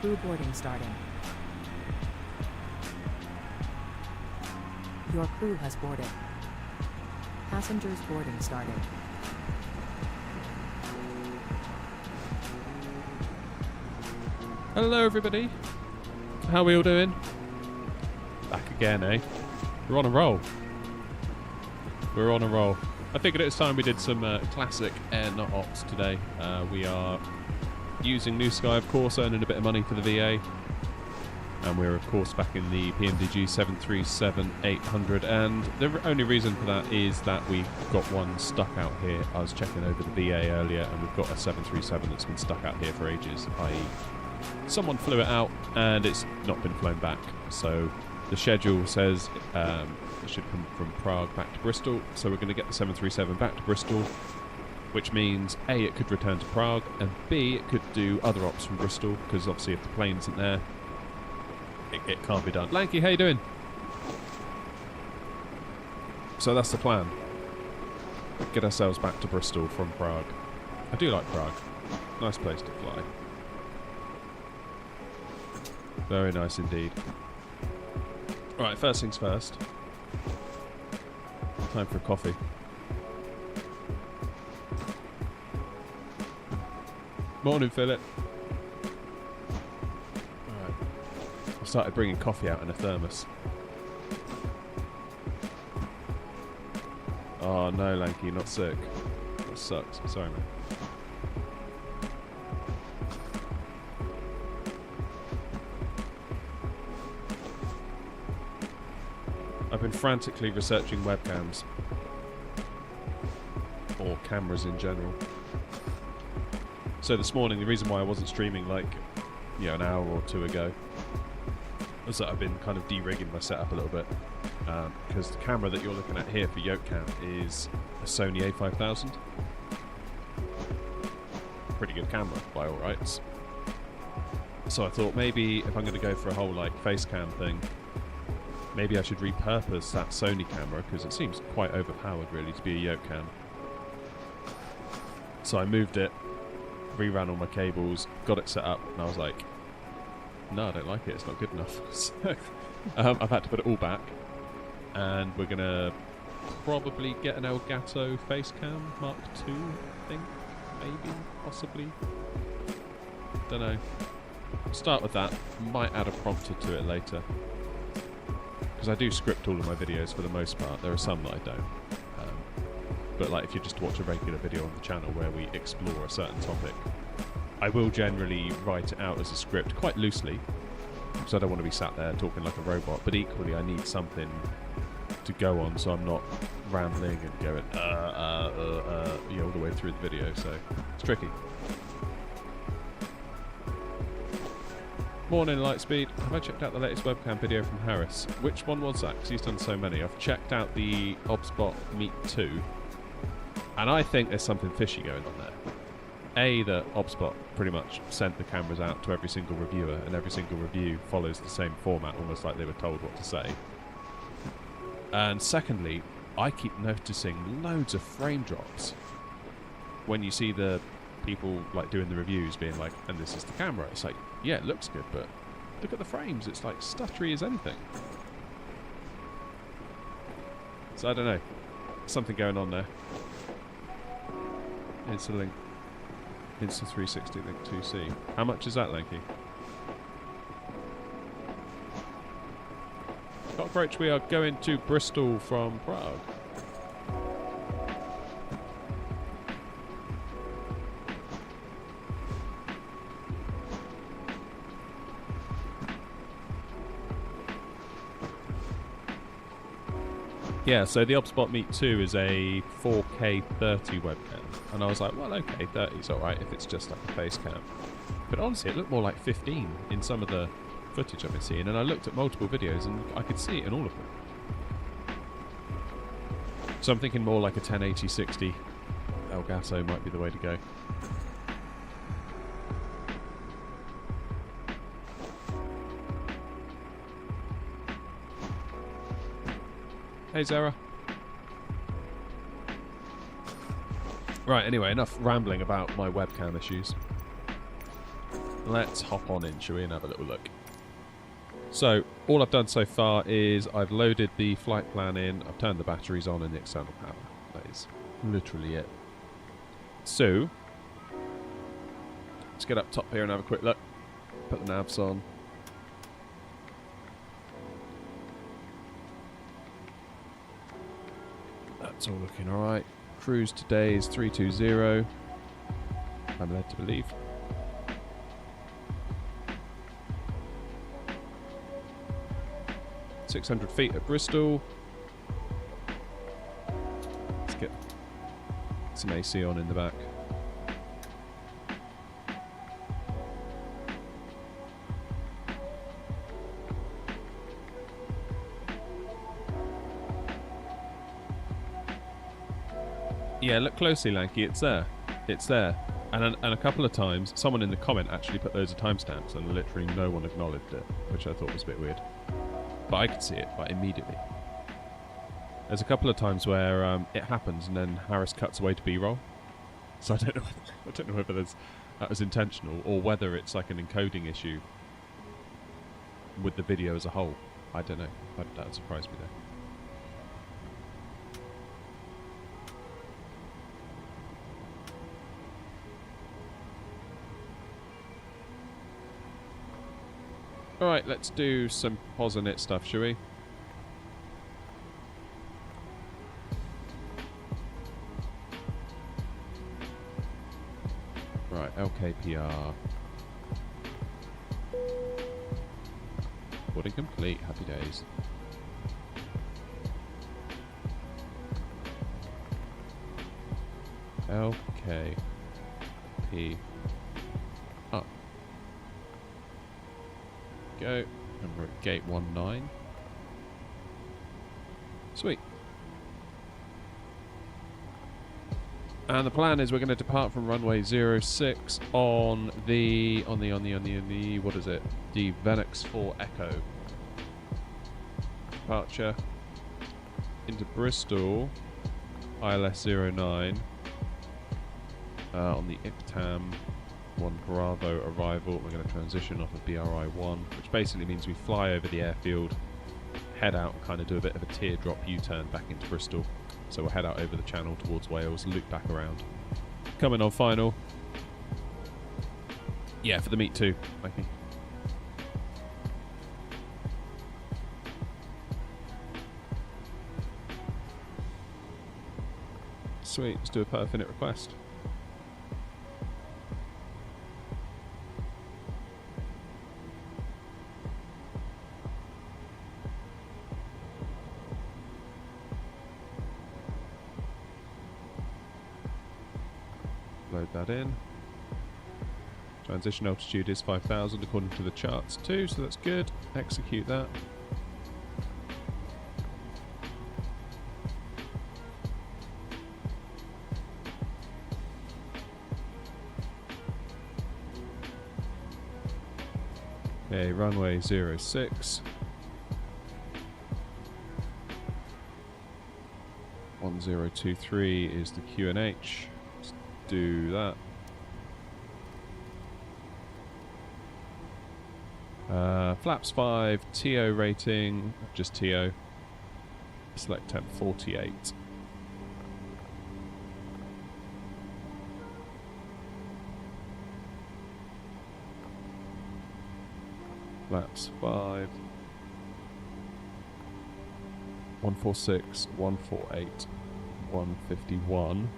Crew boarding starting. Your crew has boarded. Passengers boarding started. Hello everybody. How are we all doing? Back again, eh? We're on a roll. We're on a roll. I figured it was time we did some classic AirNOTT ops today. We are using New Sky, of course, earning a bit of money for the VA. And we're, of course, back in the PMDG 737-800. And the only reason for that is that we got one stuck out here. I was checking over the VA earlier, and we've got a 737 that's been stuck out here for ages, i.e. someone flew it out, and it's not been flown back. So the schedule says it should come from Prague back to Bristol. So we're going to get the 737 back to Bristol, which means A, it could return to Prague, and B, it could do other ops from Bristol, because obviously if the plane isn't there, it can't be done. Lanky, how you doing? So that's the plan. Get ourselves back to Bristol from Prague. I do like Prague. Nice place to fly. Very nice indeed. Right, first things first. Time for a coffee. Morning, Philip. Right. I started bringing coffee out in a thermos. Oh no, Lanky, you're not sick. That sucks. Sorry, man. I've been frantically researching webcams. Or cameras in general. So this morning, the reason why I wasn't streaming like, an hour or two ago was that I've been kind of de-rigging my setup a little bit. Because the camera that you're looking at here for YokeCam is a Sony A5000. Pretty good camera, by all rights. So I thought maybe if I'm going to go for a whole like face cam thing, maybe I should repurpose that Sony camera, because it seems quite overpowered really to be a YokeCam. So I moved it, reran all my cables, got it set up, and I was like, no, I don't like it, it's not good enough. So I've had to put it all back, and we're going to probably get an Elgato Facecam Mark II, I think, maybe, possibly. Don't know. Start with that, might add a prompter to it later. Because I do script all of my videos for the most part. There are some that I don't. But like if you just watch a regular video on the channel where we explore a certain topic, I will generally write it out as a script quite loosely, because I don't want to be sat there talking like a robot. But equally, I need something to go on, so I'm not rambling and going all the way through the video. So it's tricky. Morning, Lightspeed. Have I checked out the latest webcam video from Harris? Which one was that? Because he's done so many. I've checked out the OBSBot Meet 2, and I think there's something fishy going on there. A, that OBSBot pretty much sent the cameras out to every single reviewer, and every single review follows the same format, almost like they were told what to say. And secondly, I keep noticing loads of frame drops when you see the people like doing the reviews being like, and this is the camera. It's like, yeah, it looks good, but look at the frames. It's like stuttery as anything. So I don't know. Something going on there. Insta 360 link 2C. How much is that, Lanky? Cockroach, we are going to Bristol from Prague. Yeah, so the OBSBot Meet 2 is a 4K 30 webcam. And I was like, well, okay, 30's alright if it's just like a face cam. But honestly, it looked more like 15 in some of the footage I've been seeing. And I looked at multiple videos and I could see it in all of them. So I'm thinking more like a 1080-60 Elgato might be the way to go. Hey, Zara. Right, anyway, enough rambling about my webcam issues. let's hop on in, shall we, and have a little look. So, all I've done so far is I've loaded the flight plan in, I've turned the batteries on and the external power. That is literally it. So, let's get up top here and have a quick look. Put the navs on. That's all looking alright. Cruise today is 320. I'm led to believe. .600 feet at Bristol. Let's get some AC on in the back. Yeah, look closely, Lanky. It's there. It's there. And a couple of times, someone in the comment actually put loads of timestamps, and literally no one acknowledged it, which I thought was a bit weird. But I could see it, like, immediately. There's a couple of times where it happens, and then Harris cuts away to B-roll. So I don't know whether that was intentional, or whether it's like an encoding issue with the video as a whole. I don't know. That would surprise me there. Alright, let's do some POSINIT stuff, shall we? Right, LKPR. Boarding complete, happy days. LKP. Up. Go, and we're at gate 19. Sweet. And the plan is we're going to depart from runway 06 on the what is it? The Venix 4 Echo. Departure into Bristol, ILS 09. On the IPTAM 1 Bravo arrival, we're going to transition off of BRI 1, which basically means we fly over the airfield, head out and kind of do a bit of a teardrop U-turn back into Bristol. So we'll head out over the channel towards Wales, loop back around. Coming on final. Yeah, for the meet too. Thank you. Sweet, let's do a per-finite request. Load that in. Transition altitude is 5,000 according to the charts too, so that's good. Execute that. Okay, runway 06. 1023 is the QNH. Let's do that. Flaps 5, TO rating, just TO. Select temp 48. Flaps 5. 146, 148, 151,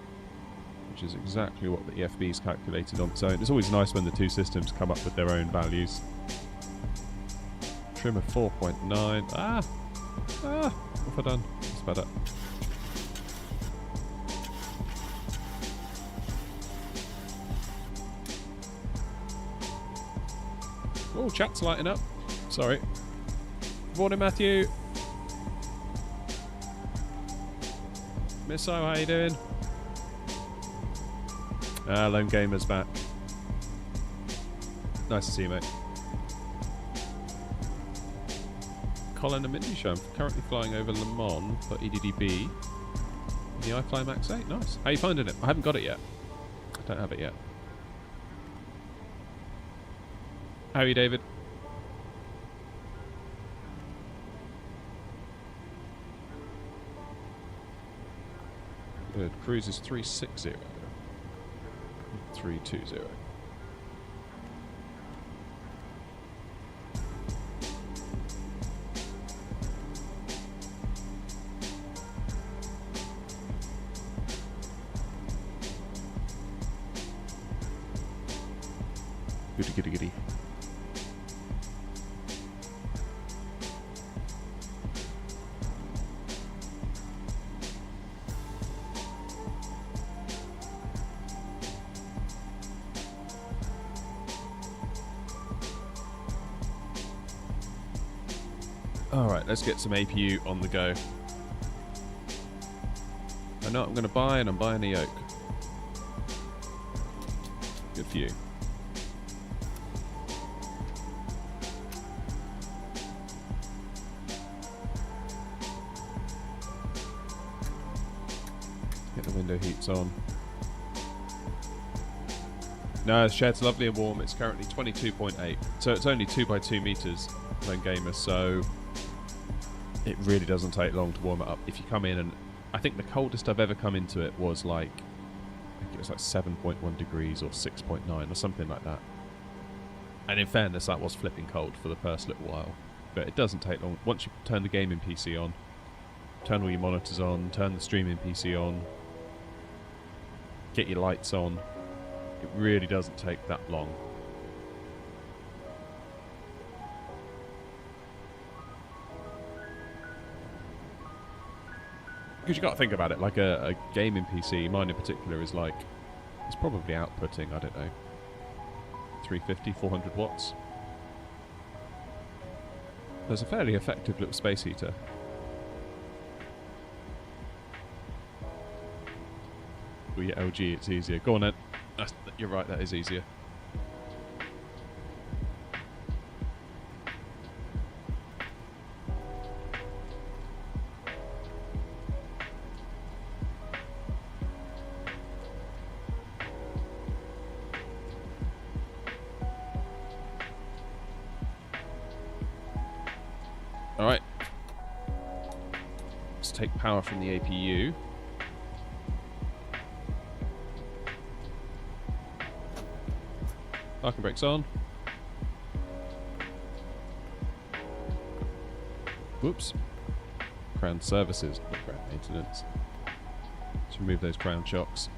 which is exactly what the EFB's calculated on its own. It's always nice when the two systems come up with their own values. Trim of 4.9. What have I done? That's better. Oh, chat's lighting up. Sorry. Good morning, Matthew. Misso, how you doing? Lone Gamer's back. Nice to see you, mate. Colin and Mindy Show. I'm currently flying over Le Mans for EDDB in the iFly Max 8. Nice. How you finding it? I haven't got it yet. I don't have it yet. How are you, David? Good. Cruise is 360. 320. Goody, goody, goody. Alright, let's get some APU on the go. I know what I'm going to buy, and I'm buying a yoke. Good for you. Get the window heats on. No, the shed's lovely and warm. It's currently 22.8. So it's only 2 by 2 meters playing gamer, so it really doesn't take long to warm it up. If you come in, and I think the coldest I've ever come into it was like, I think it was like 7.1 degrees or 6.9 or something like that. And in fairness, that was flipping cold for the first little while. But it doesn't take long. Once you turn the gaming PC on, turn all your monitors on, turn the streaming PC on, get your lights on, it really doesn't take that long. Because you got to think about it, like a gaming PC, mine in particular, is like, it's probably outputting, I don't know, 350, 400 watts. There's a fairly effective little space heater. Well, yeah, LG, it's easier. Go on then. You're right, that is easier. Alright. Let's take power from the APU. Parking brakes on. Whoops. Crown services, not crown maintenance. Let's remove those crown shocks.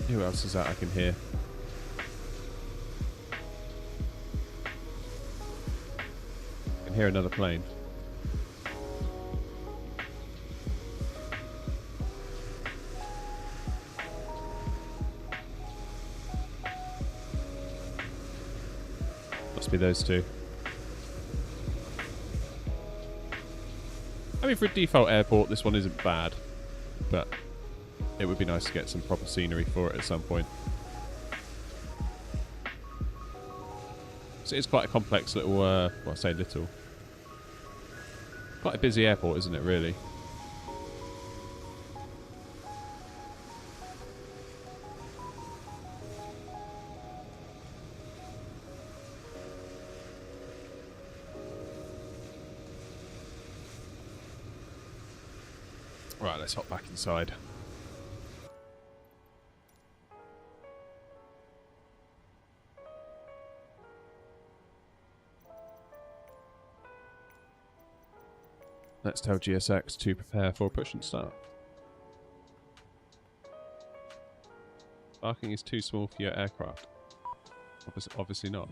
Who else is that I can hear? I can hear another plane. Must be those two. I mean, for a default airport, this one isn't bad, but it would be nice to get some proper scenery for it at some point. So it's quite a complex little, well, I say little. Quite a busy airport, isn't it, really? Right, let's hop back inside. Let's tell GSX to prepare for push and start. Parking is too small for your aircraft. Obviously not.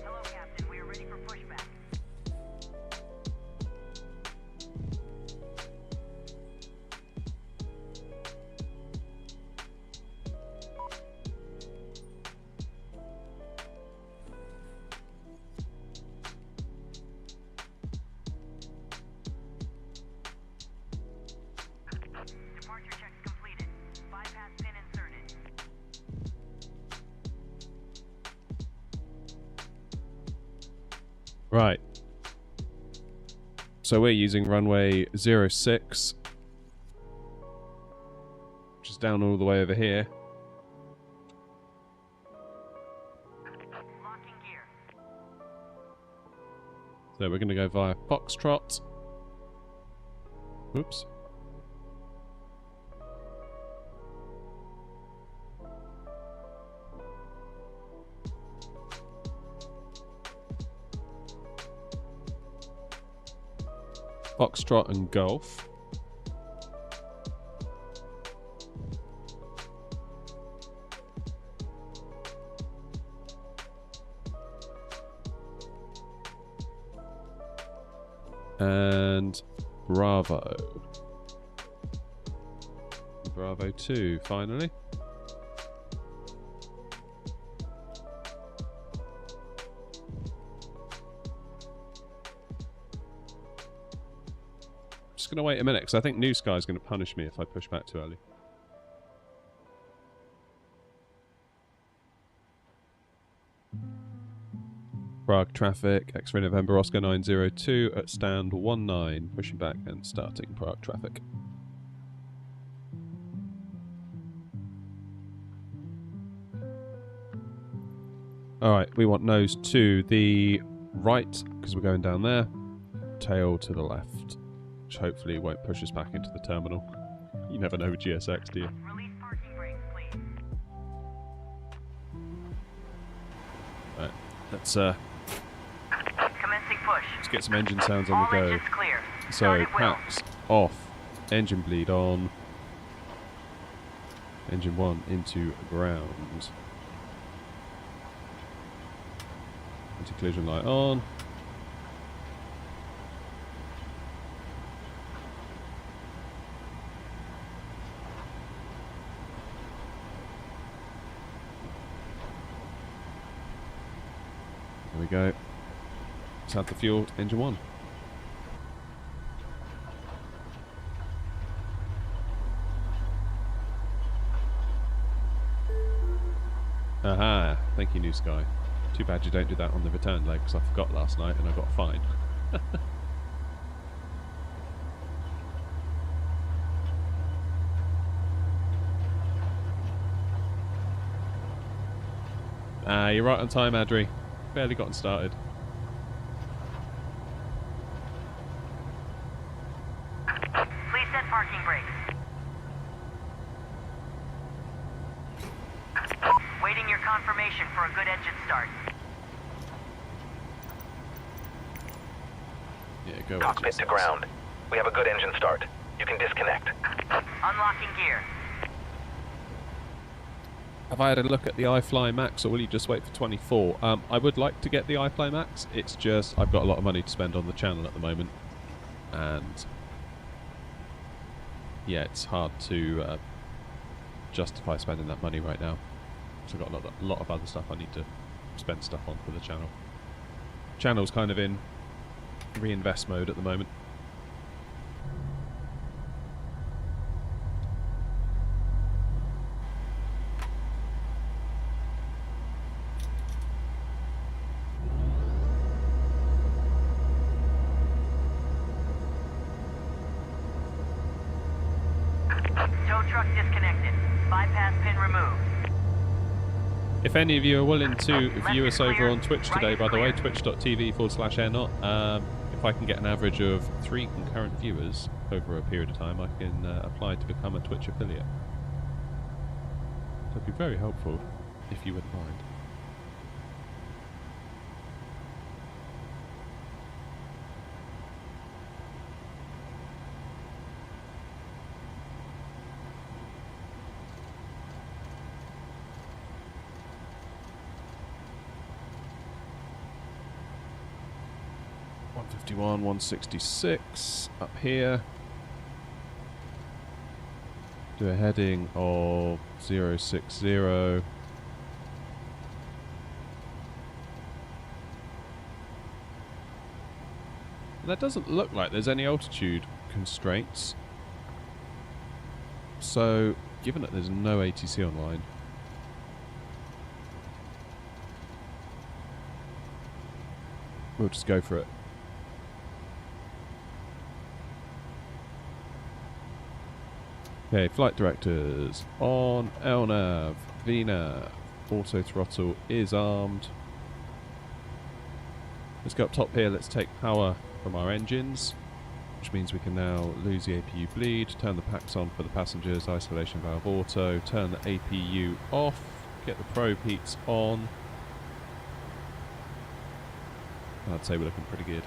Hello, Captain. We are ready for pushback. Departure checks completed. Bypass pin Right. So we're using runway 06, which is down all the way over here. Locking gear. So we're going to go via Foxtrot. Oops. Foxtrot and Golf. And Bravo. Bravo 2, finally. Just going to wait a minute, because I think New Sky is going to punish me if I push back too early. Prague traffic, X-ray November, Oscar 902 at stand 19, pushing back and starting Prague traffic. Alright, we want nose to the right, because we're going down there, tail to the left, which hopefully won't push us back into the terminal. You never know with GSX, do you? Release parking brakes, please. Right, let's Commencing push. get some engine sounds on the All go. engines clear. So, Start at will. packs off, engine bleed on, engine 1 into ground. Anti-collision light on. There we go. Let's add the fuel to engine 1. Aha, thank you, New Sky. Too bad you don't do that on the return leg, because I forgot last night and I got a fine. You're right on time, Adri. Barely gotten started. Please set parking brakes. Waiting your confirmation for a good engine start. Yeah, go. Cockpit to ground. We have a good engine start. You can disconnect. Unlocking gear. Have I had a look at the iFly Max, or will you just wait for 24? I would like to get the iFly Max. It's just I've got a lot of money to spend on the channel at the moment, and yeah, it's hard to justify spending that money right now. So I've got a lot of other stuff I need to spend stuff on for the channel. Channel's kind of in reinvest mode at the moment. Tow truck disconnected. Bypass pin removed. If any of you are willing to view us over on Twitch today, by the way, twitch.tv/AirNOTT, if I can get an average of 3 concurrent viewers over a period of time, I can apply to become a Twitch affiliate. That'd be very helpful, if you wouldn't mind. .151, 166 up here. Do a heading of 060. That doesn't look like there's any altitude constraints. So, given that there's no ATC online, we'll just go for it. Okay, flight directors on LNAV, VNAV, auto throttle is armed. Let's go up top here, let's take power from our engines, which means we can now lose the APU bleed, turn the packs on for the passengers, isolation valve auto, turn the APU off, get the probe heats on. I'd say we're looking pretty good.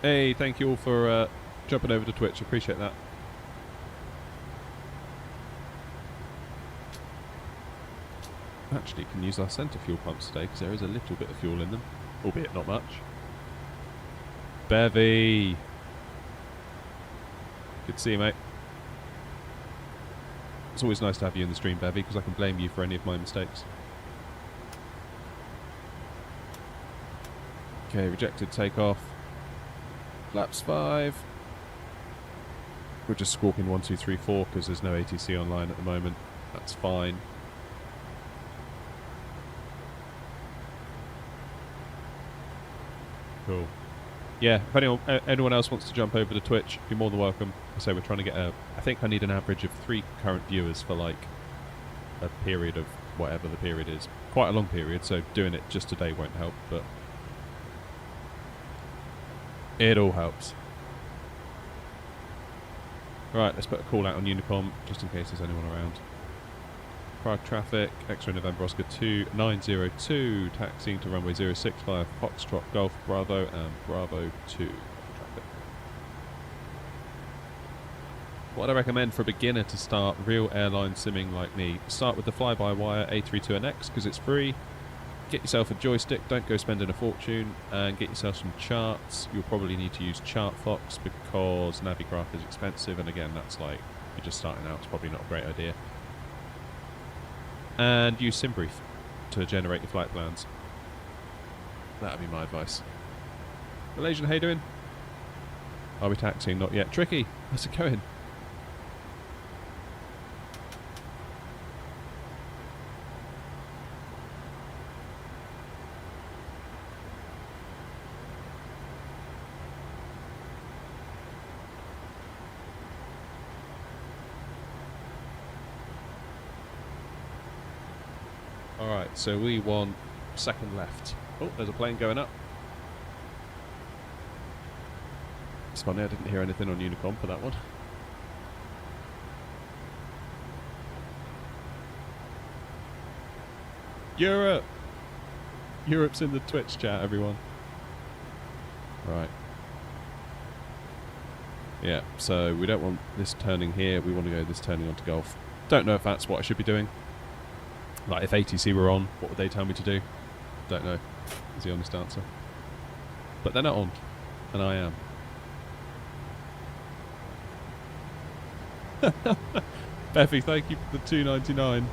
Hey, thank you all for jumping over to Twitch. Appreciate that. Actually, can use our centre fuel pumps today because there is a little bit of fuel in them, albeit not much. Bevy! Good to see you, mate. It's always nice to have you in the stream, Bevy, because I can blame you for any of my mistakes. Okay, rejected takeoff. Flaps 5. We're just squawking 1, 2, 3, 4 because there's no ATC online at the moment. That's fine. Cool. Yeah, if anyone else wants to jump over to Twitch, you're more than welcome. I say we're trying to get I think I need an average of 3 current viewers for like a period of whatever the period is. Quite a long period, so doing it just today won't help, but it all helps. Right, let's put a call out on Unicom just in case there's anyone around. Prague traffic, X-ray November Oscar 2902, taxiing to runway 06 via Foxtrot Golf Bravo and Bravo 2. Traffic. What I recommend for a beginner to start real airline simming like me, start with the fly-by-wire A32NX because it's free. Get yourself a joystick, don't go spending a fortune, and get yourself some charts. You'll probably need to use ChartFox because Navigraph is expensive, and again, that's like, you're just starting out, it's probably not a great idea. And use SimBrief to generate your flight plans. That'd be my advice. Malaysian, how you doing? Are we taxiing? Not yet. Tricky, how's it going? Alright, so we want second left. Oh, there's a plane going up. It's funny, I didn't hear anything on Unicom for that one. Europe! Europe's in the Twitch chat, everyone. Right. Yeah, so we don't want this turning here, we want to go this turning onto Gulf. Don't know if that's what I should be doing. Like, if ATC were on, what would they tell me to do? Don't know, is the honest answer. But they're not on, and I am. Beffy, thank you for the $2.99.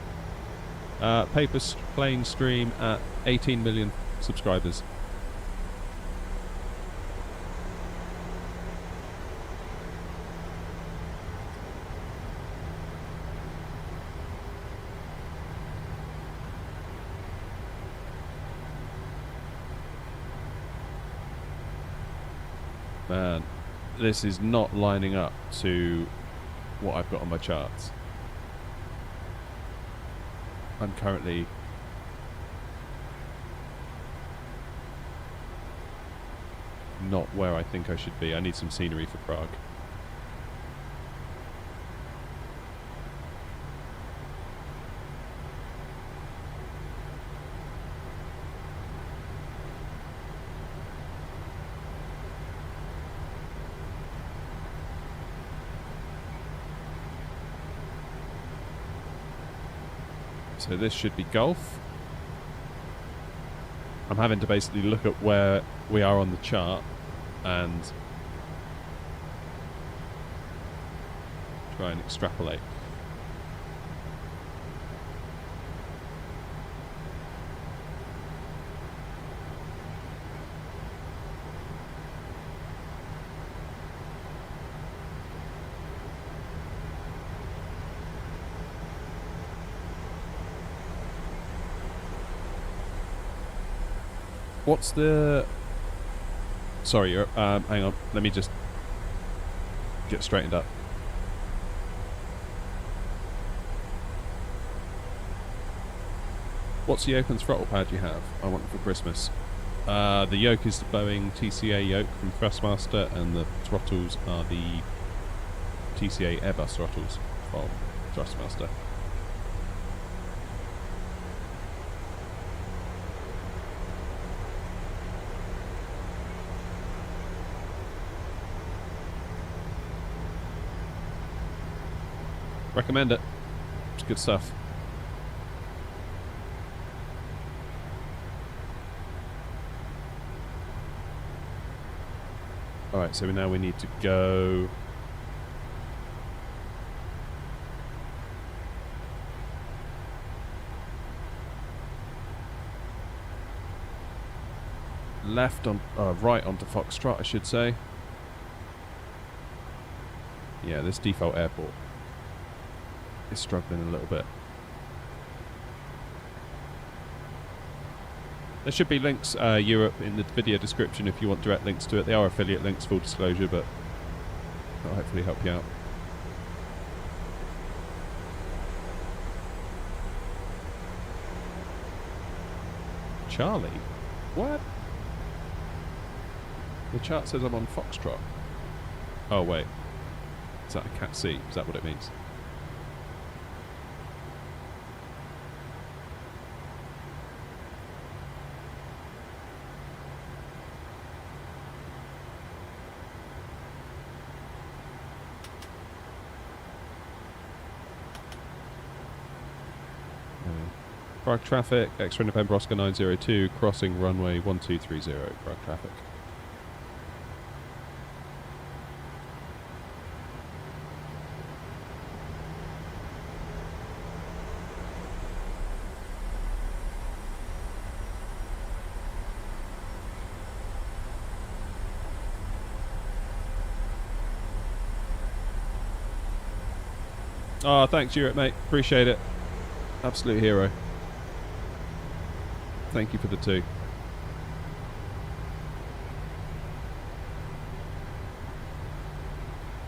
Paper plane stream at 18 million subscribers. Man, this is not lining up to what I've got on my charts. I'm currently not where I think I should be. I need some scenery for Prague. So this should be Gulf. I'm having to basically look at where we are on the chart and try and extrapolate. What's the... Sorry, hang on. Let me just get straightened up. What's the open throttle pad you have? I want it for Christmas. The yoke is the Boeing TCA yoke from Thrustmaster, and the throttles are the TCA Airbus throttles from Thrustmaster. Recommend it. It's good stuff. Alright, so now we need to go... left on... right onto Foxtrot, I should say. Yeah, this default airport is struggling a little bit. There should be links, Europe, in the video description if you want direct links to it. They are affiliate links, full disclosure, but that'll hopefully help you out. Charlie? What? The chart says I'm on Foxtrot. Oh, wait. Is that a Cat C? Is that what it means? Prague traffic, X-ray November Oscar 902, crossing runway 1230, Prague traffic. Oh, thanks Europe, mate. Appreciate it. Absolute hero. Thank you for the 2.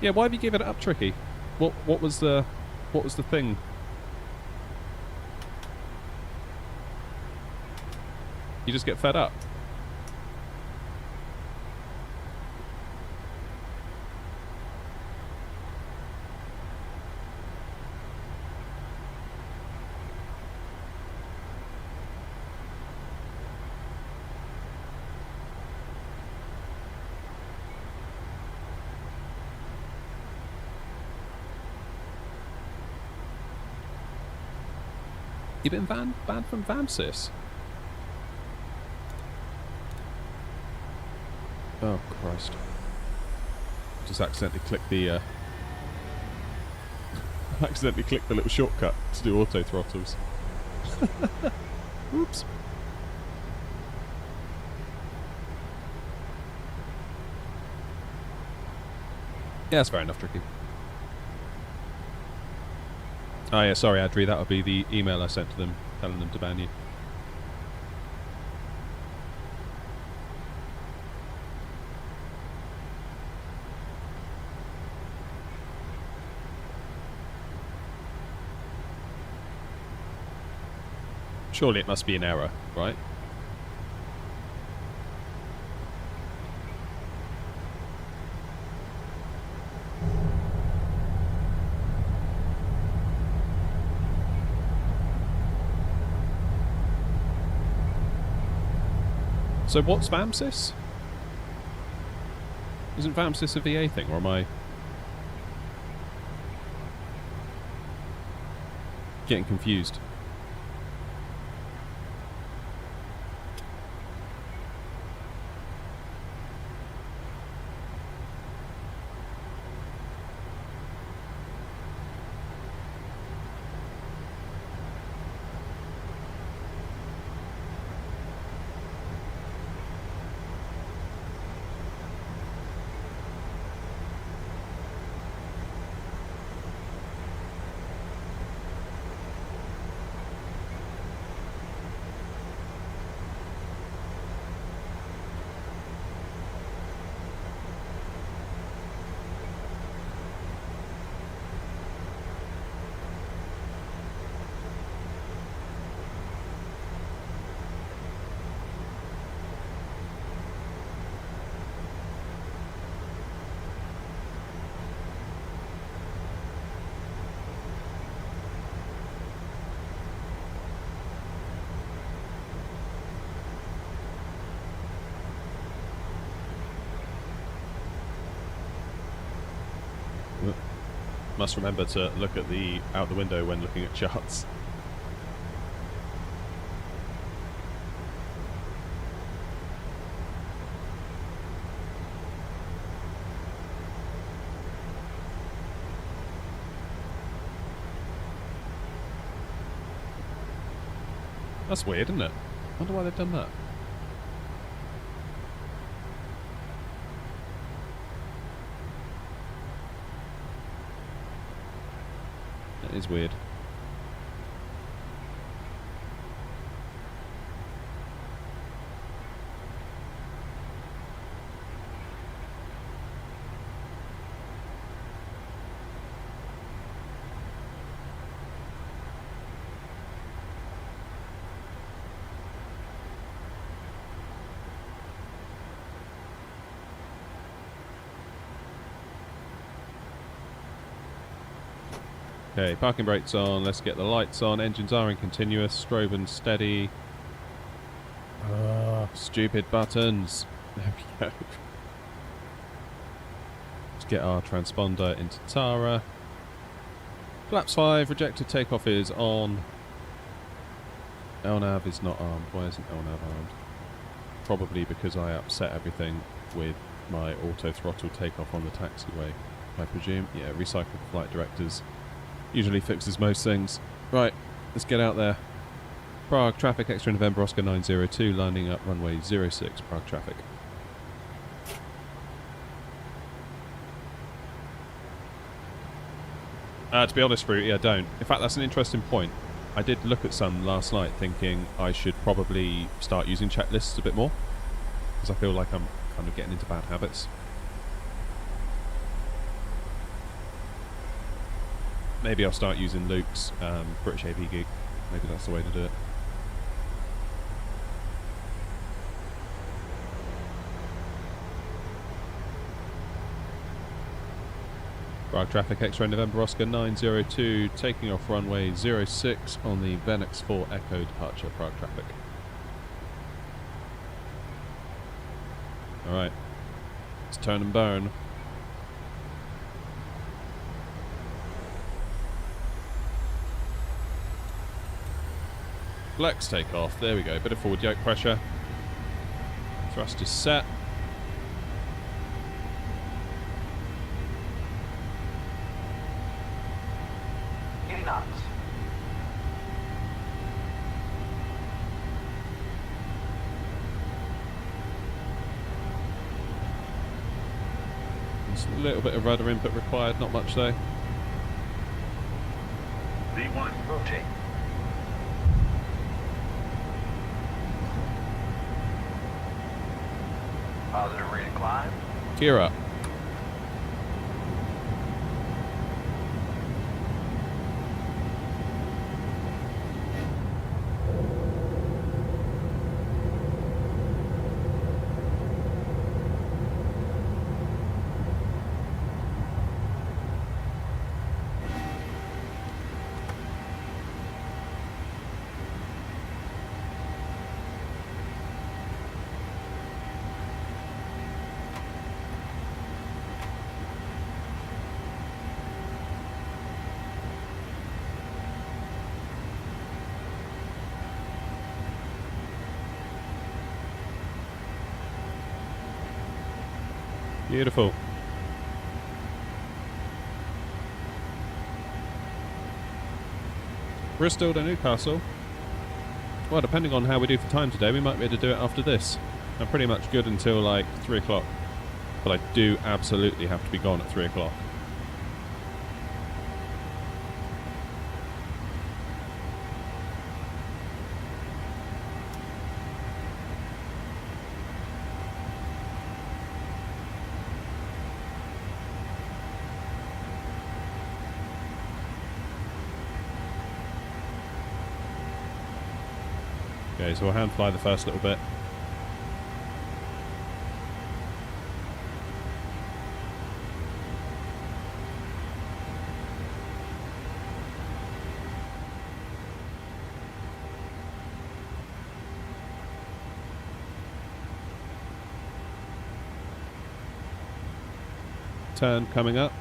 Yeah, why have you given it up, Tricky? What was the thing? You just get fed up. You been banned from VAMSIS? Oh Christ! Just accidentally clicked the accidentally clicked the little shortcut to do auto throttles. Oops. Yeah, that's fair enough, Tricky. Oh yeah, sorry Adri, that would be the email I sent to them, telling them to ban you. Surely it must be an error, right? So what's VAMSIS? Isn't VAMSIS a VA thing, or am I getting confused? Must remember to look at the out the window when looking at charts. That's weird, isn't it? I wonder why they've done that. That is weird. Okay, parking brakes on, let's get the lights on, engines are in continuous, strobe and steady. Stupid buttons. There we go. Let's get our transponder into Tara. Flaps 5, rejected takeoff is on. LNAV is not armed. Why isn't LNAV armed? Probably because I upset everything with my auto throttle takeoff on the taxiway, I presume. Yeah, recycled flight directors. Usually fixes most things. Right, let's get out there. Prague traffic, Extra November Oscar 902, lining up runway 06, Prague traffic. To be honest, Fruity, I don't. In fact, that's an interesting point. I did look at some last night thinking I should probably start using checklists a bit more, because I feel like I'm kind of getting into bad habits. Maybe I'll start using Luke's British AV gig. Maybe that's the way to do it. Prague traffic, X-ray November Oscar 902, taking off runway 06 on the Venex 4 Echo departure, Prague traffic. Alright, let's turn and burn. Flex takeoff, there we go, bit of forward yoke pressure. Thrust is set. Knots. There's a little bit of rudder input required, not much though. V1, rotate. Positive rate of climb. Gear up. Beautiful. Bristol to Newcastle. Well, depending on how we do for time today, we might be able to do it after this. I'm pretty much good until like 3 o'clock. But I do absolutely have to be gone at 3 o'clock. Okay, so we'll hand fly the first little bit. Turn coming up.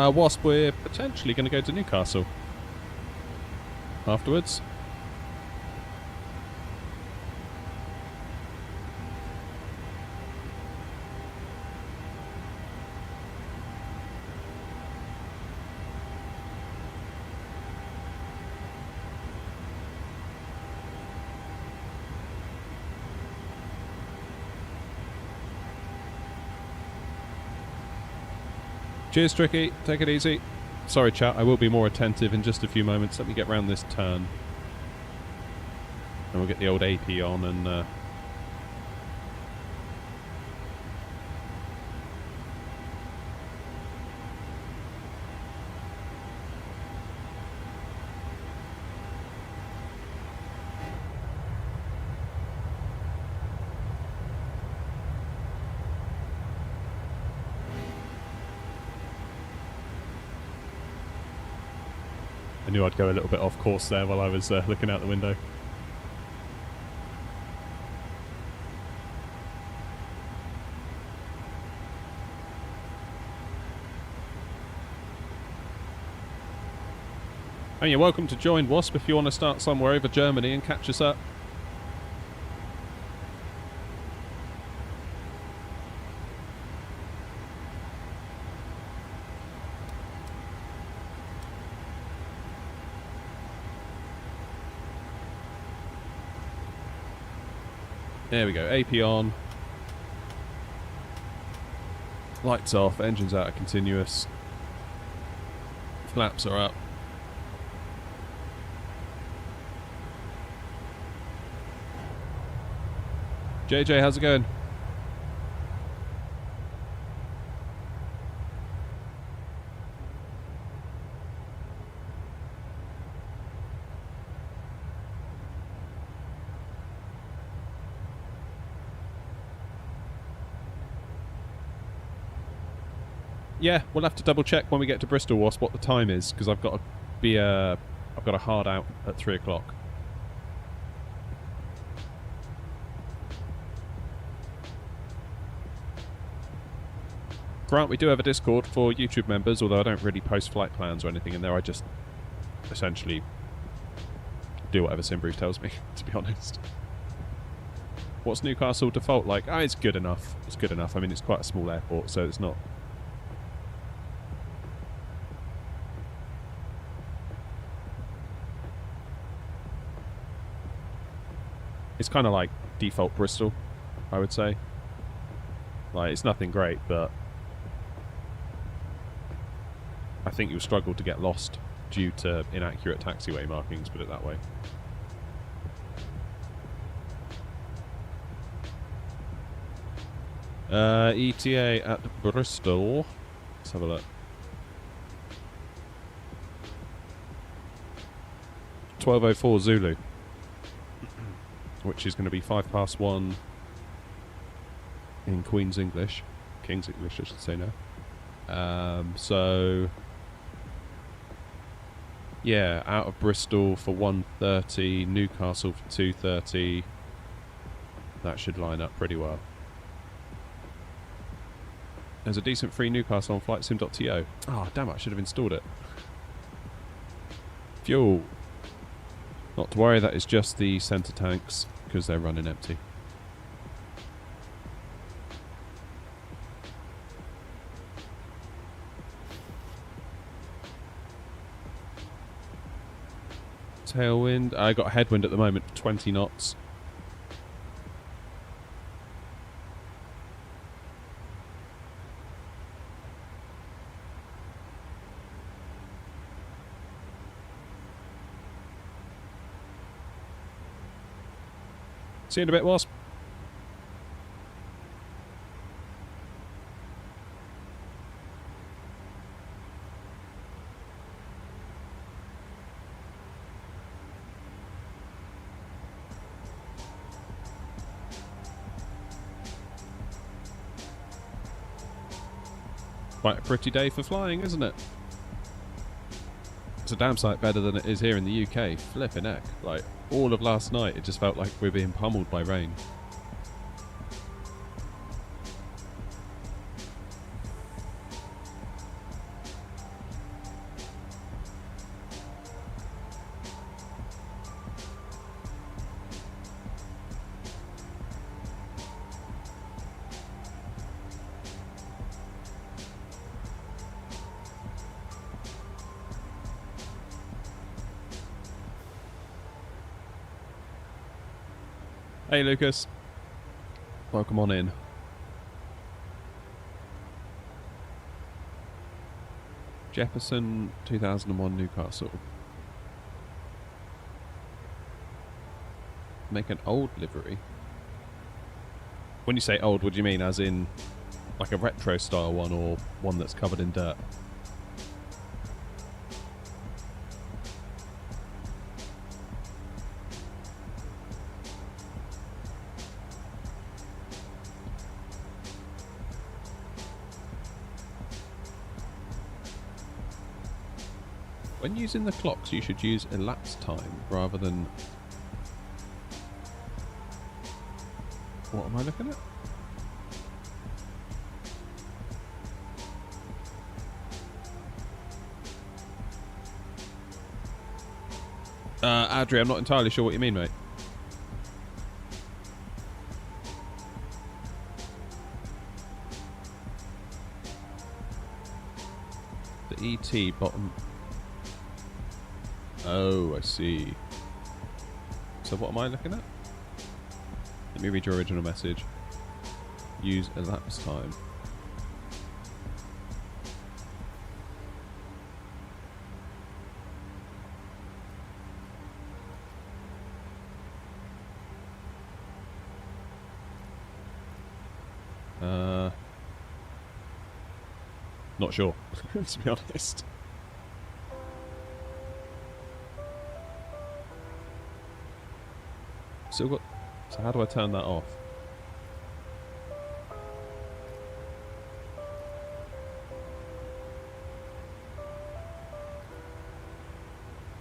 Wasp, we're potentially going to go to Newcastle afterwards. Cheers, Tricky. Take it easy. Sorry, chat. I will be more attentive in just a few moments. Let me get round this turn. And we'll get the old AP on and... I knew I'd go a little bit off course there while I was looking out the window. And you're welcome to join Wasp if you want to start somewhere over Germany and catch us up. There we go, AP on. Lights off, engines out of continuous. Flaps are up. JJ, how's it going? Yeah, we'll have to double check when we get to Bristol, Wasp, what the time is, because I've got to be I've got a hard out at 3 o'clock. Grant, we do have a Discord for YouTube members, although I don't really post flight plans or anything in there. I just essentially do whatever SimBrief tells me, to be honest. What's Newcastle default like? Ah, it's good enough. It's good enough. I mean, it's quite a small airport, so it's not... It's kind of like default Bristol, I would say. Like, it's nothing great, but I think you'll struggle to get lost due to inaccurate taxiway markings, put it that way. ETA at Bristol. Let's have a look. 12:04 Zulu. Which is going to be 1:05 in Queen's English. King's English, I should say now. So... yeah, out of Bristol for 1:30, Newcastle for 2:30. That should line up pretty well. There's a decent free Newcastle on flightsim.to. Oh, damn it, I should have installed it. Fuel. Not to worry, that is just the centre tanks, because they're running empty. Tailwind. I got a headwind at the moment for 20 knots. See you in a bit, Wasp. Quite a pretty day for flying, isn't it? It's a damn sight better than it is here in the UK. Flipping heck. Like, all of last night, it just felt like we were being pummeled by rain. Hey, Lucas. Welcome on in. Jefferson, 2001, Newcastle. Make an old livery. When you say old, what do you mean? As in, like a retro style one, or one that's covered in dirt? When using the clocks, you should use elapsed time rather than... What am I looking at? Adri, I'm not entirely sure what you mean, mate. The ET bottom... Oh, I see. So what am I looking at? Let me read your original message. Use elapsed time. Not sure, to be honest. Still got... So how do I turn that off?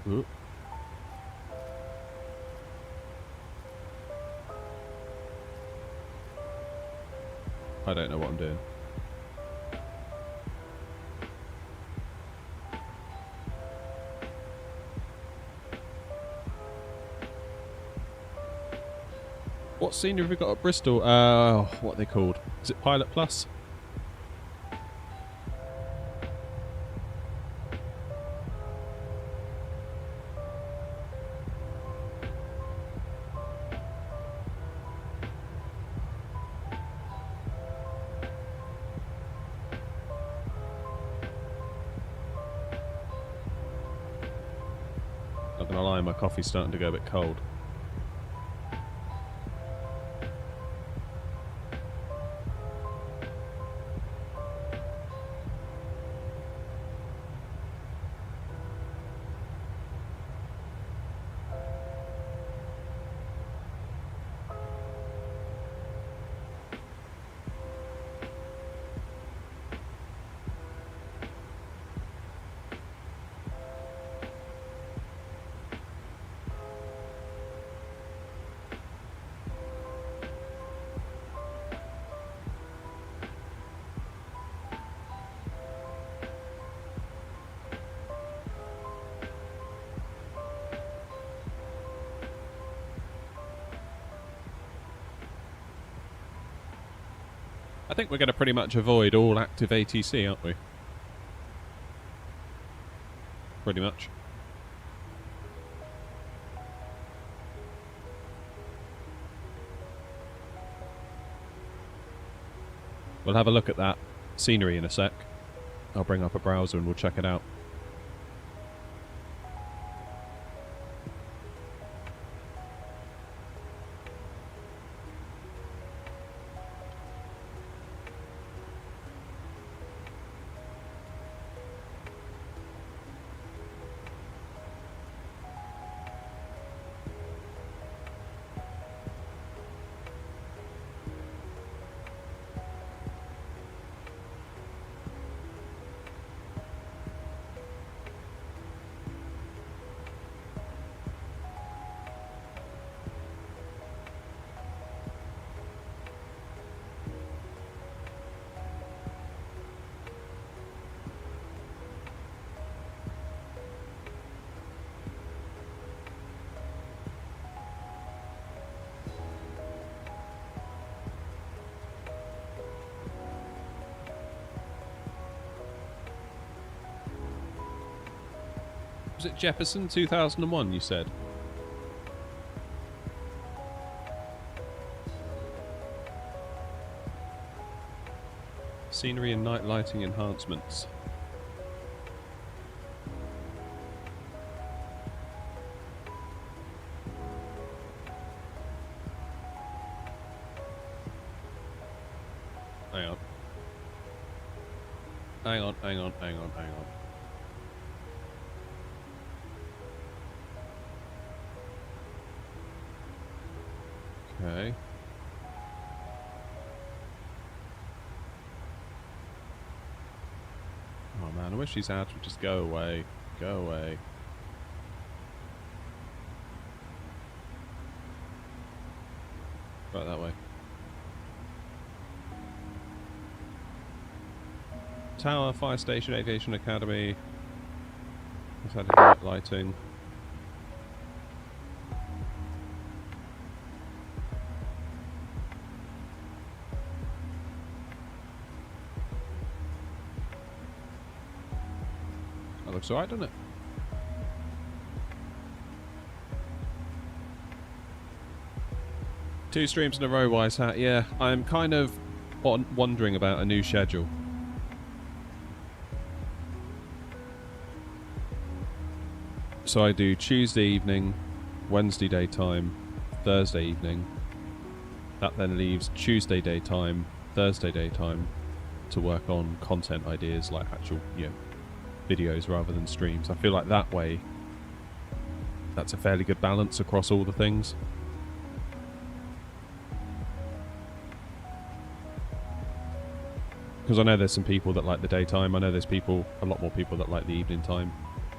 Ooh. I don't know what I'm doing. What scenery have we got at Bristol? What are they called? Is it Pilot Plus? Not gonna lie, my coffee's starting to go a bit cold. I think we're going to pretty much avoid all active ATC, aren't we? Pretty much. We'll have a look at that scenery in a sec. I'll bring up a browser and we'll check it out. Was it Jefferson 2001 you said? Scenery and night lighting enhancements. Hang on. Hang on, hang on, hang on, hang on. Okay. Oh man, I wish these ads would just go away. Go away. Right that way. Tower, fire station, aviation academy. Let's add night lighting. That looks alright, doesn't it? Two streams in a row, Wise Hat. Yeah, I'm kind of wondering about a new schedule. So I do Tuesday evening, Wednesday daytime, Thursday evening. That then leaves Tuesday daytime, Thursday daytime to work on content ideas like actual, videos rather than streams. I feel like that way, that's a fairly good balance across all the things. Because I know there's some people that like the daytime. I know there's a lot more people that like the evening time.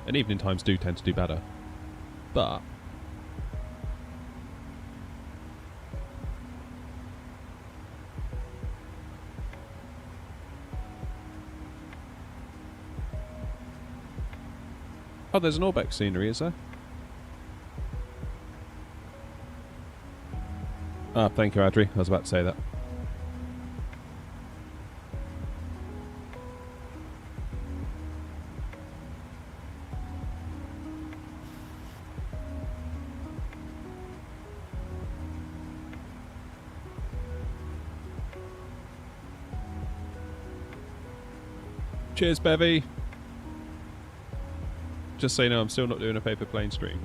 And evening times do tend to do better. But oh, there's an Orbeck scenery, is there? Ah, thank you, Adri. I was about to say that. Cheers, Bevy. Just so you know, I'm still not doing a paper plane stream.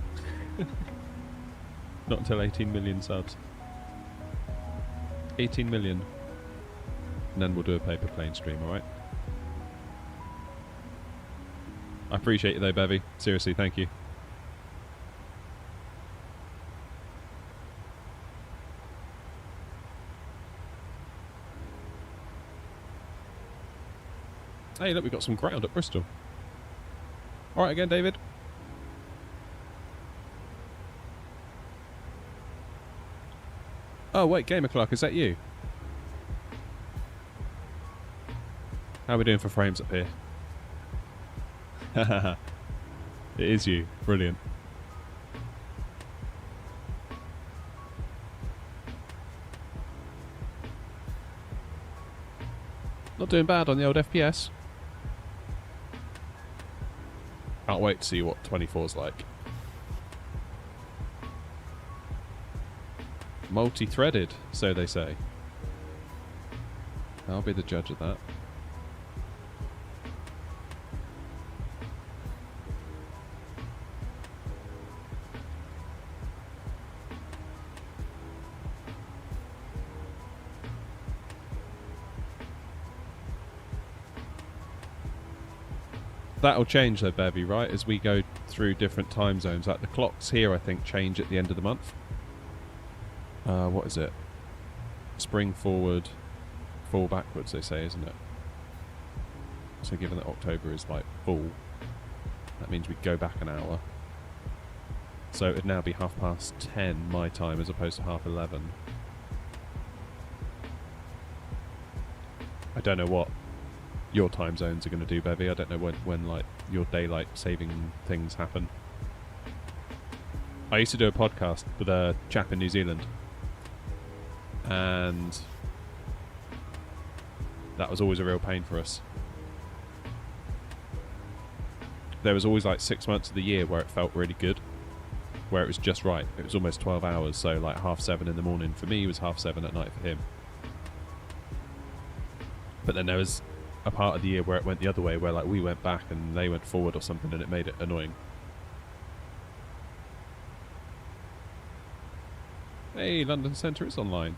Not until 18 million subs. 18 million. And then we'll do a paper plane stream, alright? I appreciate you though, Bevy. Seriously, thank you. Hey, look, we've got some ground at Bristol. Alright again, David. Oh, wait, Gamer Clark, is that you? How are we doing for frames up here? Hahaha. It is you. Brilliant. Not doing bad on the old FPS. Can't wait to see what 24's like. Multi-threaded, so they say. I'll be the judge of that. That'll change though, Bevy, right? As we go through different time zones. Like the clocks here, I think, change at the end of the month. What is it? Spring forward, fall backwards, they say, isn't it? So given that October is like full, that means we go back an hour. So it'd now be 10:30 my time as opposed to 11:30. I don't know what your time zones are going to do, Bevy. I don't know when like your daylight saving things happen. I used to do a podcast with a chap in New Zealand, and that was always a real pain for us. There was always like 6 months of the year where it felt really good, where it was just right. It was almost 12 hours, so like 7:30 in the morning for me was 7:30 at night for him. But then there was a part of the year where it went the other way, where like we went back and they went forward or something, and it made it annoying. Hey, London Centre is online.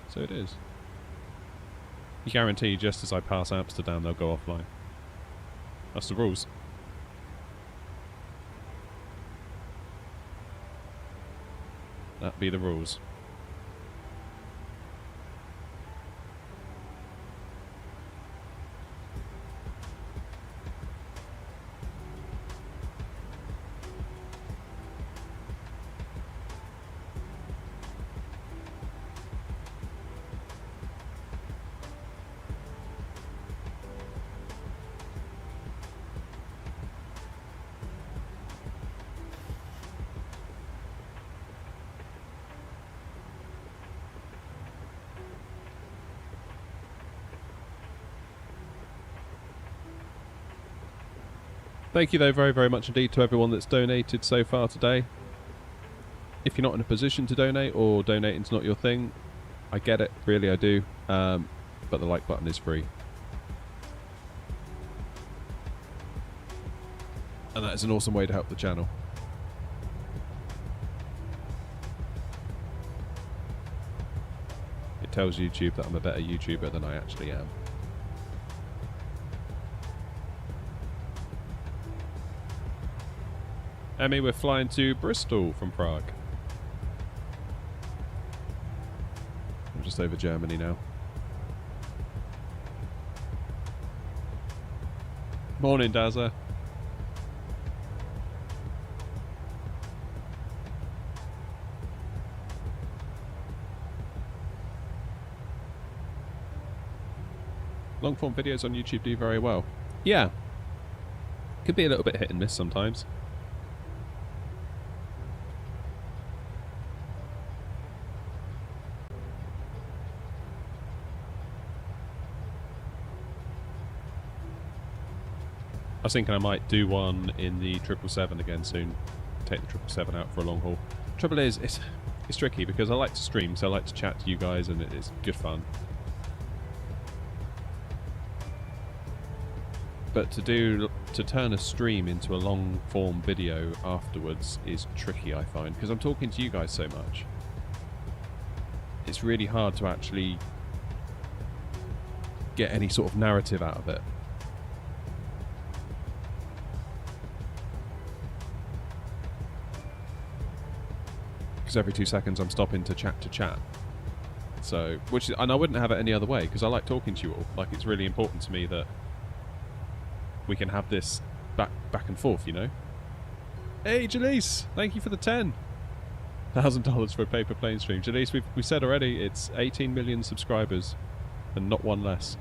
So it is. You guarantee just as I pass Amsterdam, they'll go offline. That's the rules. That be the rules. Thank you though very, very much indeed to everyone that's donated so far today. If you're not in a position to donate, or donating's not your thing, I get it, really I do, but the like button is free. And that is an awesome way to help the channel. It tells YouTube that I'm a better YouTuber than I actually am. Emmy, we're flying to Bristol from Prague. I'm just over Germany now. Morning, Dazza. Long form videos on YouTube do very well. Yeah. Could be a little bit hit and miss sometimes. I was thinking I might do one in the 777 again soon. Take the 777 out for a long haul. Trouble is, it's tricky because I like to stream, so I like to chat to you guys, and it's good fun. But to turn a stream into a long form video afterwards is tricky, I find, because I'm talking to you guys so much. It's really hard to actually get any sort of narrative out of it. Because every 2 seconds I'm stopping to chat. So, and I wouldn't have it any other way, because I like talking to you all. Like, it's really important to me that we can have this back and forth, you know? Hey, Jaleese! Thank you for the $10,000 for a paper plane stream. Jaleese, we said already, it's 18 million subscribers, and not one less.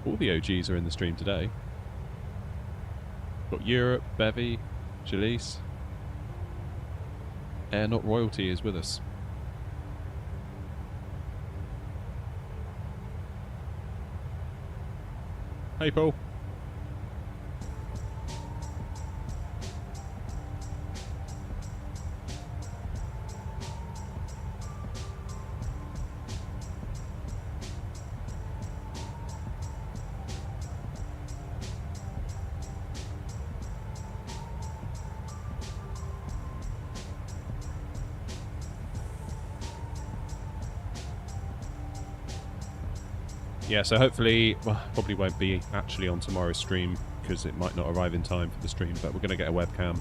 All the OGs are in the stream today. Got Europe, Bevy, Jaleese. AirNOTT Royalty is with us. Hey, Paul. Yeah, so hopefully, well, probably won't be actually on tomorrow's stream because it might not arrive in time for the stream, but we're going to get a webcam.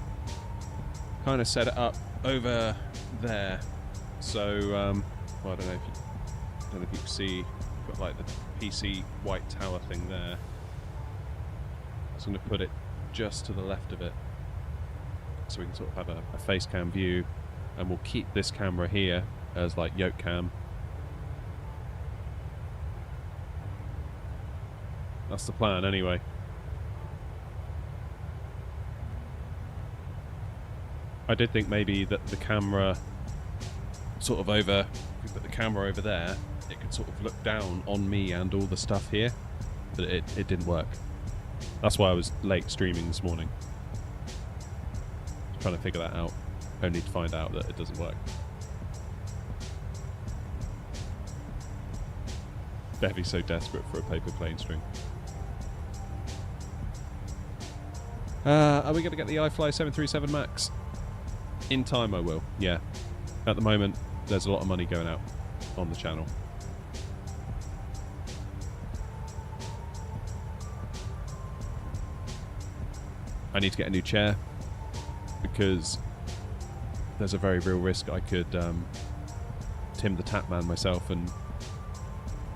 Kind of set it up over there. So, well, I don't know if you can see, got like the PC white tower thing there. So I'm going to put it just to the left of it so we can sort of have a face cam view, and we'll keep this camera here as like yoke cam. That's the plan, anyway. I did think maybe that the camera sort of over, if we put the camera over there, it could sort of look down on me and all the stuff here, but it didn't work. That's why I was late streaming this morning. Trying to figure that out, only to find out that it doesn't work. Bevy's so desperate for a paper plane string. Are we going to get the iFly 737 Max? In time I will, yeah. At the moment, there's a lot of money going out on the channel. I need to get a new chair because there's a very real risk I could Tim the Tapman myself and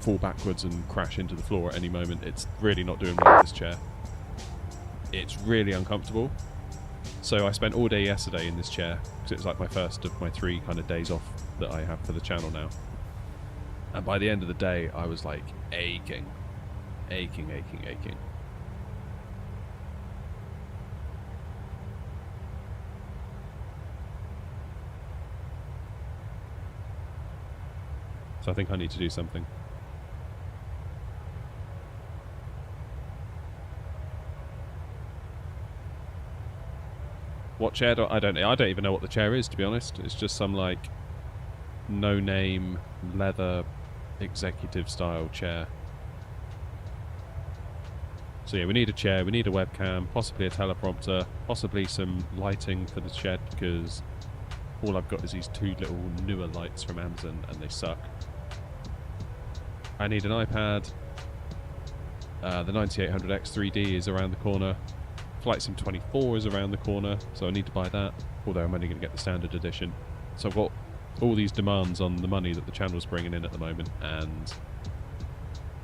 fall backwards and crash into the floor at any moment. It's really not doing well with this chair. It's really uncomfortable. So I spent all day yesterday in this chair because it's like my first of my 3 kind of days off that I have for the channel now. And by the end of the day, I was like aching. So I think I need to do something. What chair do I don't even know what the chair is, to be honest. It's just some like no-name leather executive style chair. So yeah, we need a chair, we need a webcam, possibly a teleprompter, possibly some lighting for the shed because all I've got is these 2 little newer lights from Amazon and they suck. I need an iPad. The 9800X 3D is around the corner. Flight Sim 24 is around the corner, so I need to buy that, although I'm only going to get the standard edition. So I've got all these demands on the money that the channel's bringing in at the moment, and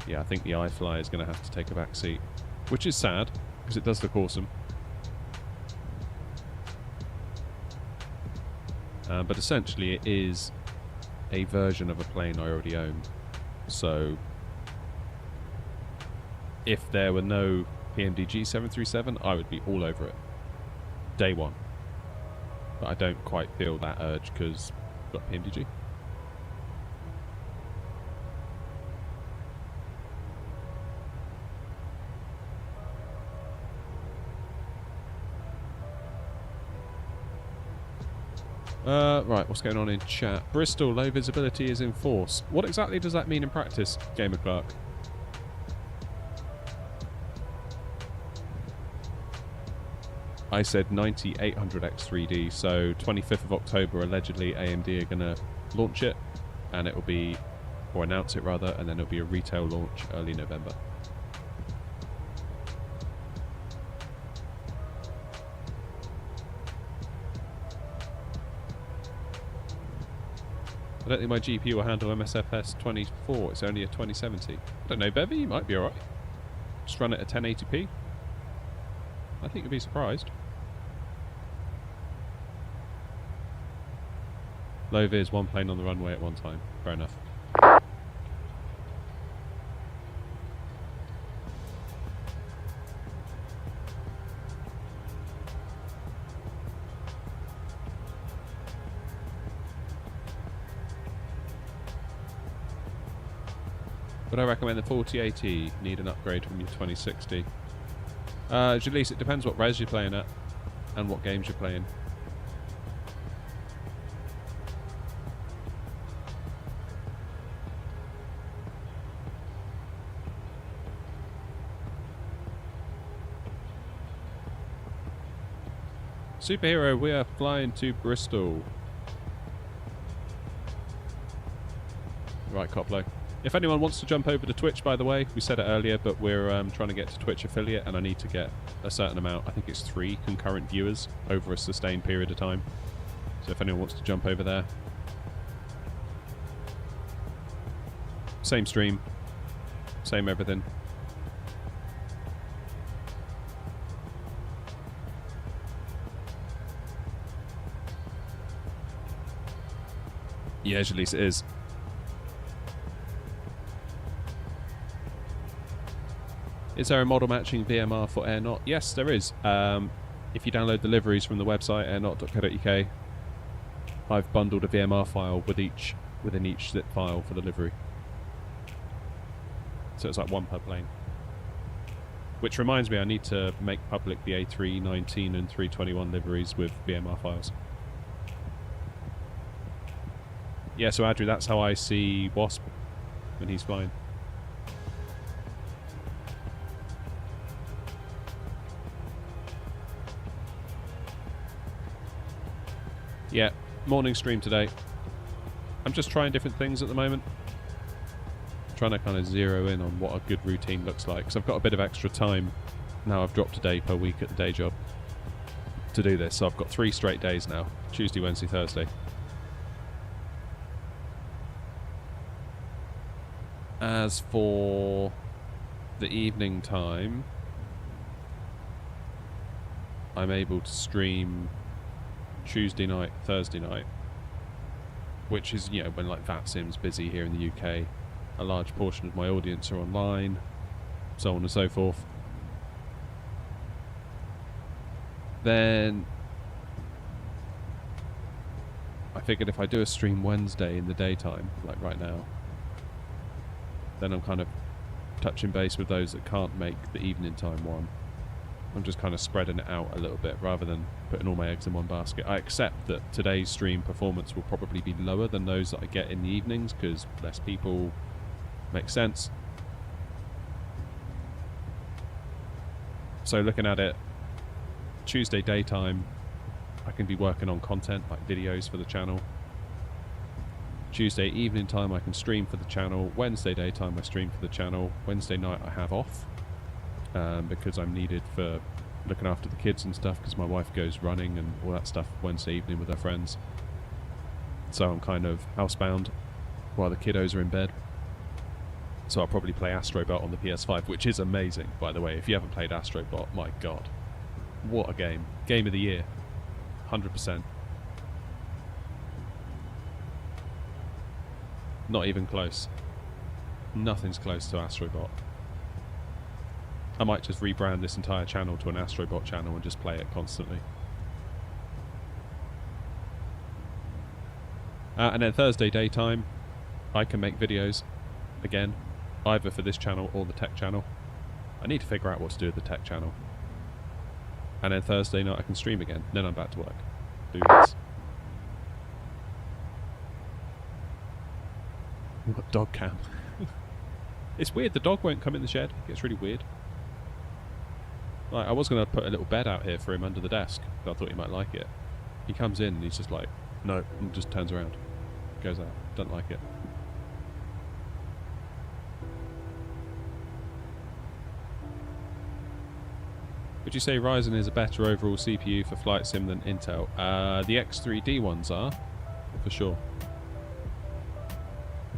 yeah, I think the iFly is going to have to take a back seat, which is sad, because it does look awesome. But essentially it is a version of a plane I already own. So if there were no PMDG 737, I would be all over it. Day one. But I don't quite feel that urge because I've got PMDG. Right, what's going on in chat? Bristol, low visibility is in force. What exactly does that mean in practice, Gamer Clark? I said 9800X 3D, so 25th of October, allegedly AMD are going to launch it, and it will be, or announce it rather, and then it'll be a retail launch early November. I don't think my GPU will handle MSFS 24. It's only a 2070. I don't know, Bevy, you might be alright. Just run it at 1080p. I think you'll be surprised. Low vis, 1 plane on the runway at one time. Fair enough. Would I recommend the 4080? Need an upgrade from your 2060? Jalise, it depends what res you're playing at and what games you're playing. Superhero, we are flying to Bristol. Right, Coplo. If anyone wants to jump over to Twitch, by the way, we said it earlier, but we're trying to get to Twitch affiliate, and I need to get a certain amount. I think it's 3 concurrent viewers over a sustained period of time. So if anyone wants to jump over there. Same stream. Same everything. Yeah, Jalise, it is. Is there a model matching VMR for AirNOTT? Yes, there is. If you download the liveries from the website, airnott.co.uk, I've bundled a VMR file within each zip file for the livery. So it's like 1 per plane. Which reminds me, I need to make public the A319 and 321 liveries with VMR files. Yeah, so Andrew, that's how I see Wasp when he's flying. Yeah, morning stream today. I'm just trying different things at the moment. Trying to kind of zero in on what a good routine looks like. Because I've got a bit of extra time now. I've dropped a day per week at the day job to do this. So I've got 3 straight days now. Tuesday, Wednesday, Thursday. As for the evening time, I'm able to stream Tuesday night, Thursday night, which is, you know, when like VATSIM's busy here in the UK. A large portion of my audience are online, so on and so forth. Then I figured if I do a stream Wednesday in the daytime, like right now, then I'm kind of touching base with those that can't make the evening time one. I'm just kind of spreading it out a little bit rather than putting all my eggs in one basket. I accept that today's stream performance will probably be lower than those that I get in the evenings because less people. Makes sense. So looking at it, Tuesday daytime, I can be working on content like videos for the channel. Tuesday evening time, I can stream for the channel. Wednesday daytime, I stream for the channel. Wednesday night, I have off because I'm needed for looking after the kids and stuff because my wife goes running and all that stuff Wednesday evening with her friends. So I'm kind of housebound while the kiddos are in bed. So I'll probably play Astrobot on the PS5, which is amazing, by the way. If you haven't played Astrobot, my god. What a game. Game of the year. 100%. Not even close. Nothing's close to Astrobot. I might just rebrand this entire channel to an Astrobot channel and just play it constantly. And then Thursday daytime, I can make videos again. Either for this channel or the tech channel. I need to figure out what to do with the tech channel. And then Thursday night I can stream again. Then I'm back to work. Do this. We've got dog cam. It's weird, the dog won't come in the shed. It gets really weird. Like, I was going to put a little bed out here for him under the desk. I thought he might like it. He comes in and he's just like, no, and just turns around. Goes out. Doesn't like it. Would you say Ryzen is a better overall CPU for flight sim than Intel? The X3D ones are, for sure.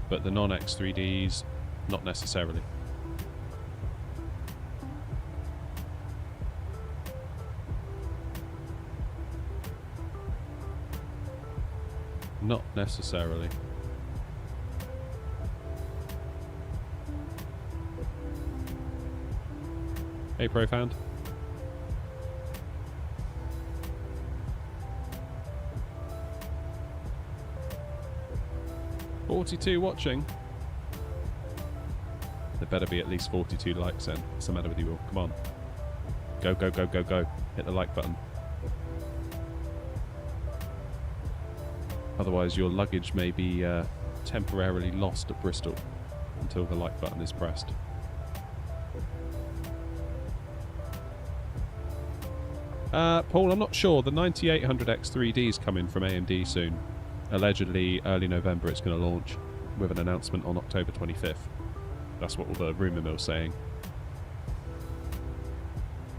But the non-X3Ds, not necessarily. Not necessarily. Hey, ProFan. 42 watching. There better be at least 42 likes then. What's the matter with you all? Come on. Go, go, go, go, go. Hit the like button. Otherwise your luggage may be temporarily lost at Bristol until the like button is pressed. Paul, I'm not sure. The 9800X3D is coming from AMD soon. Allegedly, early November it's going to launch with an announcement on October 25th. That's what all the rumour mill's saying.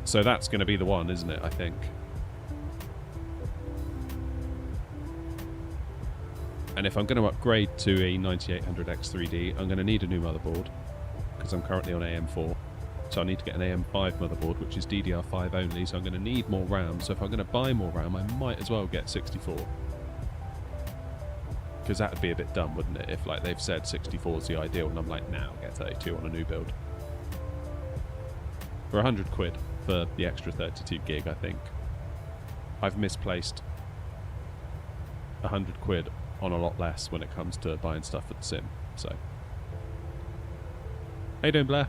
So that's going to be the one, isn't it, I think? And if I'm going to upgrade to a 9800X3D, I'm going to need a new motherboard because I'm currently on AM4. So I need to get an AM5 motherboard, which is DDR5 only, so I'm going to need more RAM. So if I'm going to buy more RAM, I might as well get 64. Because that would be a bit dumb, wouldn't it? If like they've said 64 is the ideal, and I'm like, nah, I'll get 32 on a new build. For 100 quid for the extra 32 gig, I think. I've misplaced 100 quid on a lot less when it comes to buying stuff for the sim. So, how you doing, Blair?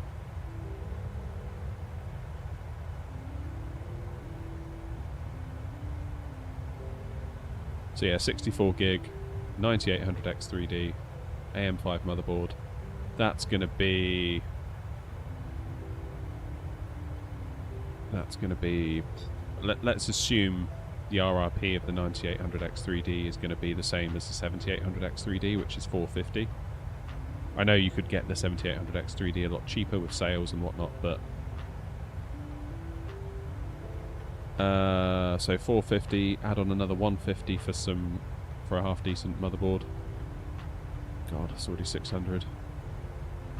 So yeah, 64 gig, 9800X3D, AM5 motherboard. That's going to be... let's assume the RRP of the 9800X3D is going to be the same as the 7800X3D, which is 450. I know you could get the 7800X3D a lot cheaper with sales and whatnot, but so 450, add on another 150 for a half decent motherboard. God, it's already 600.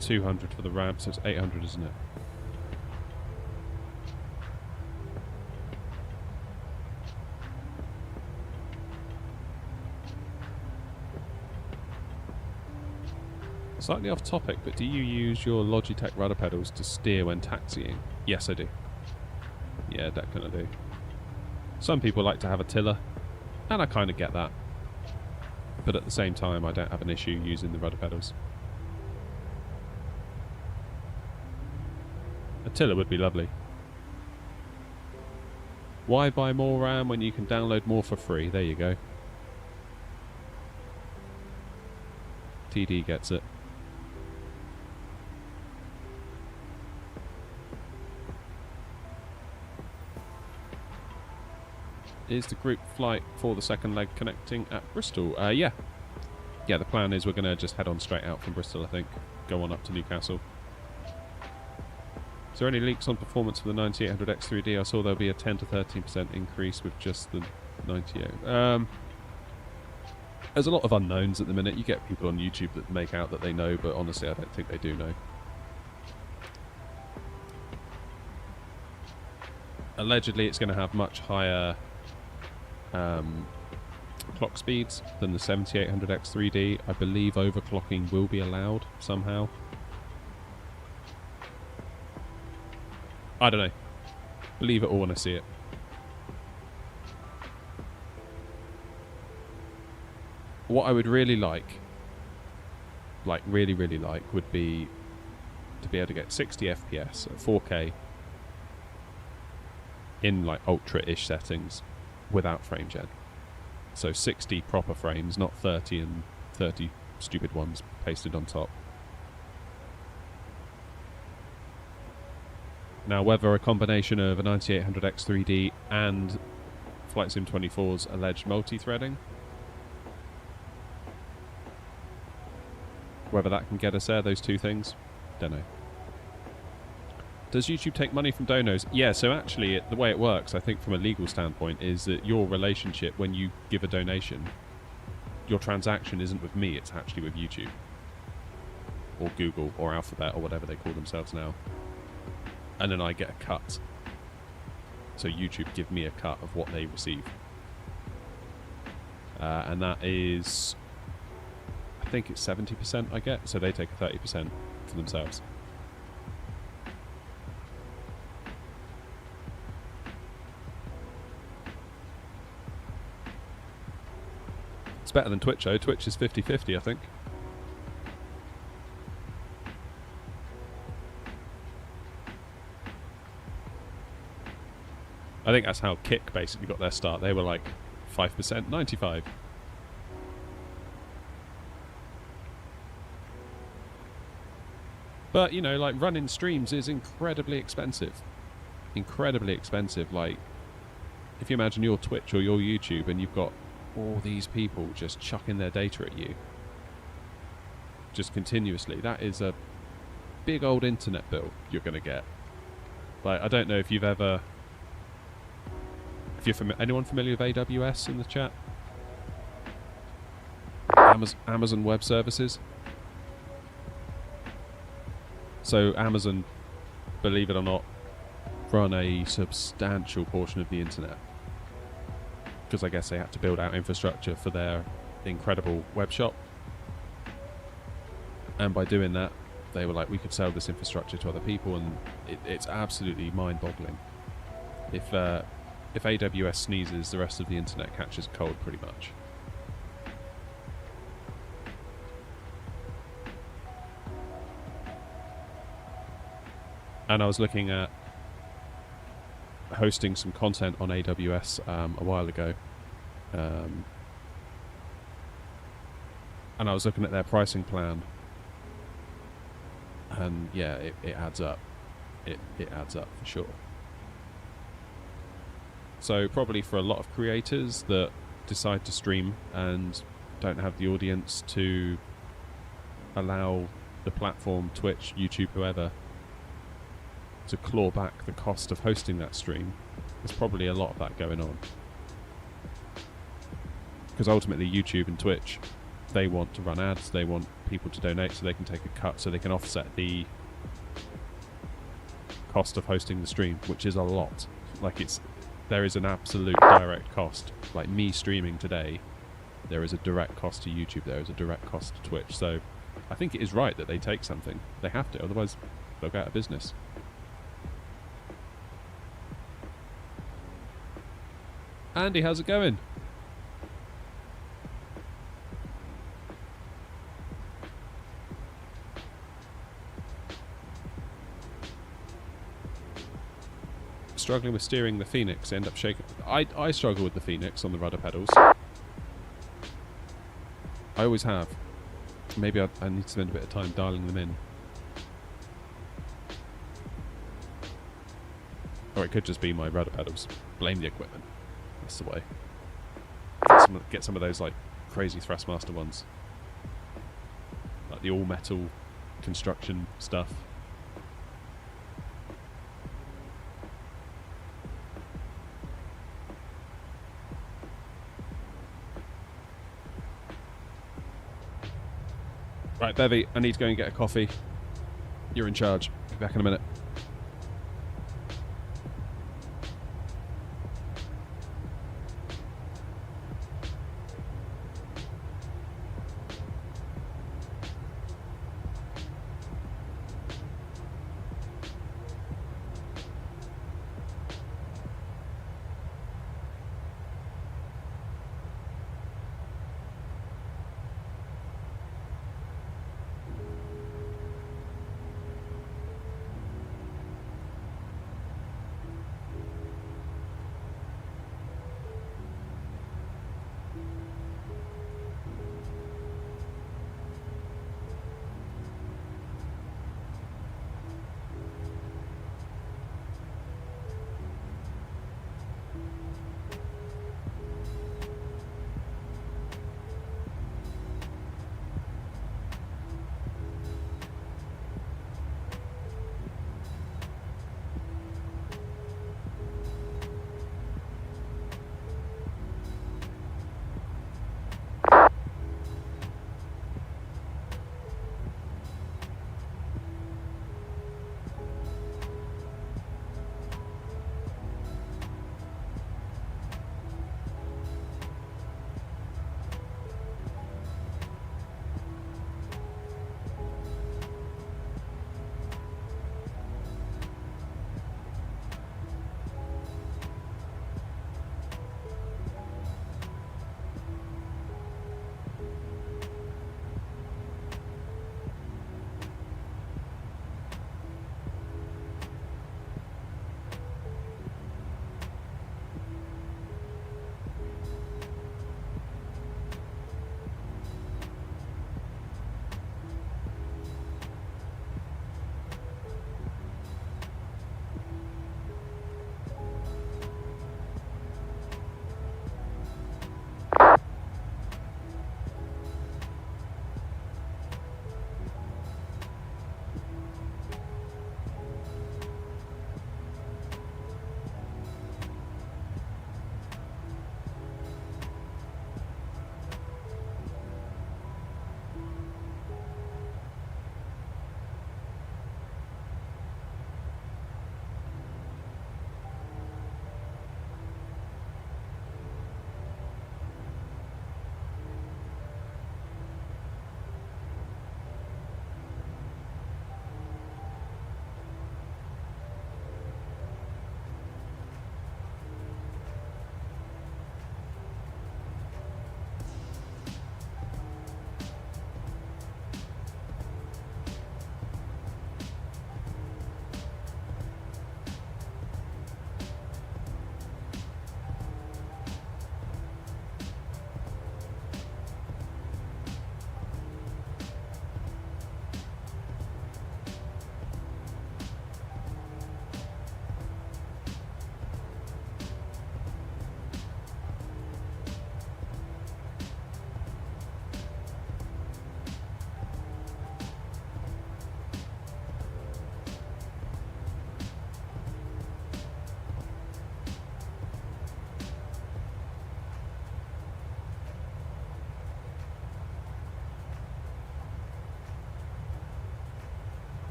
200 for the RAM, so it's 800, isn't it? Slightly off topic, but do you use your Logitech rudder pedals to steer when taxiing? Yes, I do. Yeah, definitely do. Some people like to have a tiller, and I kind of get that. But at the same time, I don't have an issue using the rudder pedals. A tiller would be lovely. Why buy more RAM when you can download more for free? There you go. TD gets it. Is the group flight for the second leg connecting at Bristol? Yeah. Yeah, the plan is we're going to just head on straight out from Bristol, I think. Go on up to Newcastle. Is there any leaks on performance for the 9800X3D? I saw there'll be a 10 to 13% increase with just the 98. There's a lot of unknowns at the minute. You get people on YouTube that make out that they know, but honestly I don't think they do know. Allegedly it's going to have much higher clock speeds than the 7800X3D. I believe overclocking will be allowed somehow. I don't know. Believe it all when I see it. What I would really like really like, would be to be able to get 60 FPS at 4K in like ultra-ish settings without frame gen. So 60 proper frames, not 30 and 30 stupid ones pasted on top. Now, whether a combination of a 9800X3D and Flight Sim 24's alleged multi-threading, whether that can get us there, those two things, don't know. Does YouTube take money from donos? Yeah, so actually the way it works, I think from a legal standpoint, is that your relationship when you give a donation, your transaction isn't with me, it's actually with YouTube. Or Google, or Alphabet, or whatever they call themselves now. And then I get a cut. So YouTube give me a cut of what they receive. And that is, I think it's 70% I get, so they take a 30% for themselves. It's better than Twitch though. Twitch is 50-50, I think. I think that's how Kick basically got their start. They were like 5%, 95. But, you know, like running streams is incredibly expensive. Incredibly expensive. Like, if you imagine your Twitch or your YouTube and you've got all these people just chucking their data at you just continuously, that is a big old internet bill you're going to get. Like, I don't know if you've ever... If you're anyone familiar with AWS in the chat? Amazon Web Services. So Amazon, believe it or not, run a substantial portion of the internet. Because I guess they had to build out infrastructure for their incredible web shop. And by doing that, they were like, we could sell this infrastructure to other people, and it's absolutely mind-boggling. If AWS sneezes, the rest of the internet catches a cold pretty much. And I was looking at hosting some content on AWS a while ago. And I was looking at their pricing plan. And yeah, it adds up. It adds up for sure. So probably for a lot of creators that decide to stream and don't have the audience to allow the platform, Twitch, YouTube, whoever, to claw back the cost of hosting that stream, there's probably a lot of that going on. Because ultimately YouTube and Twitch, they want to run ads, they want people to donate so they can take a cut, so they can offset the cost of hosting the stream, which is a lot. Like, there is an absolute direct cost. Like me streaming today, there is a direct cost to YouTube, there is a direct cost to Twitch. So I think it is right that they take something. They have to, otherwise they'll go out of business. Andy, how's it going? Struggling with steering the Phoenix, end up shaking. I struggle with the Phoenix on the rudder pedals. I always have. Maybe I need to spend a bit of time dialing them in. Or it could just be my rudder pedals. Blame the equipment. That's the way. Get some of those like crazy Thrustmaster ones. Like the all metal construction stuff. Right, Bevy, I need to go and get a coffee. You're in charge. Be back in a minute.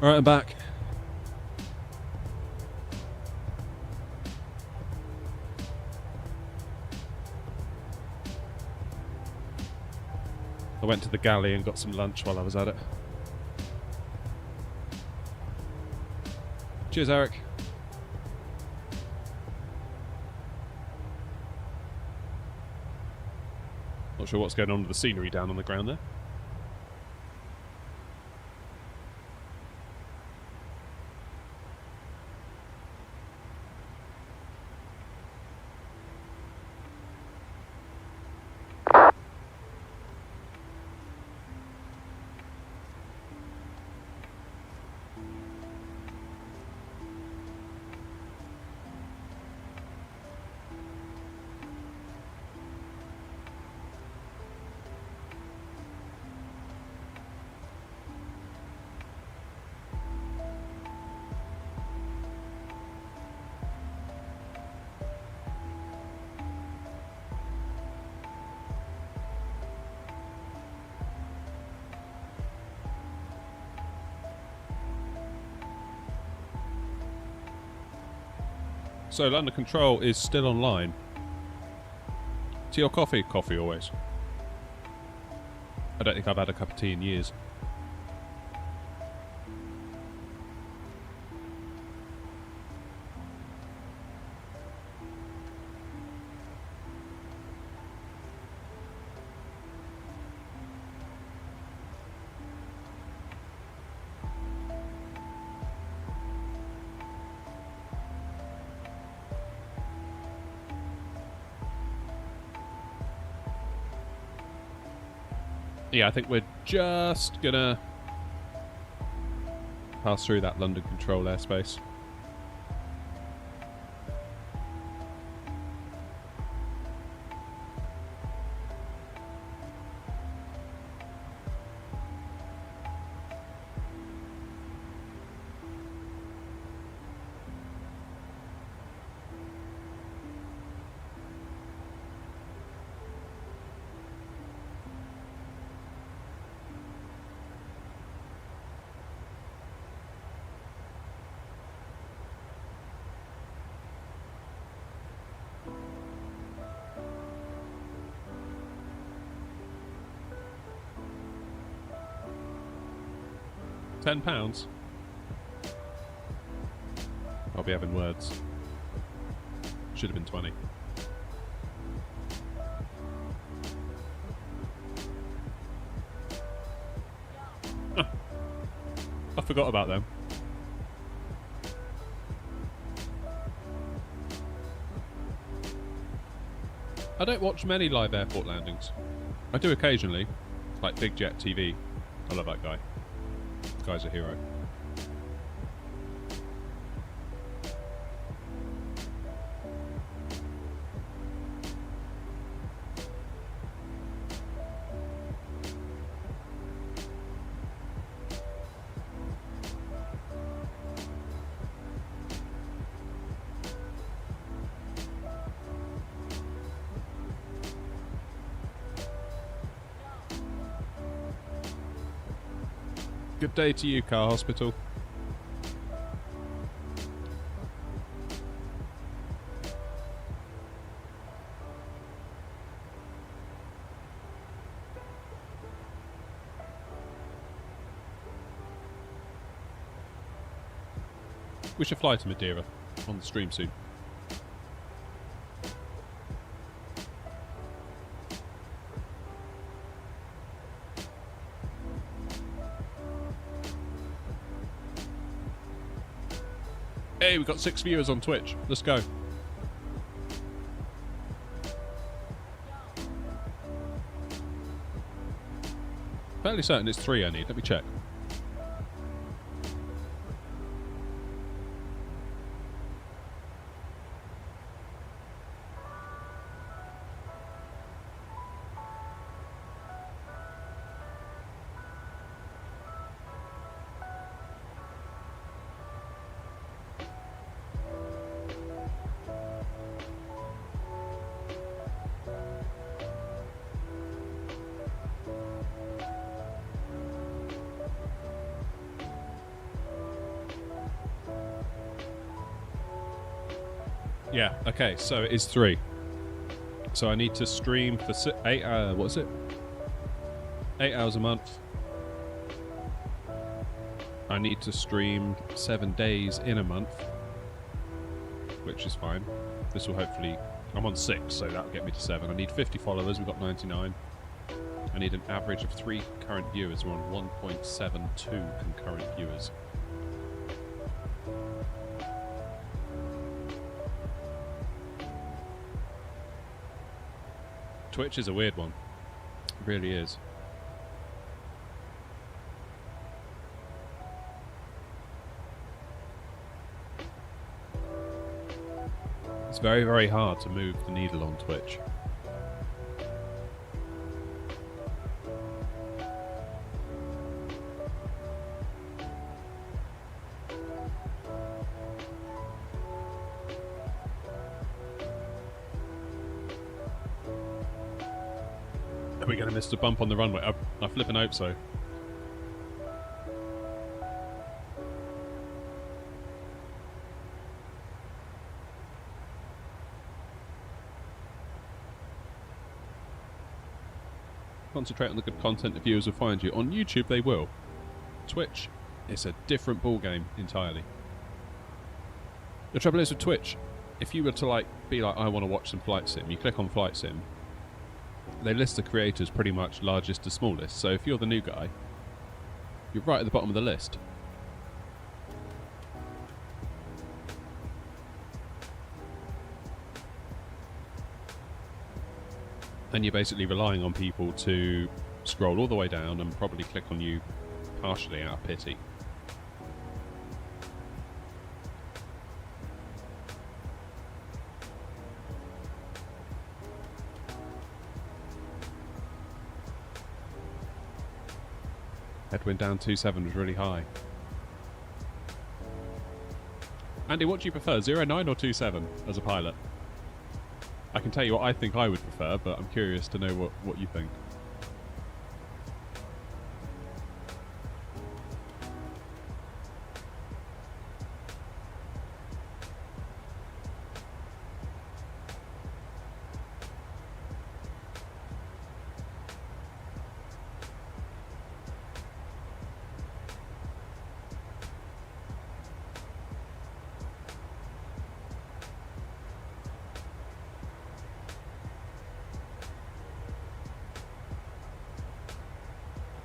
Alright, I'm back. I went to the galley and got some lunch while I was at it. Cheers, Eric. Not sure what's going on with the scenery down on the ground there. So, London Control is still online. Tea or coffee? Coffee always. I don't think I've had a cup of tea in years. Yeah, I think we're just gonna pass through that London Control airspace. £10? I'll be having words. Should have been 20. I forgot about them. I don't watch many live airport landings. I do occasionally, like Big Jet TV. I love that guy. The guy's a hero. Good day to you, Car Hospital. We should fly to Madeira on the stream soon. Hey, we've got 6 viewers on Twitch. Let's go. Fairly certain it's 3 I need. Let me check. Yeah, okay, so it is 3. So I need to stream for 8 hours, what is it? 8 hours a month. I need to stream 7 days in a month, which is fine. This will hopefully... I'm on 6, so that'll get me to 7. I need 50 followers, we've got 99. I need an average of 3 concurrent viewers. We're on 1.72 concurrent viewers. Twitch is a weird one. It really is. It's very, very hard to move the needle on Twitch. Are we going to miss the bump on the runway? I flipping hope so. Concentrate on the good content the viewers will find you. On YouTube they will. Twitch, it's a different ball game entirely. The trouble is with Twitch, if you were to be like, I want to watch some flight sim, you click on flight sim, they list the creators pretty much largest to smallest. So if you're the new guy, you're right at the bottom of the list. And you're basically relying on people to scroll all the way down and probably click on you partially out of pity. Headwind down 27 was really high. Andy, what do you prefer, 09 or 27 as a pilot? I can tell you what I think I would prefer, but I'm curious to know what you think.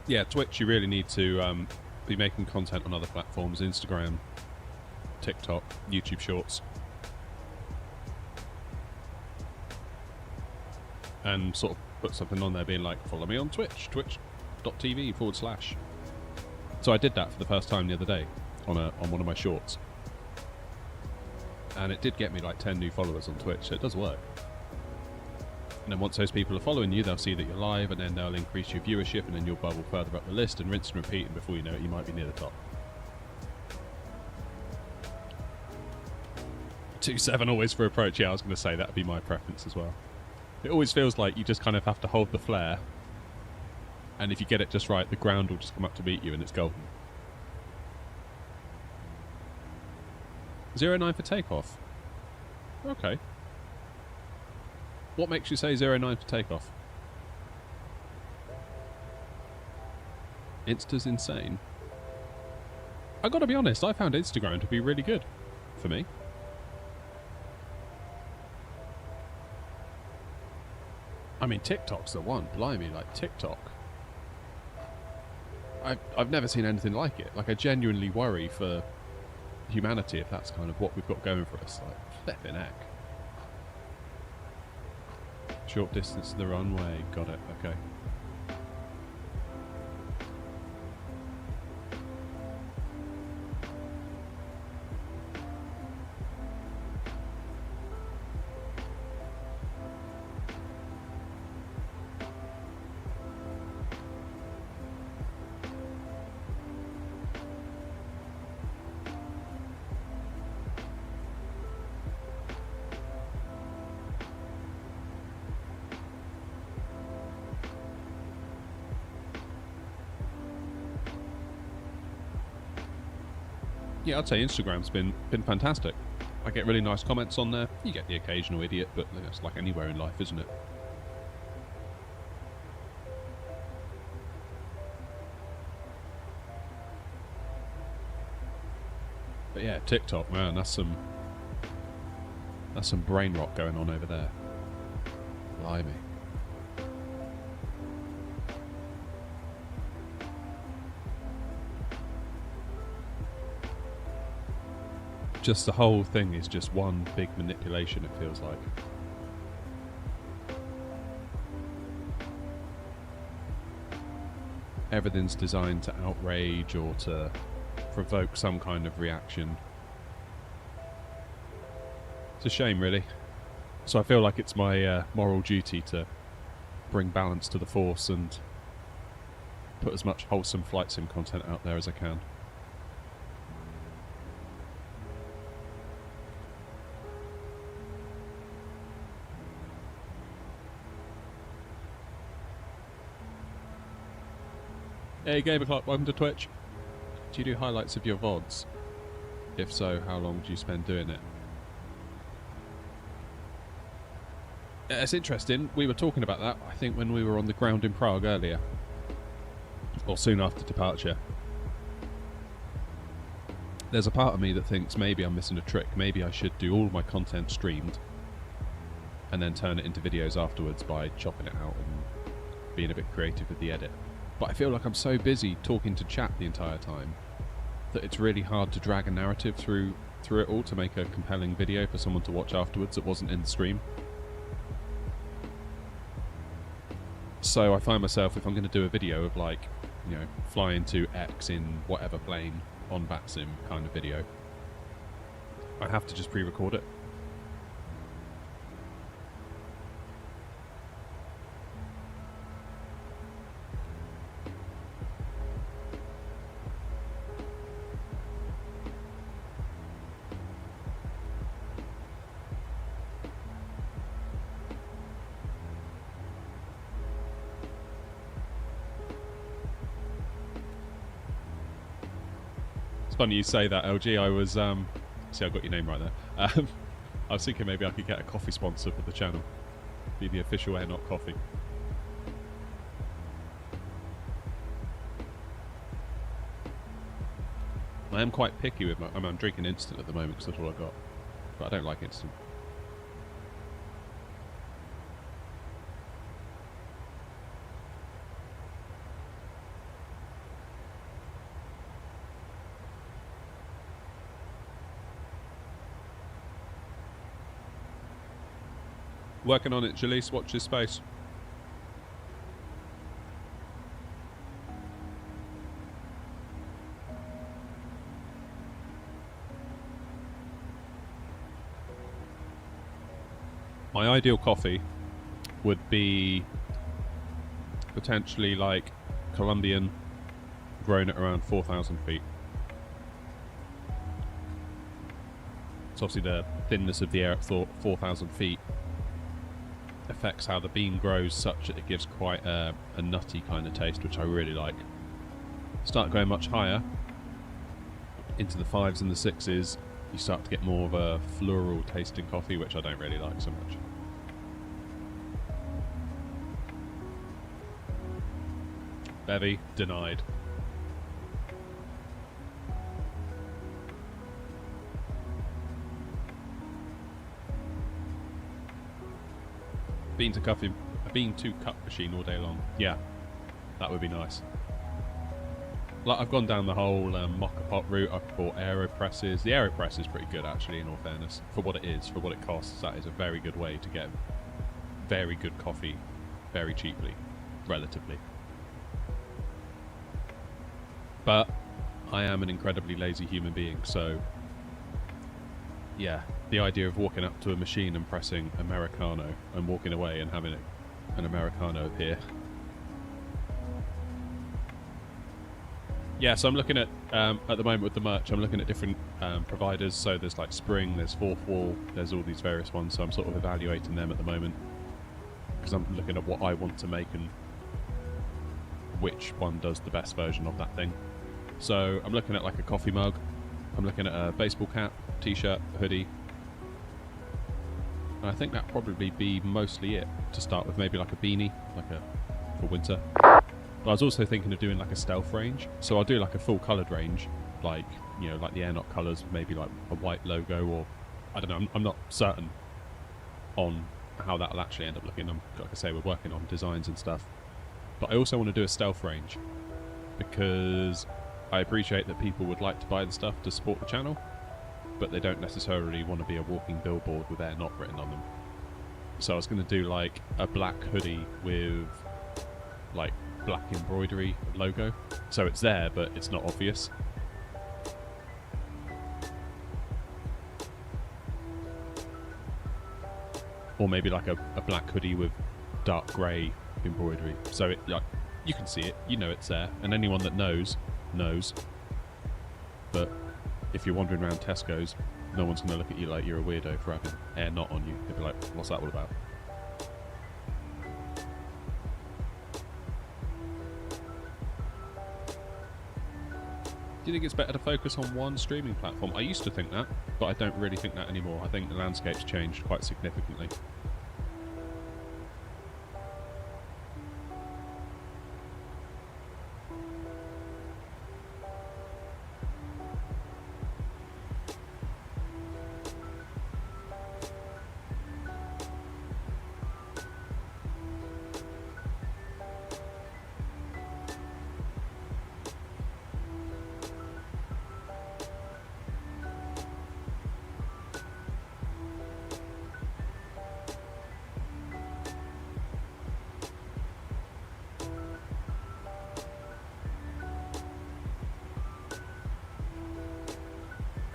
Yeah, Twitch, you really need to be making content on other platforms, Instagram, TikTok, YouTube Shorts. And sort of put something on there being like, follow me on Twitch, twitch.tv/. So I did that for the first time the other day on one of my shorts. And it did get me like 10 new followers on Twitch, so it does work. And then once those people are following you, they'll see that you're live, and then they'll increase your viewership, and then you'll bubble further up the list, and rinse and repeat, and before you know it, you might be near the top. 2.7 always for approach. Yeah, I was going to say that would be my preference as well. It always feels like you just kind of have to hold the flare, and if you get it just right, the ground will just come up to meet you, and it's golden. 09 for takeoff. Okay. What makes you say 09 for takeoff? Insta's insane. I gotta be honest, I found Instagram to be really good for me. I mean, TikTok's the one. Blimey, like TikTok. I've never seen anything like it. Like, I genuinely worry for humanity if that's kind of what we've got going for us. Like, flipping heck. Short distance to the runway. Got it. Okay. Yeah, I'd say Instagram's been fantastic. I get really nice comments on there. You get the occasional idiot, but that's like anywhere in life, isn't it? But yeah, TikTok, man, that's some brain rot going on over there. Blimey. Just the whole thing is just one big manipulation, it feels like. Everything's designed to outrage or to provoke some kind of reaction. It's a shame, really. So I feel like it's my moral duty to bring balance to the Force and put as much wholesome flight sim content out there as I can. Hey, Gamer Clock, welcome to Twitch. Do you do highlights of your VODs? If so, how long do you spend doing it? It's interesting. We were talking about that, I think, when we were on the ground in Prague earlier. Or soon after departure. There's a part of me that thinks maybe I'm missing a trick. Maybe I should do all my content streamed and then turn it into videos afterwards by chopping it out and being a bit creative with the edit. But I feel like I'm so busy talking to chat the entire time that it's really hard to drag a narrative through it all to make a compelling video for someone to watch afterwards that wasn't in the stream. So I find myself, if I'm going to do a video of, like, you know, flying to X in whatever plane on VATSIM kind of video, I have to just pre-record it. Funny you say that, LG. I was see, I got your name right there. I was thinking maybe I could get a coffee sponsor for the channel, be the official AirNOTT coffee. I am quite picky with my. I'm drinking instant at the moment because that's all I got, but I don't like instant. Working on it, Jalise. Watch this space. My ideal coffee would be potentially like Colombian, grown at around 4,000 feet. So obviously the thinness of the air at 4,000 feet affects how the bean grows, such that it gives quite a nutty kind of taste, which I really like. Start going much higher into the 5s and the 6s, you start to get more of a floral tasting coffee, which I don't really like so much. Bevy, denied. Bean to cup machine all day long. Yeah, that would be nice. Like, I've gone down the whole mocha pot route. I've bought AeroPresses. The AeroPress is pretty good, actually, in all fairness. For what it is, for what it costs, that is a very good way to get very good coffee very cheaply, relatively. But I am an incredibly lazy human being, so yeah, the idea of walking up to a machine and pressing Americano and walking away and having an Americano appear. Yeah, so I'm looking at the moment with the merch, I'm looking at different providers. So there's like Spring, there's Fourth Wall, there's all these various ones. So I'm sort of evaluating them at the moment because I'm looking at what I want to make and which one does the best version of that thing. So I'm looking at like a coffee mug, I'm looking at a baseball cap, t-shirt, hoodie, And I think that'd probably be mostly it to start with. Maybe like a beanie, for winter. But I was also thinking of doing like a stealth range. So I'll do like a full coloured range, like, you know, like the AirNOTT colours, maybe like a white logo, or I don't know. I'm not certain on how that'll actually end up looking. Like I say, we're working on designs and stuff. But I also want to do a stealth range because I appreciate that people would like to buy the stuff to support the channel, but they don't necessarily want to be a walking billboard with AirNOTT written on them. So I was going to do like a black hoodie with like black embroidery logo, so it's there but it's not obvious. Or maybe like a black hoodie with dark grey embroidery, so it, like, you can see it, you know it's there, and anyone that knows. But if you're wandering around Tesco's, no one's going to look at you like you're a weirdo for having AirNOTT on you. They'll be like, what's that all about? Do you think it's better to focus on one streaming platform? I used to think that, but I don't really think that anymore. I think the landscape's changed quite significantly.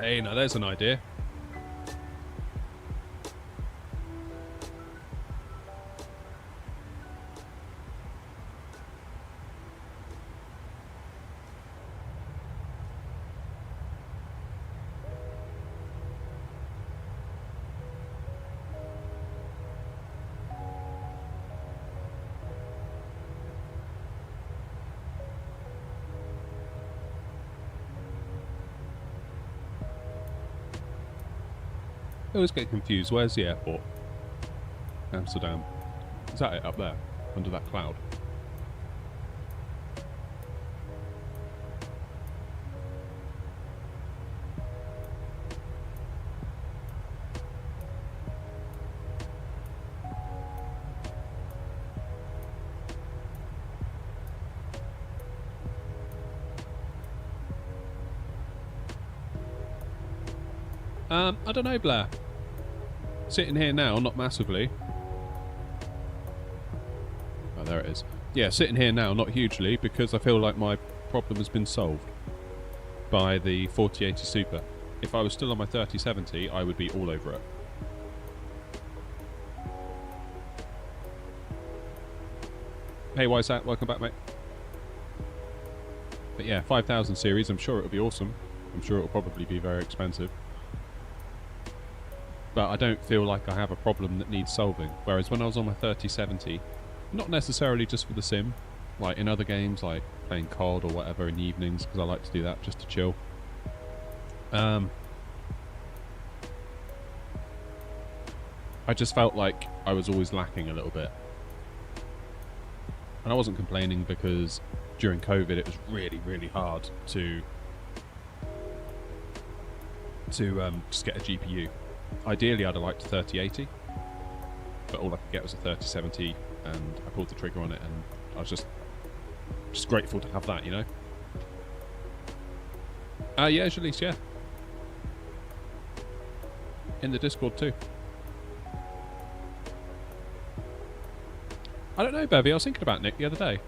Hey, now there's an idea. I always get confused. Where's the airport? Amsterdam. Is that it up there? Under that cloud? I don't know, Blair. Sitting here now, not massively. Oh, there it is. Yeah, sitting here now, not hugely, because I feel like my problem has been solved by the 4080 Super. If I was still on my 3070, I would be all over it. Hey, why is that? Welcome back, mate. But yeah, 5000 series, I'm sure it'll be awesome. I'm sure it'll probably be very expensive. But I don't feel like I have a problem that needs solving. Whereas when I was on my 3070, not necessarily just for the sim, like in other games like playing COD or whatever in the evenings, because I like to do that just to chill. I just felt like I was always lacking a little bit. And I wasn't complaining because during COVID it was really, really hard to just get a GPU. Ideally, I'd have liked a 3080, but all I could get was a 3070, and I pulled the trigger on it, and I was just grateful to have that, you know? Yeah, Jalise, yeah. In the Discord too. I don't know, Bevy, I was thinking about Nick the other day.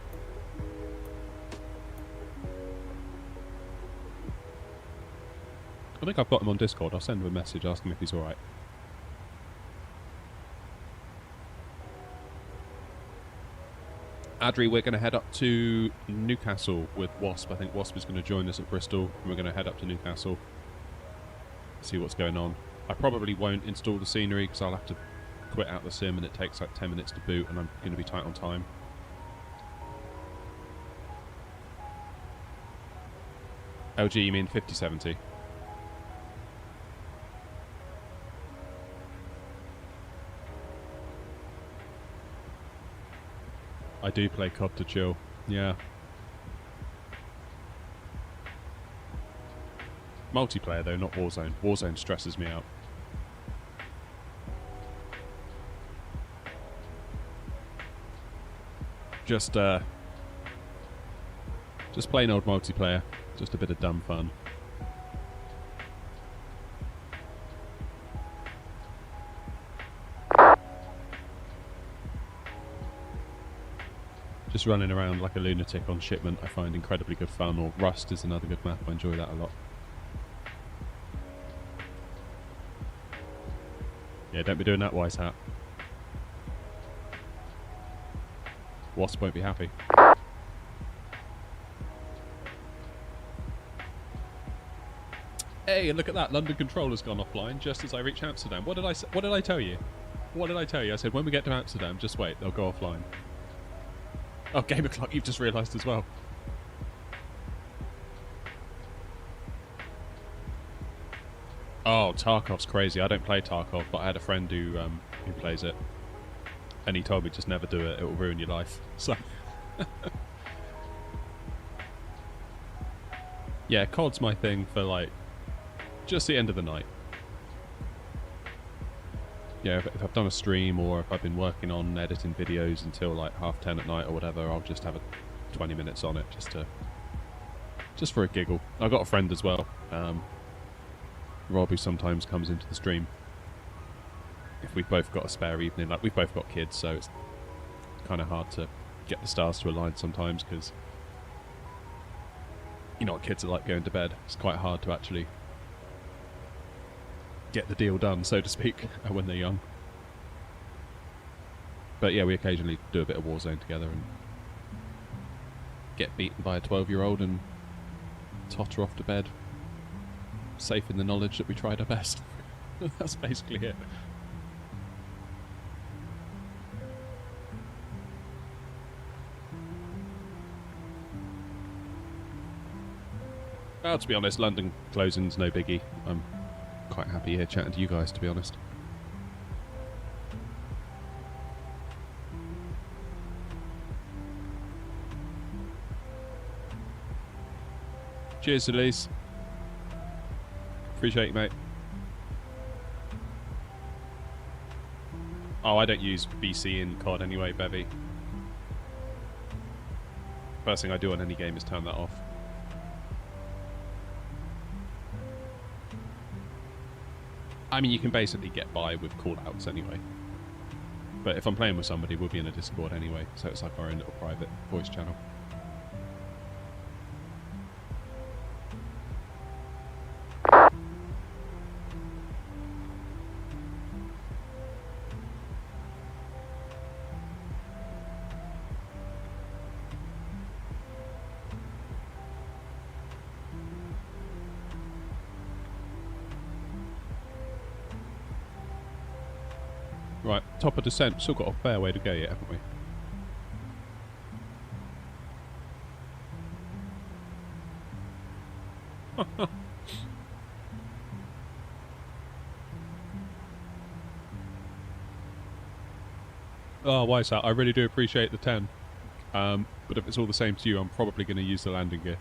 I think I've got him on Discord. I'll send him a message, ask him if he's alright. Adri, we're going to head up to Newcastle with Wasp. I think Wasp is going to join us at Bristol, and we're going to head up to Newcastle, see what's going on. I probably won't install the scenery because I'll have to quit out the sim, and it takes like 10 minutes to boot, and I'm going to be tight on time. LG, you mean 5070? I do play COD to chill. Yeah. Multiplayer though, not Warzone. Warzone stresses me out. Just plain old multiplayer. Just a bit of dumb fun. Just running around like a lunatic on shipment I find incredibly good fun, or Rust is another good map, I enjoy that a lot. Yeah, don't be doing that, Wise Hat. Wasp won't be happy. Hey, and look at that, London Controller's gone offline just as I reach Amsterdam. What did I say? What did I tell you? What did I tell you? I said when we get to Amsterdam, just wait, they'll go offline. Oh, Gamer Clock, you've just realised as well. Oh, Tarkov's crazy. I don't play Tarkov, but I had a friend who plays it, and he told me just never do it. It will ruin your life. So, yeah, COD's my thing for like just the end of the night. Yeah, if I've done a stream or if I've been working on editing videos until like 10:30 at night or whatever, I'll just have 20 minutes on it just for a giggle. I've got a friend as well, Rob, who sometimes comes into the stream if we've both got a spare evening. Like, we've both got kids, so it's kind of hard to get the stars to align sometimes, because you know what kids are like going to bed. It's quite hard to actually get the deal done, so to speak, when they're young. But yeah, we occasionally do a bit of Warzone together and get beaten by a 12-year-old and totter off to bed, safe in the knowledge that we tried our best. That's basically it. Well, to be honest, London closing's no biggie. I'm quite happy here chatting to you guys, to be honest. Cheers, Elise. Appreciate you, mate. Oh, I don't use BC in COD anyway, Bevy. First thing I do on any game is turn that off. I mean, you can basically get by with callouts anyway. But if I'm playing with somebody, we'll be in a Discord anyway, so it's like our own little private voice channel. Right, top of descent. Still got a fair way to go yet, haven't we? Oh, why is that? I really do appreciate the 10. But if it's all the same to you, I'm probably going to use the landing gear.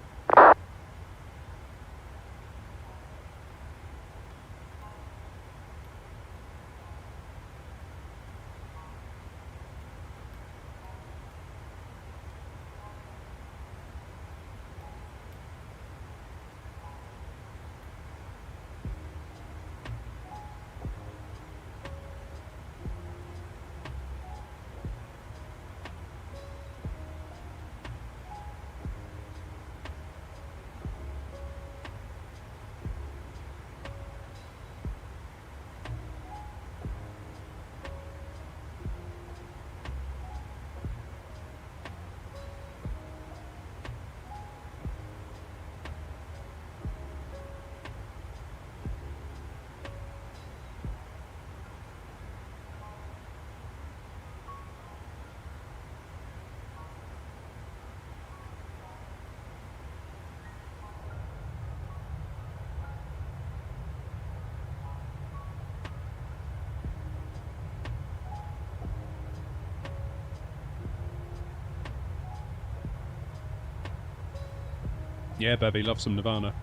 Yeah, Bevy, love some Nirvana.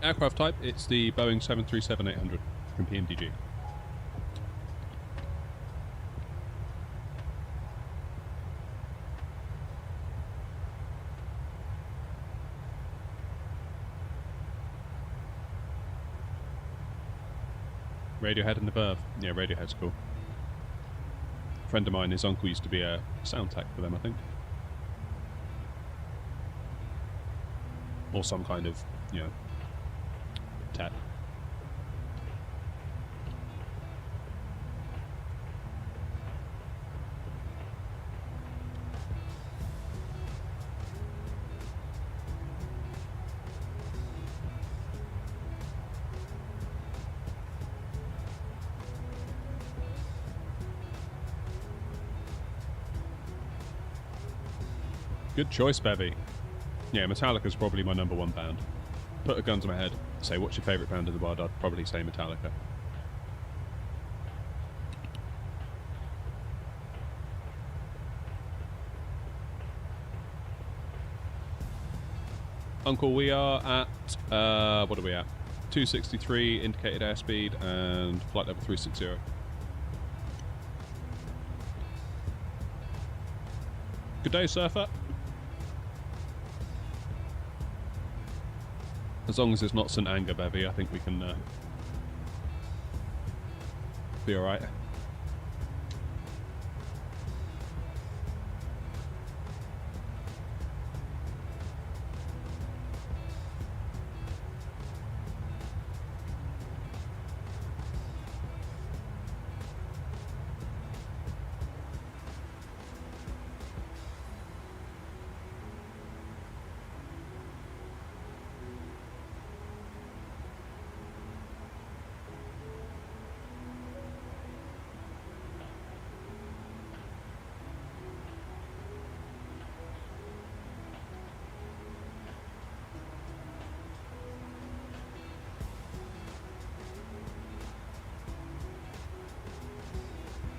Aircraft type, it's the Boeing 737-800 from PMDG. Radiohead and the Verve. Yeah, Radiohead's cool. A friend of mine, his uncle used to be a sound tech for them, I think. Or some kind of, you know, tech. Good choice, Bevy. Yeah, Metallica's probably my number one band. Put a gun to my head, say what's your favourite band in the world, I'd probably say Metallica. Uncle, we are at, what are we at? 263 indicated airspeed and flight level 360. Good day, surfer. As long as it's not St. Anger, Bevy, I think we can be alright.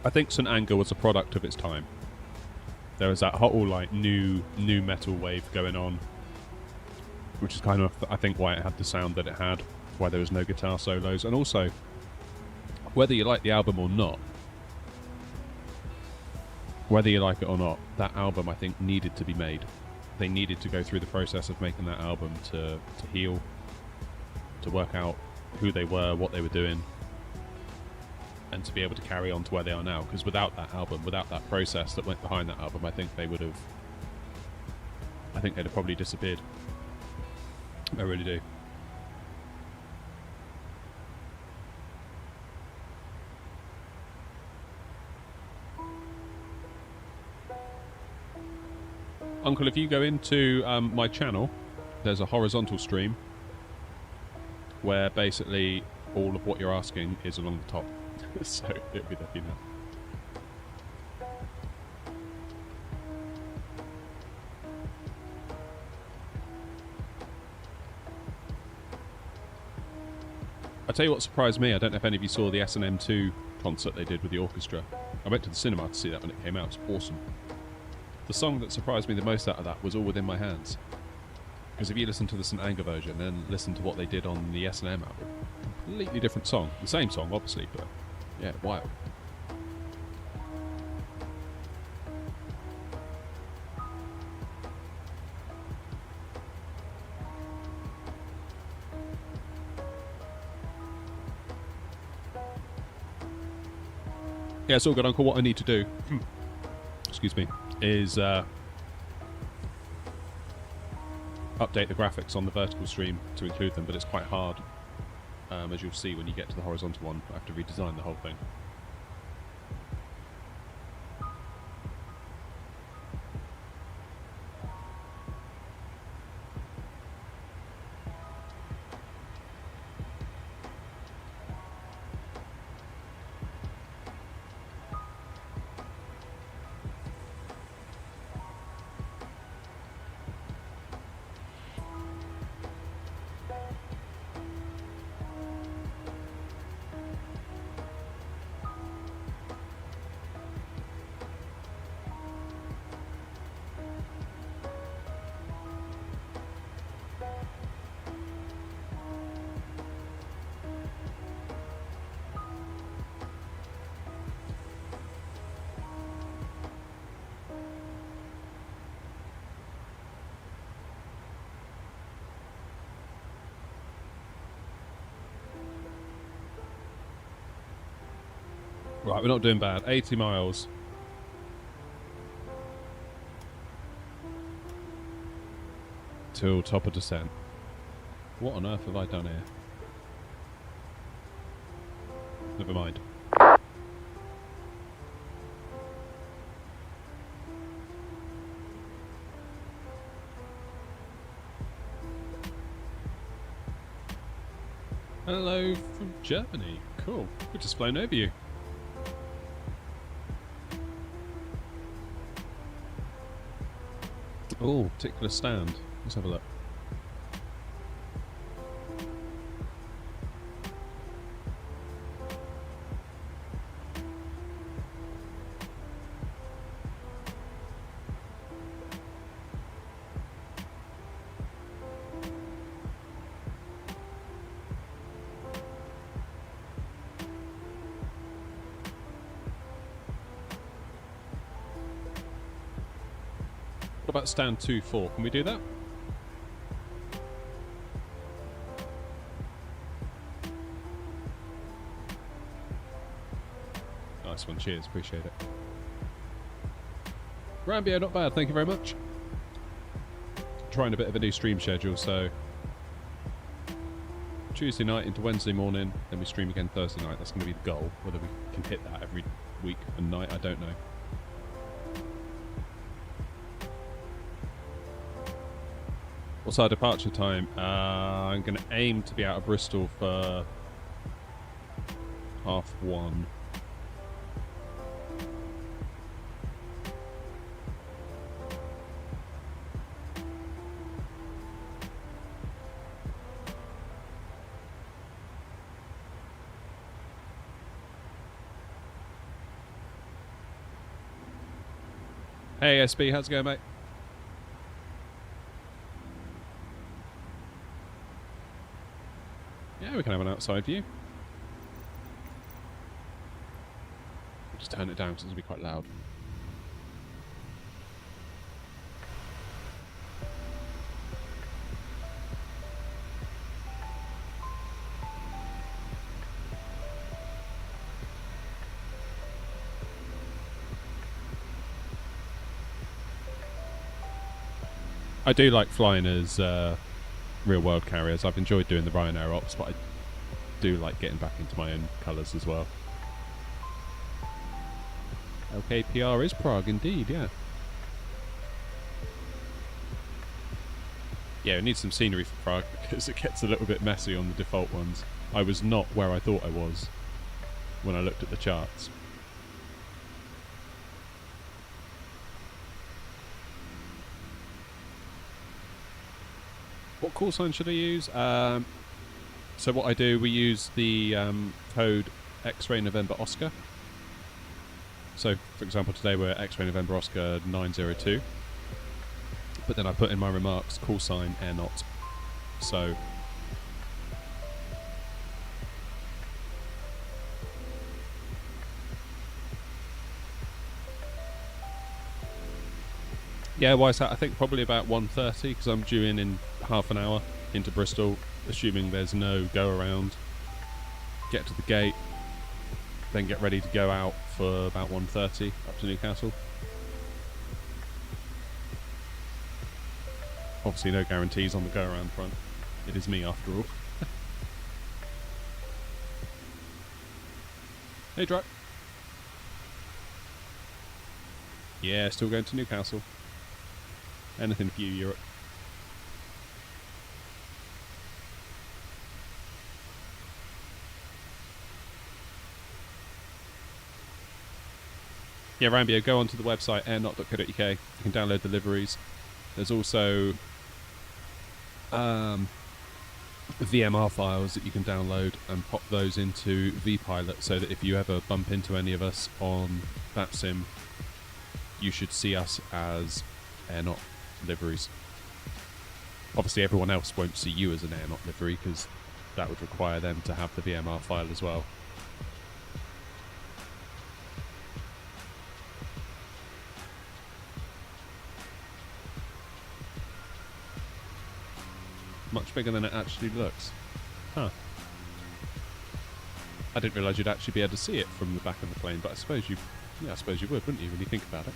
I think St. Anger was a product of its time. There was that whole like new metal wave going on, which is kind of, I think, why it had the sound that it had, why there was no guitar solos, and also whether you like the album or not, that album I think needed to be made. They needed to go through the process of making that album to heal, to work out who they were, what they were doing, and to be able to carry on to where they are now. Because without that album, without that process that went behind that album, I think they'd have probably disappeared. I really do. Uncle, if you go into my channel, there's a horizontal stream where basically all of what you're asking is along the top. So it'll be there for you now. I'll tell you what surprised me. I don't know if any of you saw the S&M 2 concert they did with the orchestra. I went to the cinema to see that when it came out. It was awesome. The song that surprised me the most out of that was All Within My Hands. Because if you listen to the St. Anger version and listen to what they did on the S&M album, completely different song. The same song, obviously, but yeah, wild. Yeah, it's all good, Uncle. What I need to do, excuse me, is update the graphics on the vertical stream to include them, but it's quite hard. As you'll see when you get to the horizontal one, I have to redesign the whole thing. Right, we're not doing bad. 80 miles. Till top of descent. What on earth have I done here? Never mind. Hello from Germany. Cool. We're just flown over you. Oh, particular stand. Let's have a look. What about stand 2-4? Can we do that? Nice one, cheers, appreciate it. Rambio, not bad, thank you very much. Trying a bit of a new stream schedule, so Tuesday night into Wednesday morning, then we stream again Thursday night. That's going to be the goal. Whether we can hit that every week and night, I don't know. What's our departure time? I'm going to aim to be out of Bristol for 1:30. Hey SB, how's it going, mate? Yeah, we can have an outside view. Just turn it down because it's going to be quite loud. I do like flying as real world carriers. I've enjoyed doing the Ryanair ops, but I do like getting back into my own colours as well. Okay, PR is Prague indeed, yeah. Yeah, we need some scenery for Prague because it gets a little bit messy on the default ones. I was not where I thought I was when I looked at the charts. What call sign should I use? So what I do, we use the code X-Ray November Oscar. So, for example, today we're X-Ray November Oscar 902. But then I put in my remarks, call sign AirNOTT. So yeah, why is that? I think probably about 1:30 because I'm due in half an hour into Bristol, assuming there's no go around. Get to the gate, then get ready to go out for about 1:30 up to Newcastle. Obviously no guarantees on the go around front. It is me after all. Hey Druck. Yeah, still going to Newcastle. Anything for you, Europe. Yeah, Rambio, go onto the website airnott.co.uk. You can download the liveries. There's also VMR files that you can download and pop those into vPilot so that if you ever bump into any of us on that sim, you should see us as AirNOTT liveries. Obviously everyone else won't see you as an AirNOTT livery because that would require them to have the VMR file as well. Much bigger than it actually looks. Huh. I didn't realise you'd actually be able to see it from the back of the plane, but I suppose you would, wouldn't you, when you think about it?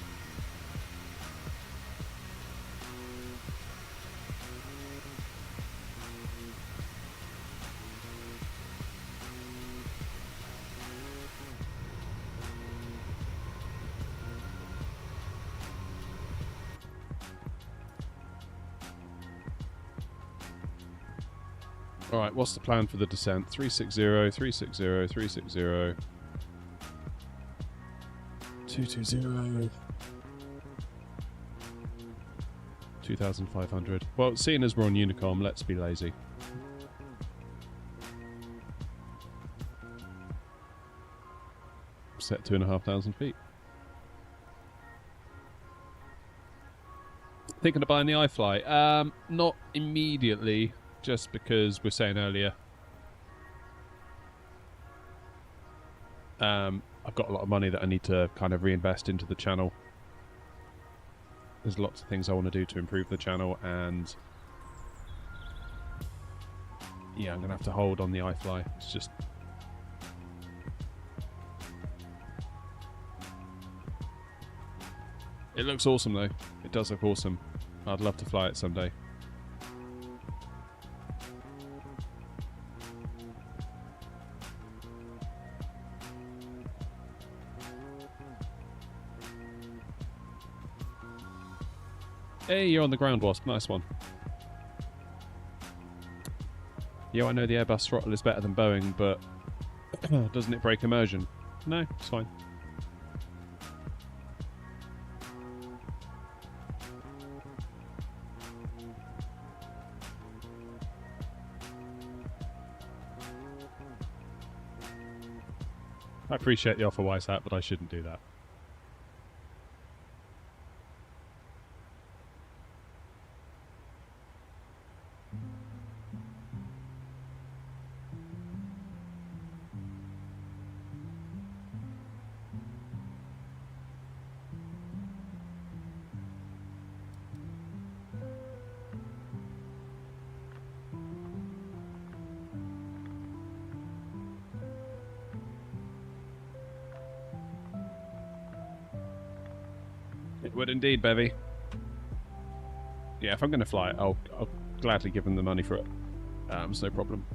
Alright, what's the plan for the descent? 360, 360, 360, 220, 2,500. Well, seeing as we're on Unicom, let's be lazy. Set 2,500 feet. Thinking of buying the iFly? Not immediately. Just because we're saying earlier, I've got a lot of money that I need to kind of reinvest into the channel. There's lots of things I want to do to improve the channel, and yeah, I'm going to have to hold on the iFly. It's just... It looks awesome though. It does look awesome. I'd love to fly it someday. Hey, you're on the ground, Wasp. Nice one. Yeah, I know the Airbus throttle is better than Boeing, but doesn't it break immersion? No, it's fine. I appreciate the offer, Weishat, but I shouldn't do that. It would indeed, Bevy. Yeah, if I'm going to fly it, I'll gladly give them the money for it. It's no problem.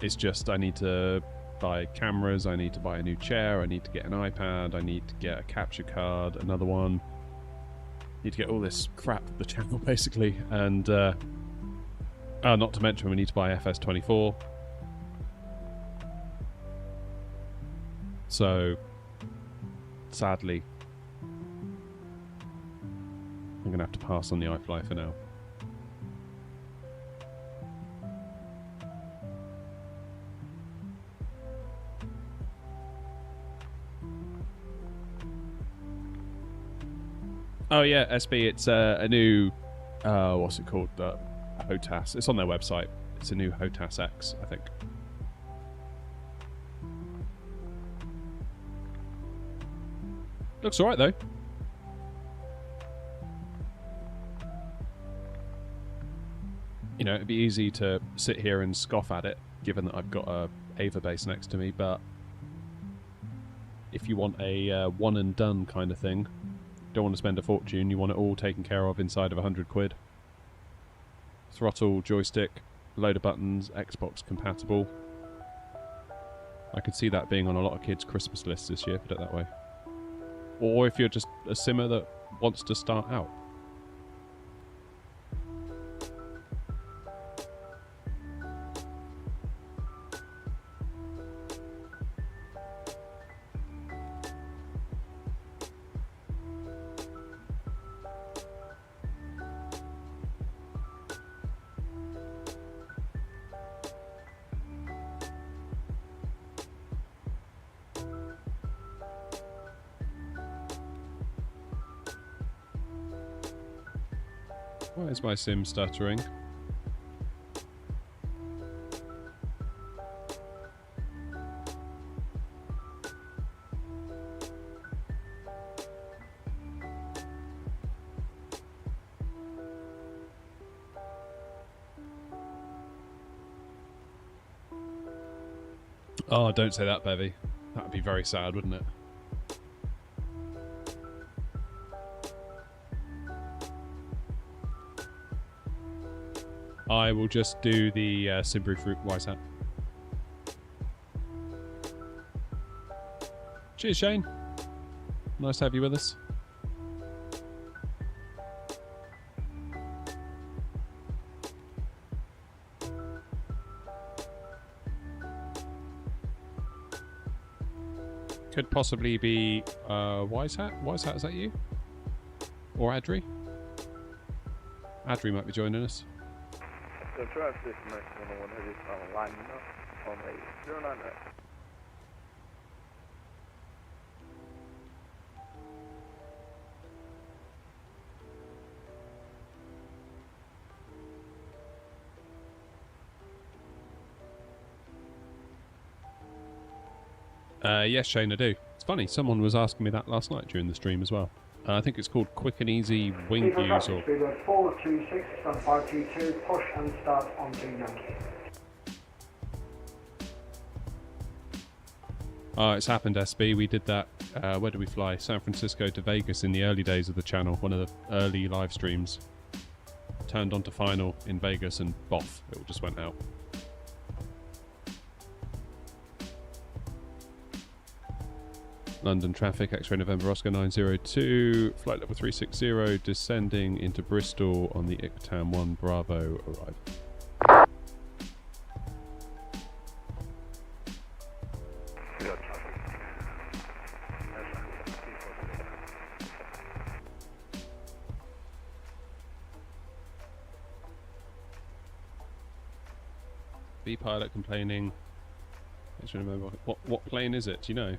It's just I need to buy cameras, I need to buy a new chair, I need to get an iPad, I need to get a capture card, another one. Need to get all this crap for the channel, basically. And, not to mention we need to buy FS24. So, sadly, I'm going to have to pass on the iFly for now. Oh yeah, SB, it's a new, what's it called? The HOTAS. It's on their website. It's a new HOTAS X, I think. Looks alright though. You know, it'd be easy to sit here and scoff at it, given that I've got a Ava base next to me, but if you want a one and done kind of thing, don't want to spend a fortune, you want it all taken care of inside of 100 quid. Throttle, joystick, load of buttons, Xbox compatible. I could see that being on a lot of kids' Christmas lists this year, put it that way. Or if you're just a simmer that wants to start out. Why is my sim stuttering? Oh, don't say that, Bevy. That would be very sad, wouldn't it? I will just do the Simbury Fruit Wise Hat. Cheers, Shane. Nice to have you with us. Could possibly be Wise Hat. Wise Hat, is that you? Or Adri? Adri might be joining us. The drive system is the one that is online on a 09. Yes, Shane, I do. It's funny, someone was asking me that last night during the stream as well. I think it's called Quick and Easy Wing Views or... Speedbird 426, stand 522, push and start onto Yankee. It's happened, SB. We did that. Where did we fly? San Francisco to Vegas in the early days of the channel. One of the early live streams. Turned on to final in Vegas and boff, it all just went out. London traffic, X-ray November Oscar 902, flight level 360, descending into Bristol on the ICTAM 1 Bravo arrive. B pilot complaining. X-ray November. What plane is it? Do you know?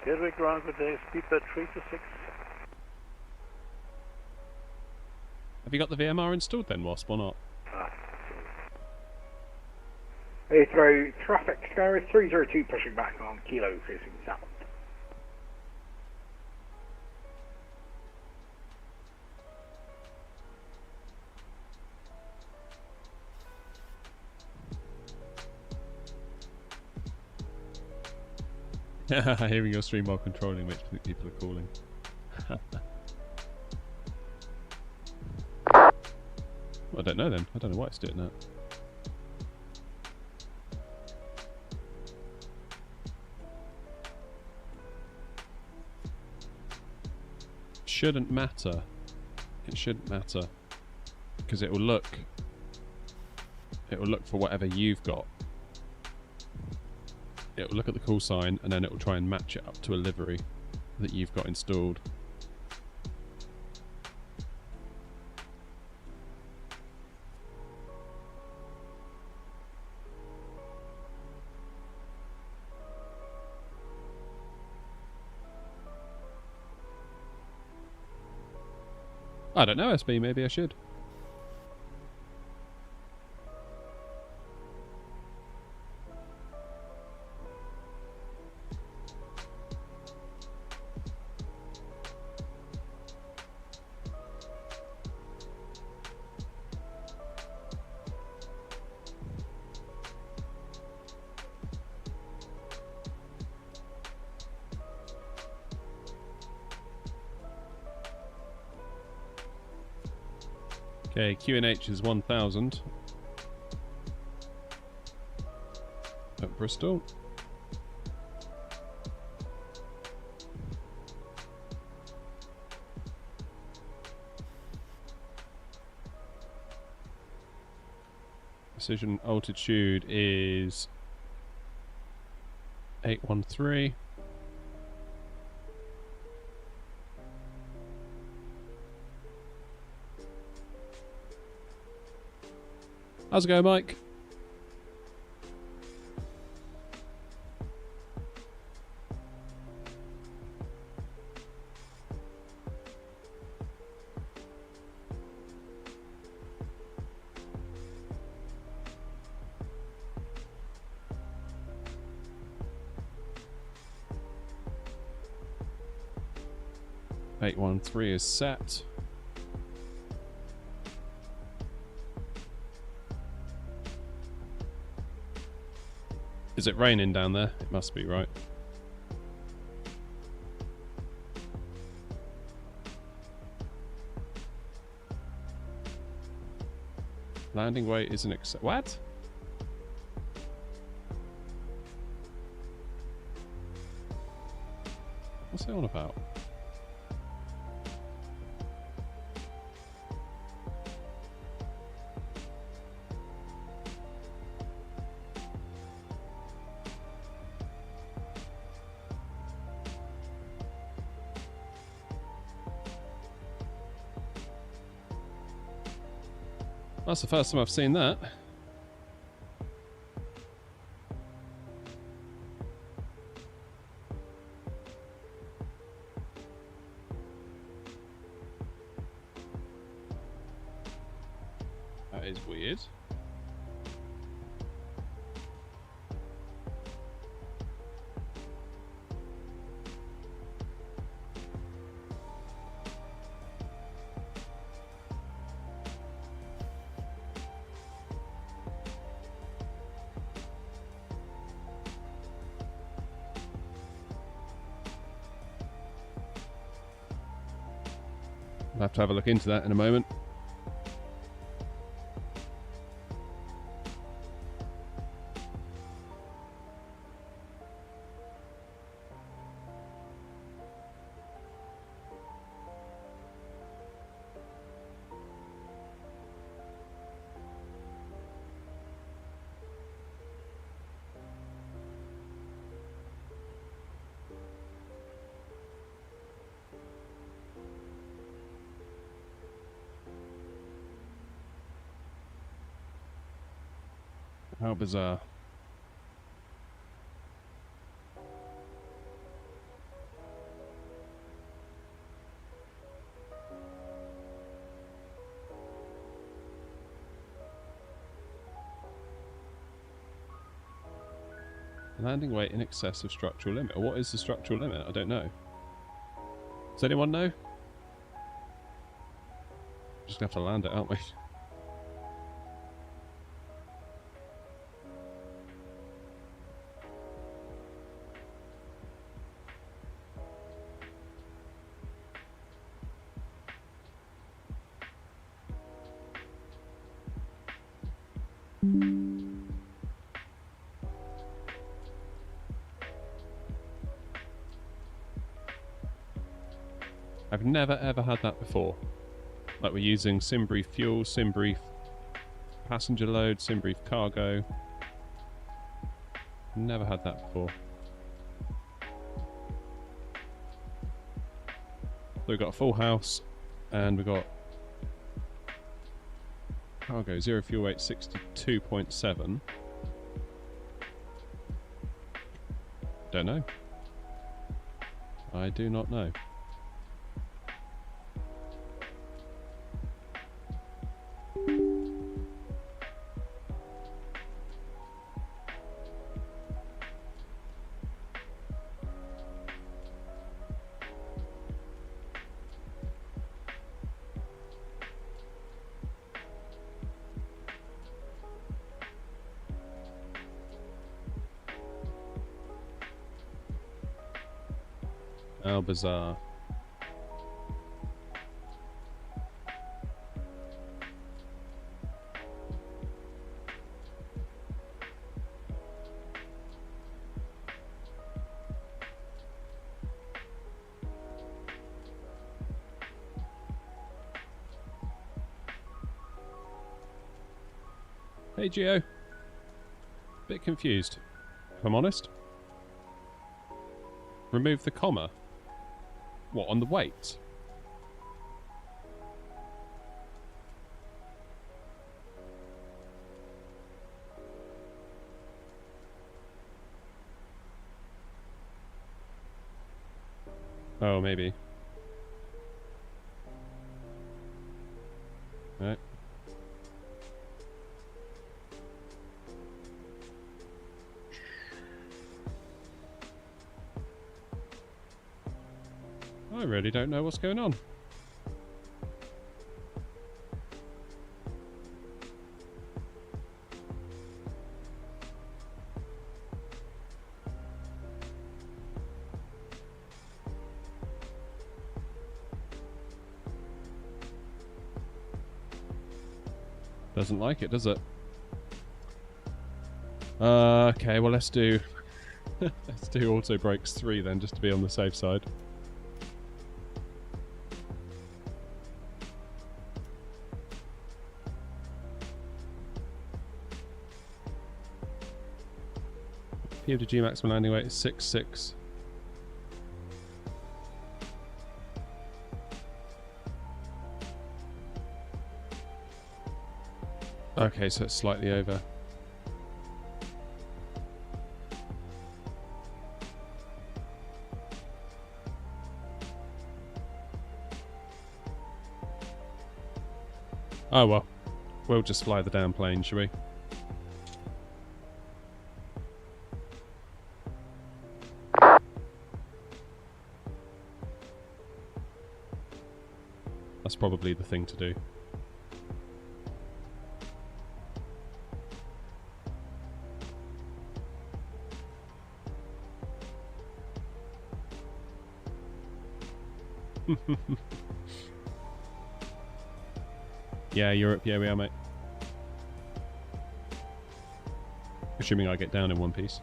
Gateway ground with the speedbird 326. Have you got the VMR installed then, Wasp, or not? Heathrow traffic, Skyrise 302 pushing back on Kilo facing south. Hearing your stream while controlling makes me think people are calling. I don't know then. I don't know why it's doing that. Shouldn't matter. It shouldn't matter. Because it will look for whatever you've got. It will look at the call sign and then it will try and match it up to a livery that you've got installed. I don't know, SB, maybe I should. Okay, QNH is 1000. at Bristol. Precision altitude is 813. How's it going, Mike? Eight 1-3 is set. Is it raining down there? It must be, right? Landing weight isn't what? What's that on about? That's the first time I've seen that. That is weird. I'll have to have a look into that in a moment. How bizarre. Landing weight in excess of structural limit. What is the structural limit? I don't know. Does anyone know? Just gonna have to land it, aren't we? I've never ever had that before. Like we're using SimBrief fuel, SimBrief passenger load, SimBrief cargo. Never had that before. So we've got a full house and we've got cargo, 0 fuel weight 62.7. Don't know. I do not know. How bizarre. Hey Geo. Bit confused, if I'm honest. Remove the comma. What, on the weight? Oh, maybe. Right. I really don't know what's going on. Doesn't like it, does it? Okay, well let's do let's do auto brakes 3 then, just to be on the safe side. PMDG maximum landing weight is 6.6. Okay, so it's slightly over. Oh well, we'll just fly the damn plane, shall we? That's probably the thing to do. Yeah, Europe, yeah we are, mate. Assuming I get down in one piece.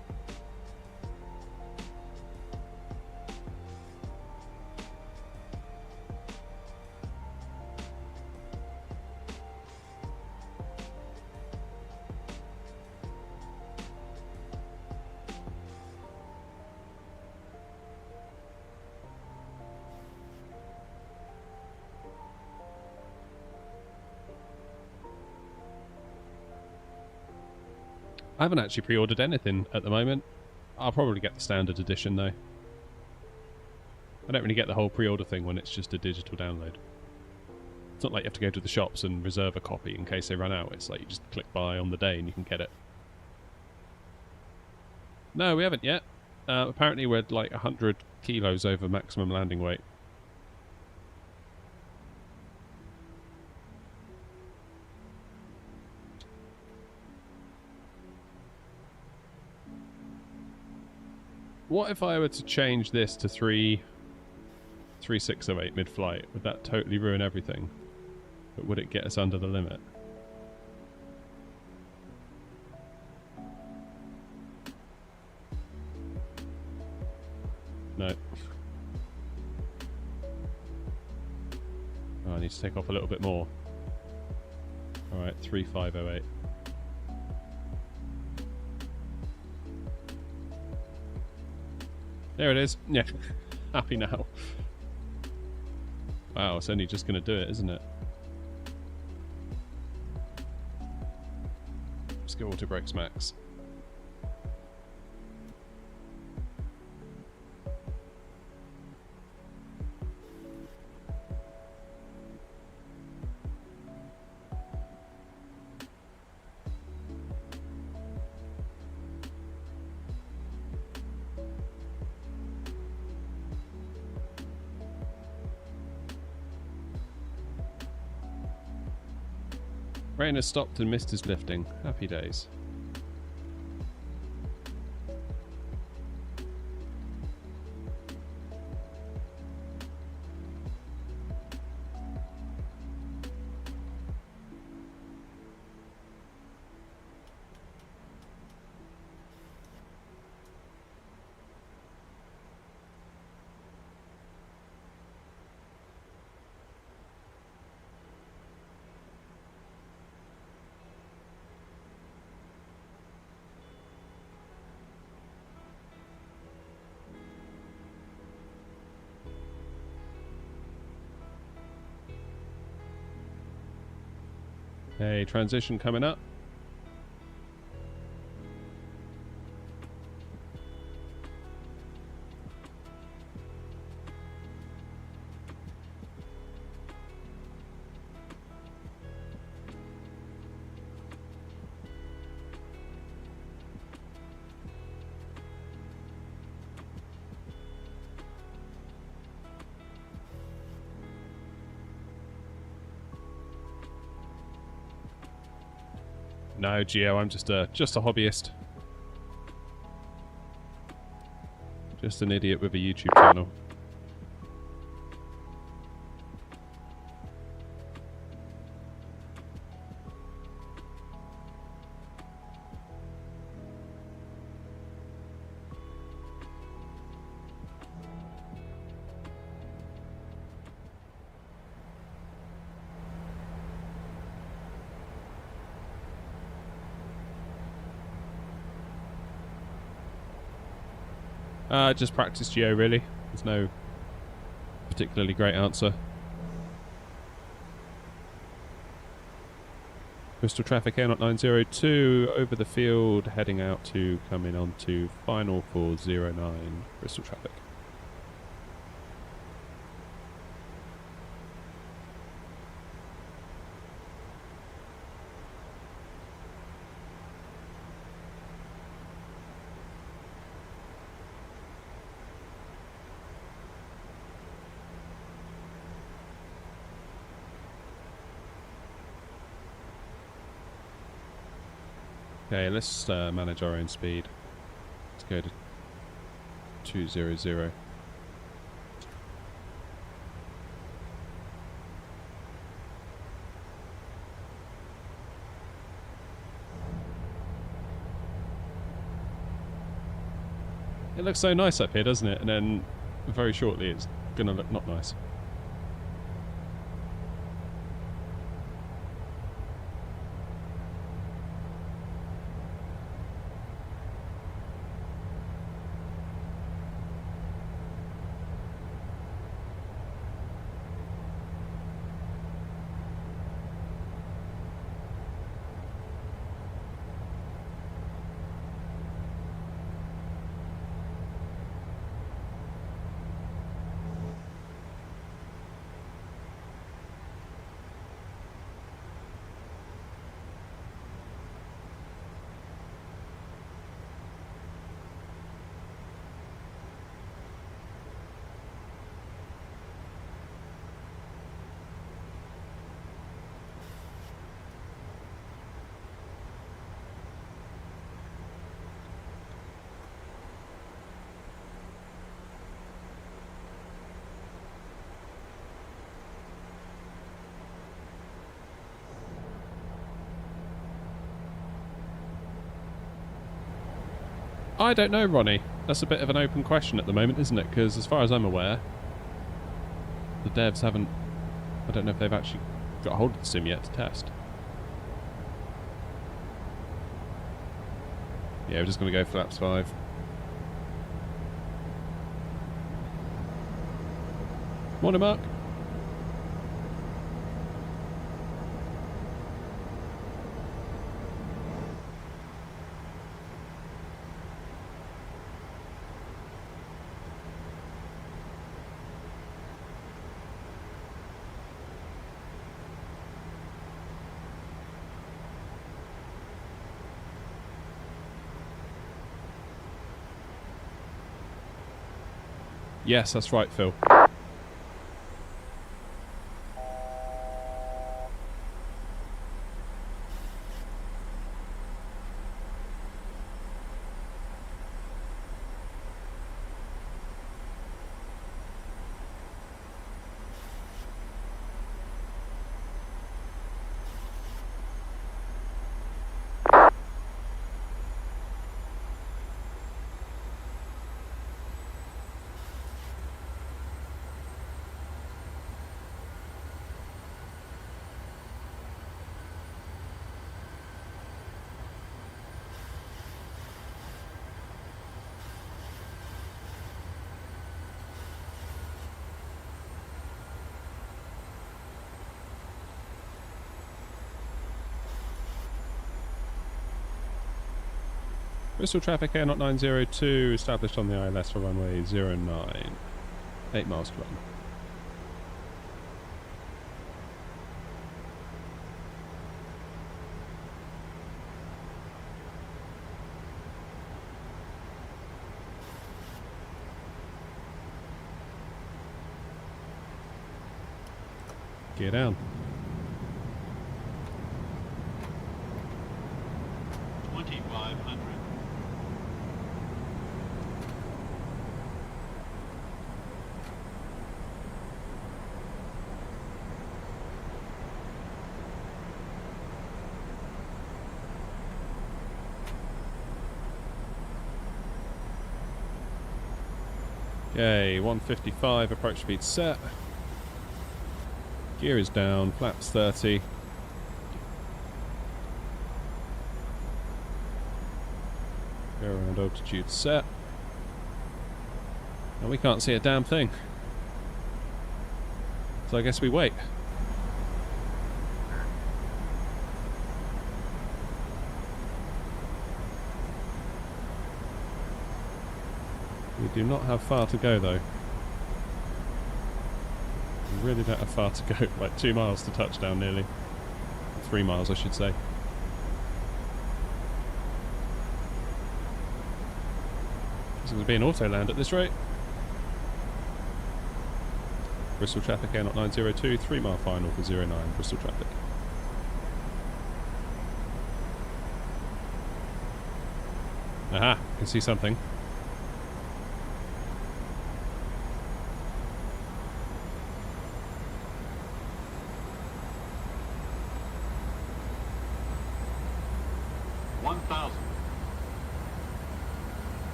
I haven't actually pre-ordered anything at the moment. I'll probably get the standard edition though. I don't really get the whole pre-order thing when it's just a digital download. It's not like you have to go to the shops and reserve a copy in case they run out. It's like you just click buy on the day and you can get it. No, we haven't yet. Apparently we're like 100 kilos over maximum landing weight. What if I were to change this to 3.608 mid-flight? Would that totally ruin everything? But would it get us under the limit? No. Oh, I need to take off a little bit more. Alright, 3.508. There it is. Yeah. Happy now. Wow, it's only just going to do it, isn't it? Let's go auto brakes max. Rain has stopped and mist is lifting. Happy days. Okay, transition coming up. No, Geo, I'm just a hobbyist. Just an idiot with a YouTube channel. Just practice Geo, really. There's no particularly great answer. Bristol traffic AirNOTT 902 over the field, heading out to coming on to final 409 Bristol traffic. Okay, let's manage our own speed. Let's go to 200. It looks so nice up here, doesn't it? And then very shortly it's gonna look not nice. I don't know, Ronnie. That's a bit of an open question at the moment, isn't it? Because as far as I'm aware, the devs haven't... I don't know if they've actually got hold of the sim yet to test. Yeah, we're just going to go flaps 5. Morning, Mark. Yes, that's right, Phil. Bristol traffic AirNOTT 902 established on the ILS for runway 09. 8 miles to run. Gear down. 2500. Okay, 155, approach speed set. Gear is down, flaps 30. Go around altitude set. And we can't see a damn thing. So I guess we wait. We do not have far to go though. We really don't have far to go. Like 2 miles to touchdown nearly. 3 miles I should say. This is going to be an auto land at this rate. Bristol traffic AirNOTT 902, 3 mile final for 09 Bristol traffic. Aha, can see something.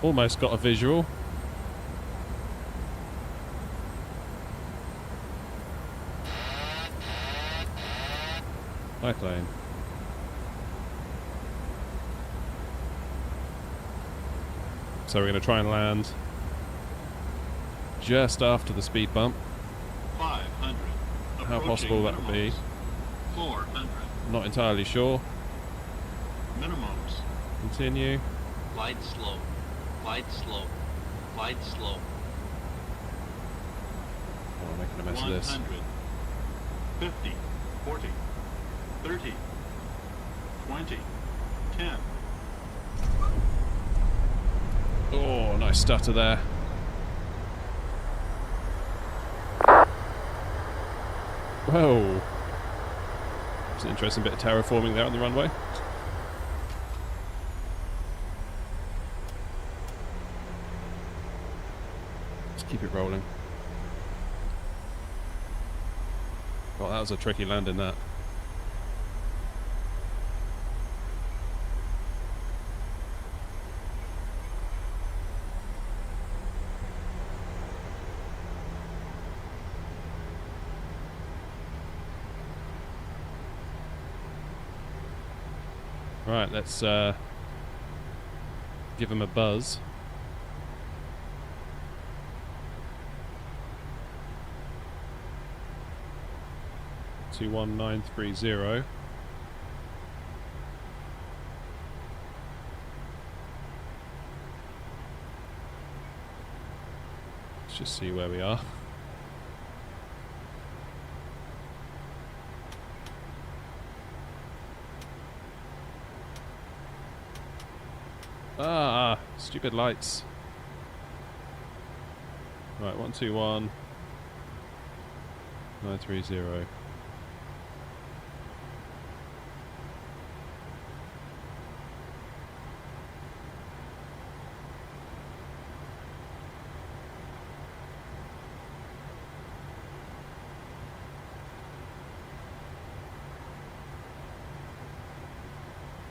Almost got a visual. Hi, plane. So we're going to try and land just after the speed bump. 500. How possible that would be? 400. Not entirely sure. Minimums. Continue. Glide slow. Glide slow. Glide slow. Oh, I'm making a mess of this. 100. 50. 40. 30. 20. 10. Oh, nice stutter there. Whoa. It's an interesting bit of terraforming there on the runway. Just keep it rolling. Well, that was a tricky landing, that. Right, let's give him a buzz. Two 1930. Let's just see where we are. Ah, stupid lights. Right, 121 930.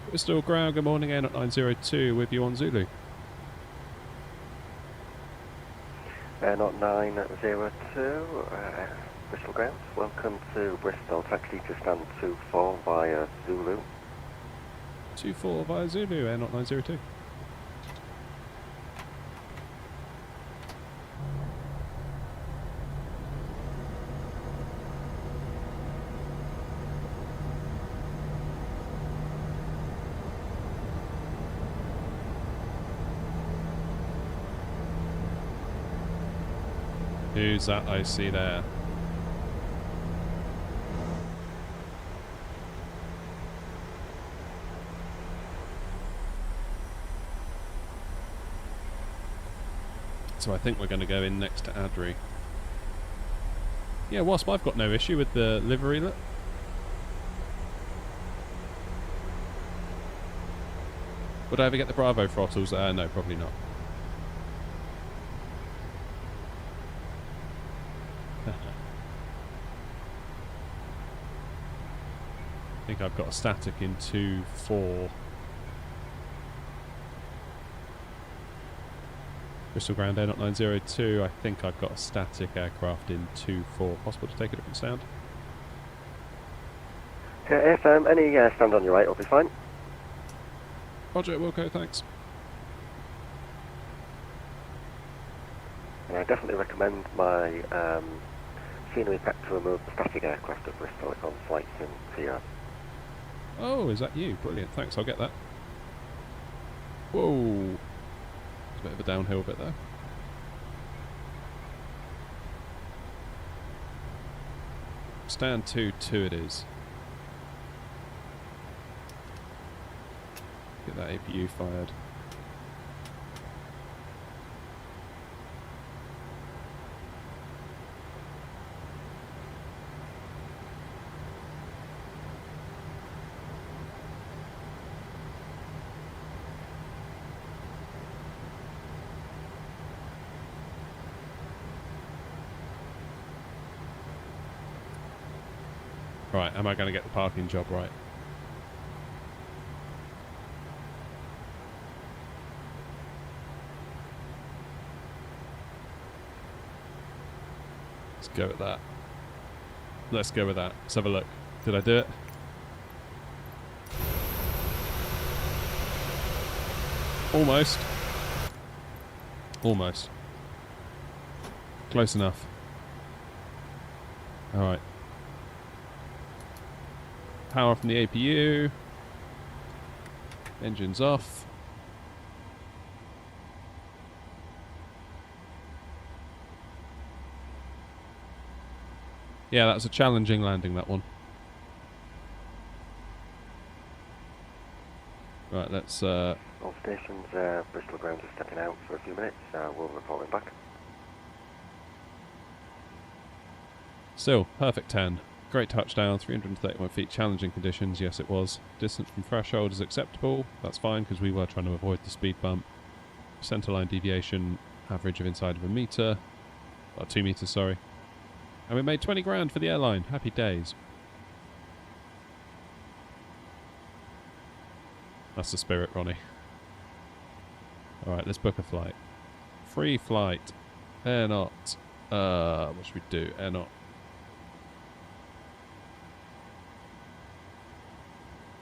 Bristol ground, good morning, AirNOTT 902 with you on Zulu. AirNOTT 902, Bristol ground, welcome to Bristol, taxi to stand 24 via Zulu. 24 via Zulu, AirNOTT 902. Who's that I see there? So I think we're going to go in next to Adri. Yeah, Wasp, I've got no issue with the livery look. Would I ever get the Bravo throttles? No, probably not. I think I've got a static in 2-4. Bristol Ground AirNOTT 902. I think I've got a static aircraft in 2-4. Possible to take a different stand? If any stand on your right, will be fine. Roger, Wilco, thanks. And I definitely recommend my scenery pack to remove the static aircraft at Bristol. It's on flights in PR. Oh, is that you? Brilliant, thanks, I'll get that. Whoa. It's a bit of a downhill bit there. Stand 2-2 it is. Get that APU fired. Right, am I going to get the parking job right? Let's go with that. Let's go with that. Let's have a look. Did I do it? Almost. Almost. Close enough. Alright. Power from the APU. Engines off. Yeah, that was a challenging landing, that one. Right, let's... All stations, Bristol Ground is stepping out for a few minutes. We'll report him back. Still, perfect 10. Great touchdown, 331 feet, challenging conditions, yes it was. Distance from threshold is acceptable, that's fine because we were trying to avoid the speed bump. Centerline deviation, average of inside of a metre, or 2 metres, sorry. And we made 20 grand for the airline, happy days. That's the spirit, Ronnie. Alright, let's book a flight. Free flight, AirNOTT, what should we do, AirNOTT.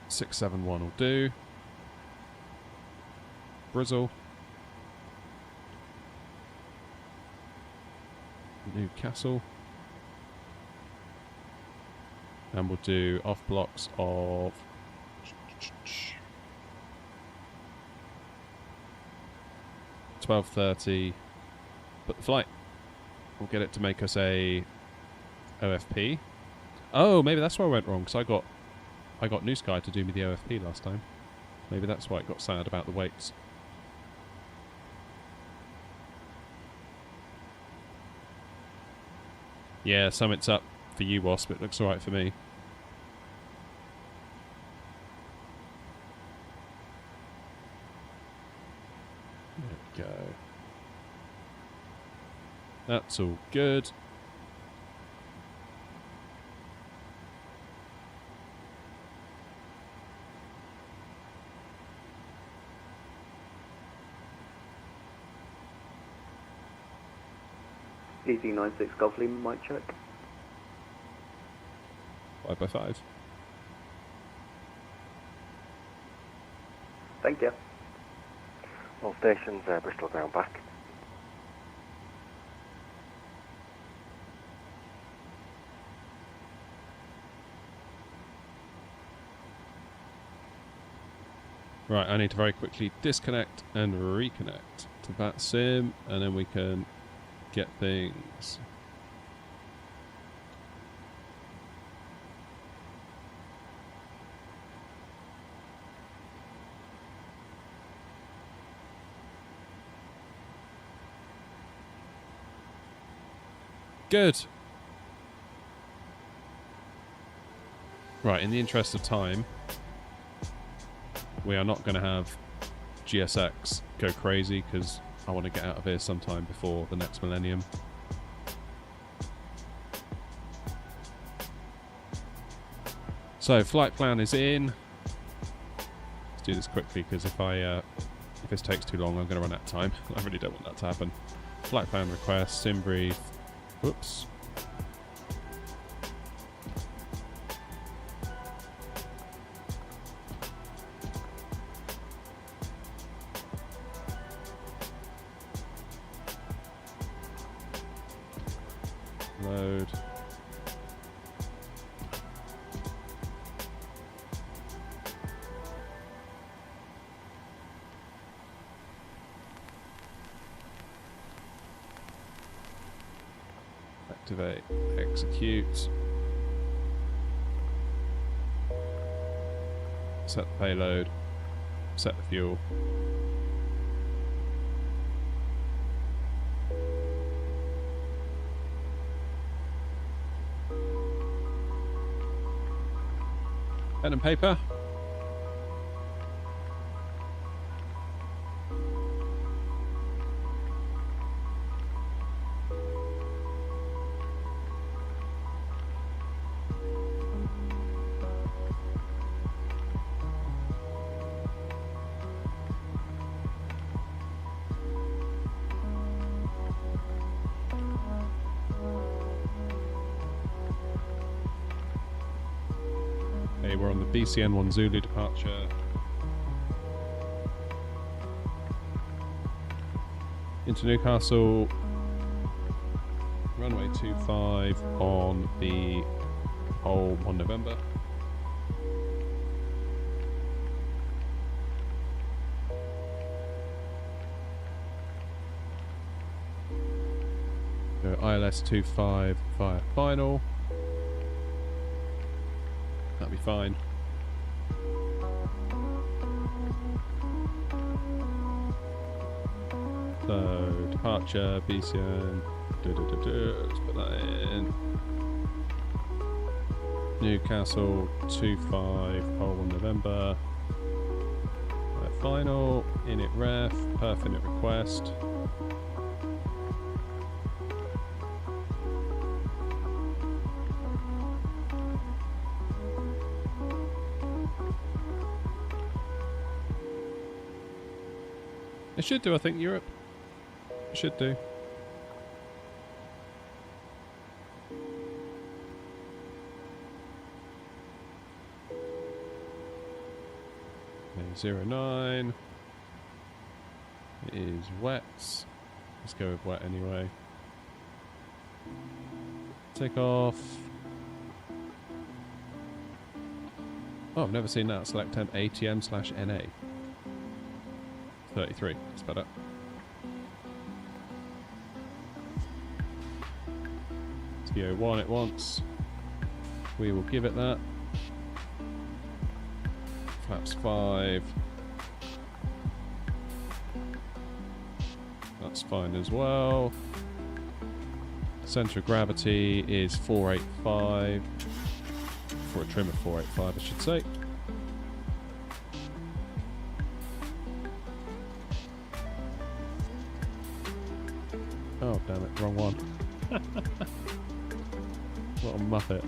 671 will do. Bristol. Newcastle. And we'll do off blocks of 12:30. But the flight. We'll get it to make us a OFP. Oh, maybe that's where I went wrong, because I got New Sky to do me the OFP last time. Maybe that's why it got sad about the weights. Yeah, summit's up for you, Wasp. It looks alright for me. There we go. That's all good. EZ96 Golf Lima mic check. 5x5. Thank you. All stations, Bristol Ground back. Right, I need to very quickly disconnect and reconnect to that sim, and then we can get things. Good. Right, in the interest of time, we are not going to have GSX go crazy because I want to get out of here sometime before the next millennium. So, flight plan is in. Let's do this quickly because if this takes too long, I'm going to run out of time. I really don't want that to happen. Flight plan request, sim brief. Whoops. Load. Activate, execute. Set the payload, set the fuel. Pen and paper. We're on the BCN1 Zulu departure. Into Newcastle. Runway 25 on the 1 November. Go ILS 25 via final. That'll be fine. So, departure, BCN. Let's put that in. Newcastle 25, pole 1 November. Right, final, init ref, perf init request. It should do, I think, Europe. It should do. Okay, 09. It is wet. Let's go with wet anyway. Takeoff. Oh, I've never seen that. Select temp ATM/NA. 33, that's better. TO1 it wants. We will give it that. Flaps 5. That's fine as well. Centre of gravity is 485. For a trim of 485, I should say. Oh, damn it, wrong one. What a muppet.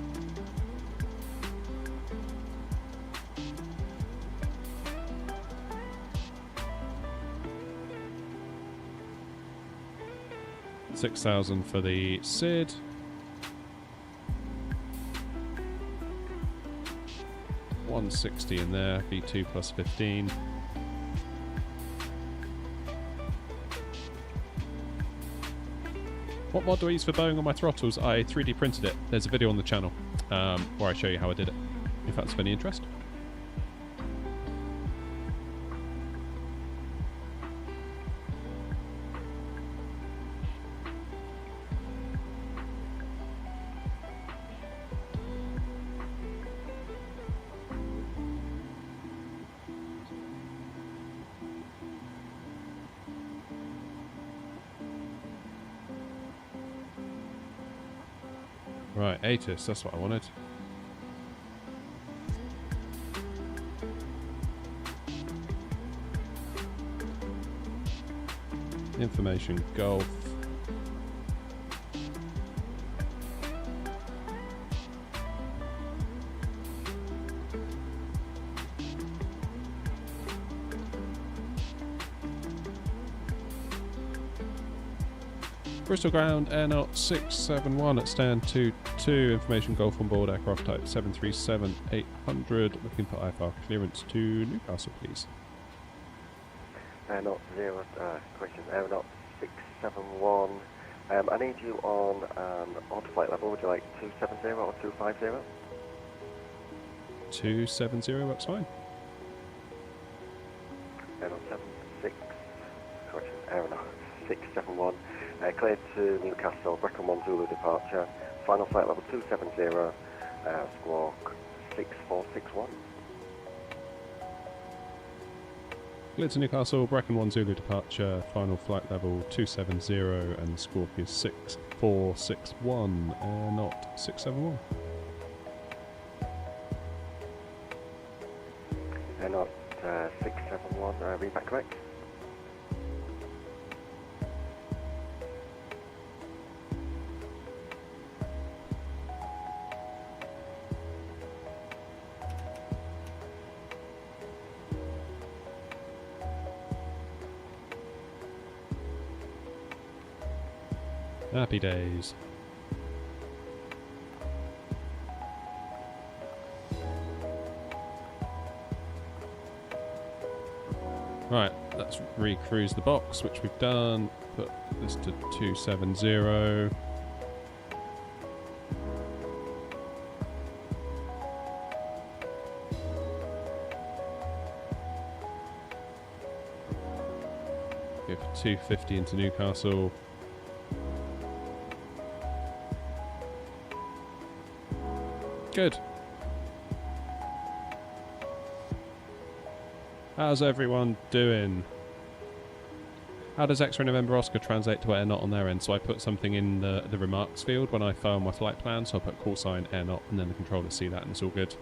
$6,000 for the SID. $160 in there, B2 plus 15. What mod do I use for bowing on my throttles? I 3D printed it. There's a video on the channel where I show you how I did it, if that's of any interest. Right, ATIS, that's what I wanted. Information Golf. Bristol ground, AirNOTT 671 at stand 22. Information Golf on board, aircraft type 737-800. Looking for IFR clearance to Newcastle, please. AirNOTT 671. I need you on an odd flight level. Would you like 270 or 250? 270, that's fine. AirNOTT 671. Cleared to Newcastle, Brecon 1 Zulu departure. Final flight level 270, squawk 6461. Cleared to Newcastle, Brecon 1 Zulu departure, final flight level 270 and squawk is 6461, AirNOTT 671. AirNOTT 671, read back correct? Happy days. Right, let's re-cruise the box, which we've done. Put this to 270. Go for 250 into Newcastle. Good. How's everyone doing? How does X-Ray November Oscar translate to AirNOTT on their end? So I put something in the remarks field when I file my flight plan, so I put call sign AirNOTT and then the controllers see that and it's all good.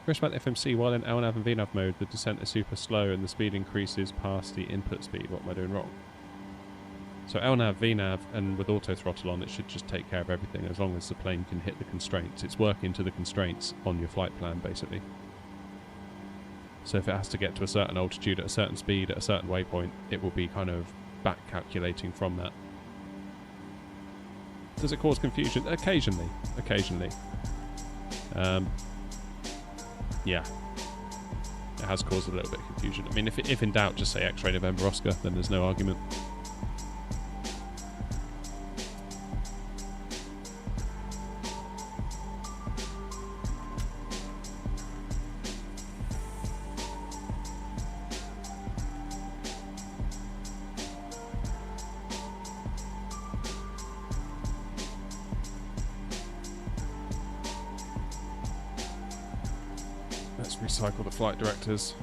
Pushback FMC, while in LNAV and VNAV mode, the descent is super slow and the speed increases past the input speed. What am I doing wrong? So LNAV, VNAV, and with auto throttle on, it should just take care of everything as long as the plane can hit the constraints. It's working to the constraints on your flight plan, basically. So if it has to get to a certain altitude at a certain speed at a certain waypoint, it will be kind of back calculating from that. Does it cause confusion? Occasionally. Occasionally. Yeah. It has caused a little bit of confusion. I mean, if in doubt, just say X-Ray November Oscar, then there's no argument. Let's recycle the flight directors.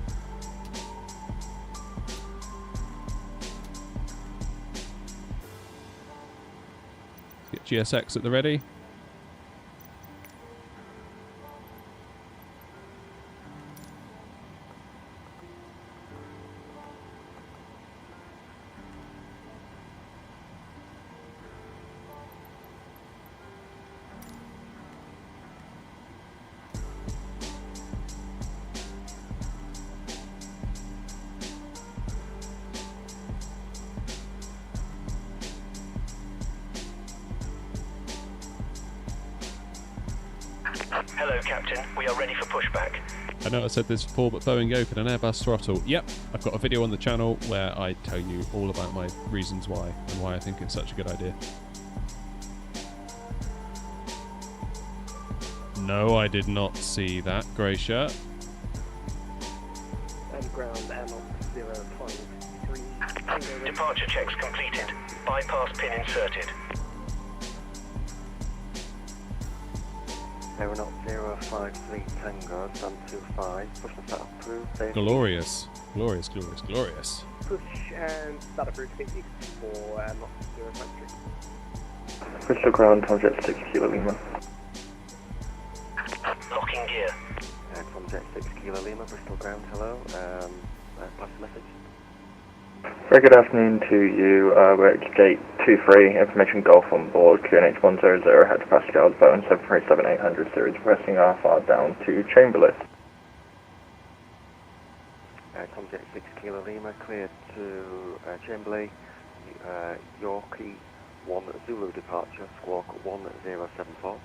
Get GSX at the ready. Hello, Captain. We are ready for pushback. I know I said this before, but Boeing open an Airbus throttle. Yep, I've got a video on the channel where I tell you all about my reasons why and why I think it's such a good idea. No, I did not see that, grey shirt. And ground AirNOTT 053. Departure checks completed. Bypass pin inserted. AirNOTT 053 Tango, stand 25. Push the setup through. Glorious. Glorious, glorious, glorious. push and start approved 50 for not 053. Bristol ground, Tom Jet 6 Kilo Lima. Locking gear. Tom Jet 6 Kilo Lima, Bristol ground, hello. Pass the message. Very good afternoon to you. We're at gate 23, information Golf on board, QNH 100, head to Pascal's Boeing 737-800 series, requesting RFR down to Chamberlain. Tom Jet 6 Kilo Lima, cleared to Chamberlain, Yorkie 1 Zulu departure, squawk 1074.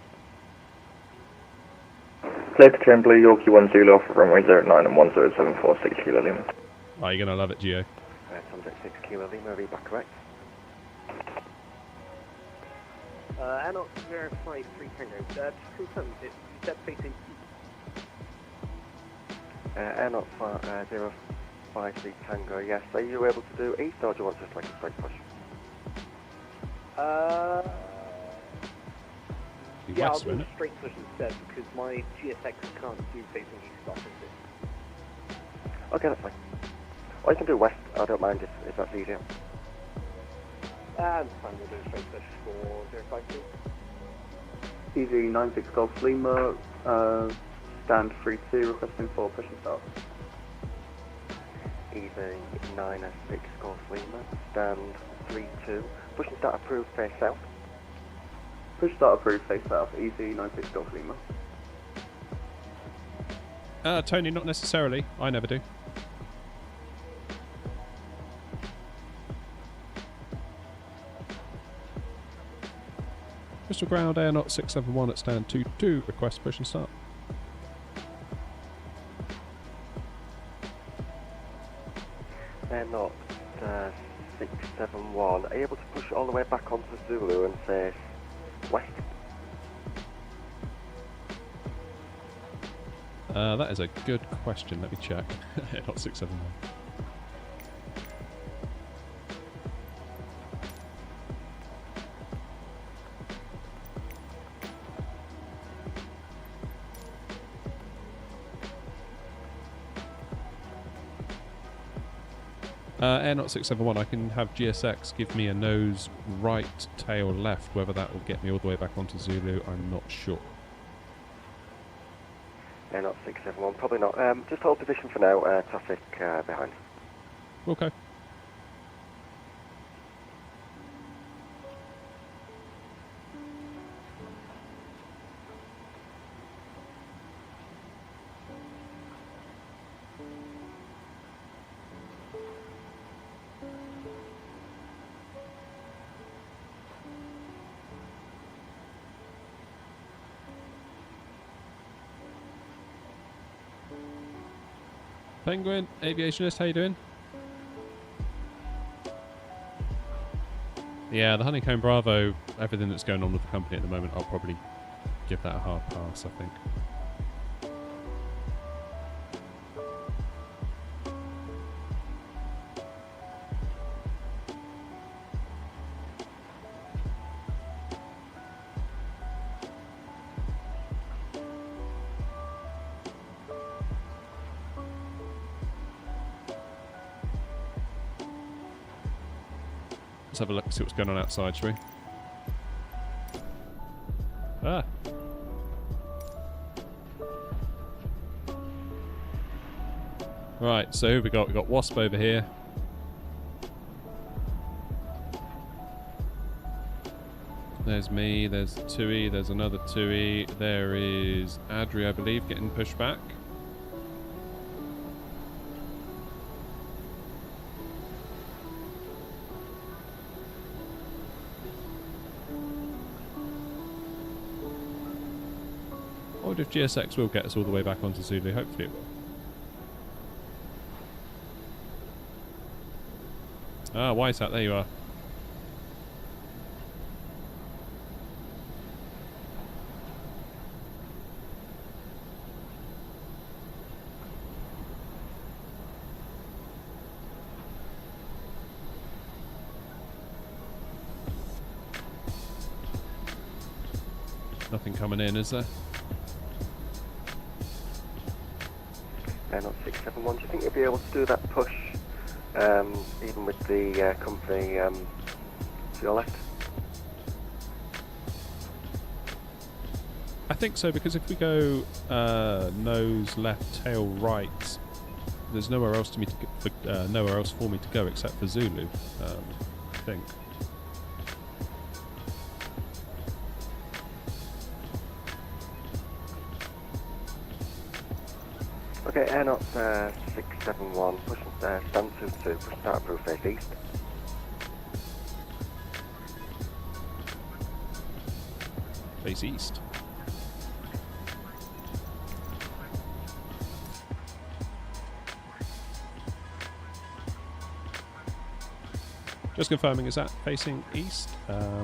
Clear to Chamberlain, Yorkie 1 Zulu off of runway 09 and 1074, 6 Kilo Lima. Oh, you're going to love it, Gio. Tom Jet 6 Kilo Lima, read back correct. AirNOTT 053 Tango, just confirm, it's step facing AirNOTT 053 Tango, yes. Are you able to do east or do you want just like a straight push? Be yeah, west, I'll do won't a it? straight push instead because my GSX can't do facing east opposite. Okay, that's fine. Or you can do west, I don't mind if that's easier. And fine, we'll do a straight push for 052. Easy 96 Golf Lima, stand 32, requesting for push and start. Easy 96 Golf Lima, stand 32. Push and start approved, face south. Push start approved, face south, easy 96 Golf Lima. Tony, not necessarily. I never do. Bristol ground, AirNOTT 671 at stand 22, request push and start. AirNOTT 671, are you able to push all the way back onto Zulu and face west? That is a good question. Let me check. AirNOTT 671. AirNOTT 671, I can have GSX give me a nose right, tail left. Whether that will get me all the way back onto Zulu, I'm not sure. AirNOTT 671, probably not. Just hold position for now, traffic behind. Okay. Penguin, aviationist, how you doing? Yeah, the Honeycomb Bravo, everything that's going on with the company at the moment, I'll probably give that a hard pass, I think. Let's have a look, see what's going on outside, shall we? Ah. Right, so who have we got? We've got Wasp over here. There's me, there's Tui, there's another Tui. There is Adri, I believe, getting pushed back. I wonder if GSX will get us all the way back onto Zulu. Hopefully it will. Ah, Whiteout, there you are. Nothing coming in, is there? AirNOTT 671, do you think you'll be able to do that push Even with the company to your left. I think so, because if we go nose left, tail right, there's nowhere else to me to nowhere else for me to go except for Zulu. I think. Okay, AirNOTT 671, push and stand 22, push start approved, face east. Face east. Just confirming, is that facing east? I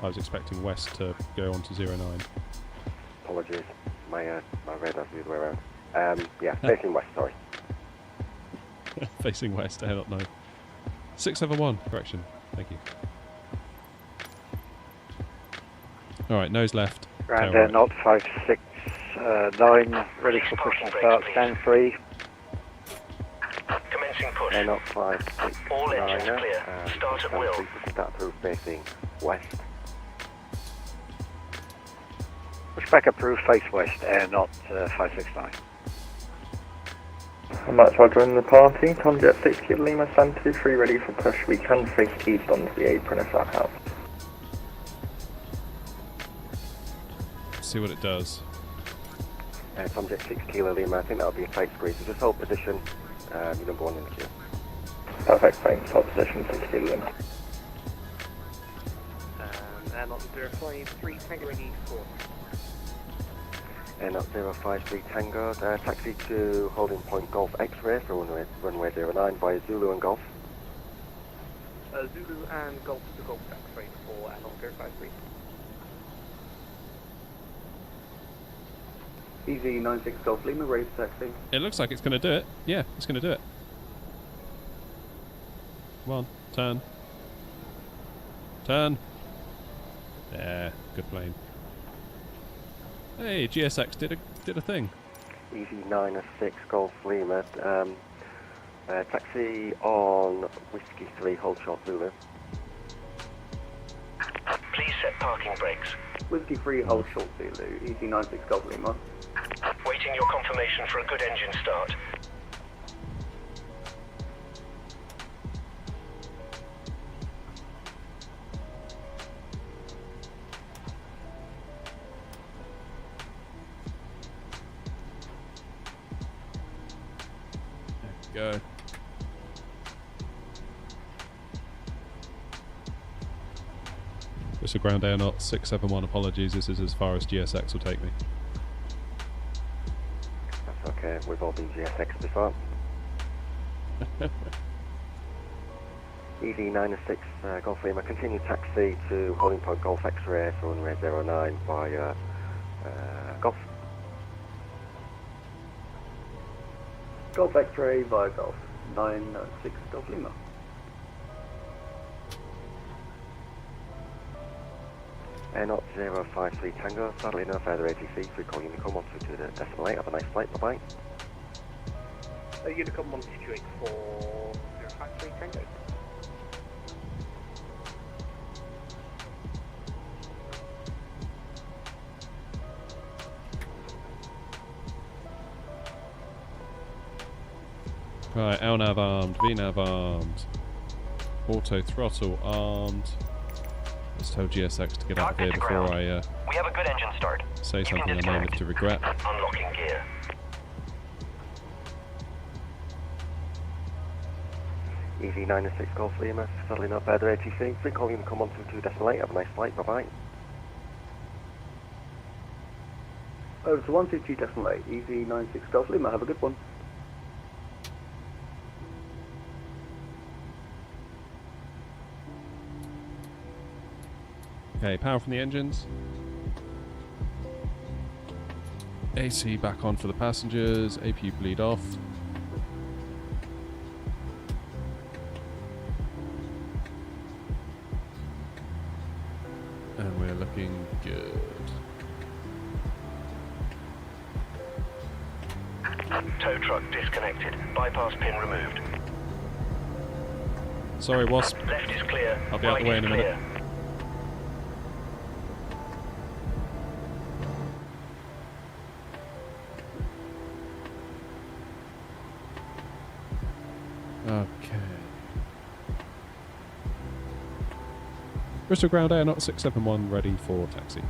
was expecting west to go on to 09. Apologies, my radar's the other way around. Yeah, facing west, sorry. Facing west, AirNOTT 9. 671, correction. Thank you. Alright, nose left. Ground tail right. AirNOTT 569, ready for push and start, stand 3. Commencing push. AirNOTT 569, All engines clear. Start at will. push and start approved, facing west. Pushback approved, face west, AirNOTT 569. Max Roger in the party, Tomjet 6 Kilo Lima, stand 23 ready for push. We can face east onto the apron if that helps. See what it does. Tomjet 6 Kilo Lima, I think that'll be a tight squeeze. So just hold position, you're number 1 in the queue. Perfect, thanks. Hold position 6 Kilo Lima. AirNOTT 053, Tango East 4. AirNOTT 053 Tango, taxi to holding point Golf X-ray for runway 09 via Zulu and Golf. Zulu and Golf to Golf X-ray for AirNOTT 053. Easy 96 Golf Lima, raise taxi. It looks like it's going to do it. Yeah, it's going to do it. Come on, turn. Turn. Yeah, good plane. Hey, GSX did a thing. Easy 906 Golf Lima, taxi on Whiskey 3, hold short Zulu. Please set parking brakes. Whiskey 3, hold short Zulu. Easy 96 Golf Lima. Waiting your confirmation for a good engine start. Go. Just a ground AirNOTT 671, apologies, this is as far as GSX will take me. That's okay, we've all been GSX before. Easy 906 Golf Lima, continue taxi to holding point Golf X-ray for runway 09 via Golf. Golf X-ray via Golf. 96 Golf Lima. AirNOTT 053 Tango, sadly no further ATC, so we call Unicom 122.8, have a nice flight, bye bye. Unicom 12284, 053 Tango. Right, LNAV armed, VNAV armed, auto throttle armed. Let's tell GSX to get out of here before I We have a good engine start. say something I may live to regret. Unlocking gear. Easy 906 Golf Lima, sadly no further ATC, free call Unicom 122.8, have a nice flight, bye bye. Over to 122.8, Easy 96 Golf Lima, have a good one. Okay, power from the engines. AC back on for the passengers. APU bleed off. And we're looking good. Tow truck disconnected. Bypass pin removed. Sorry, Wasp. Left is clear. I'll be out the way in a minute. Okay. Bristol ground AirNOTT 671 ready for taxi.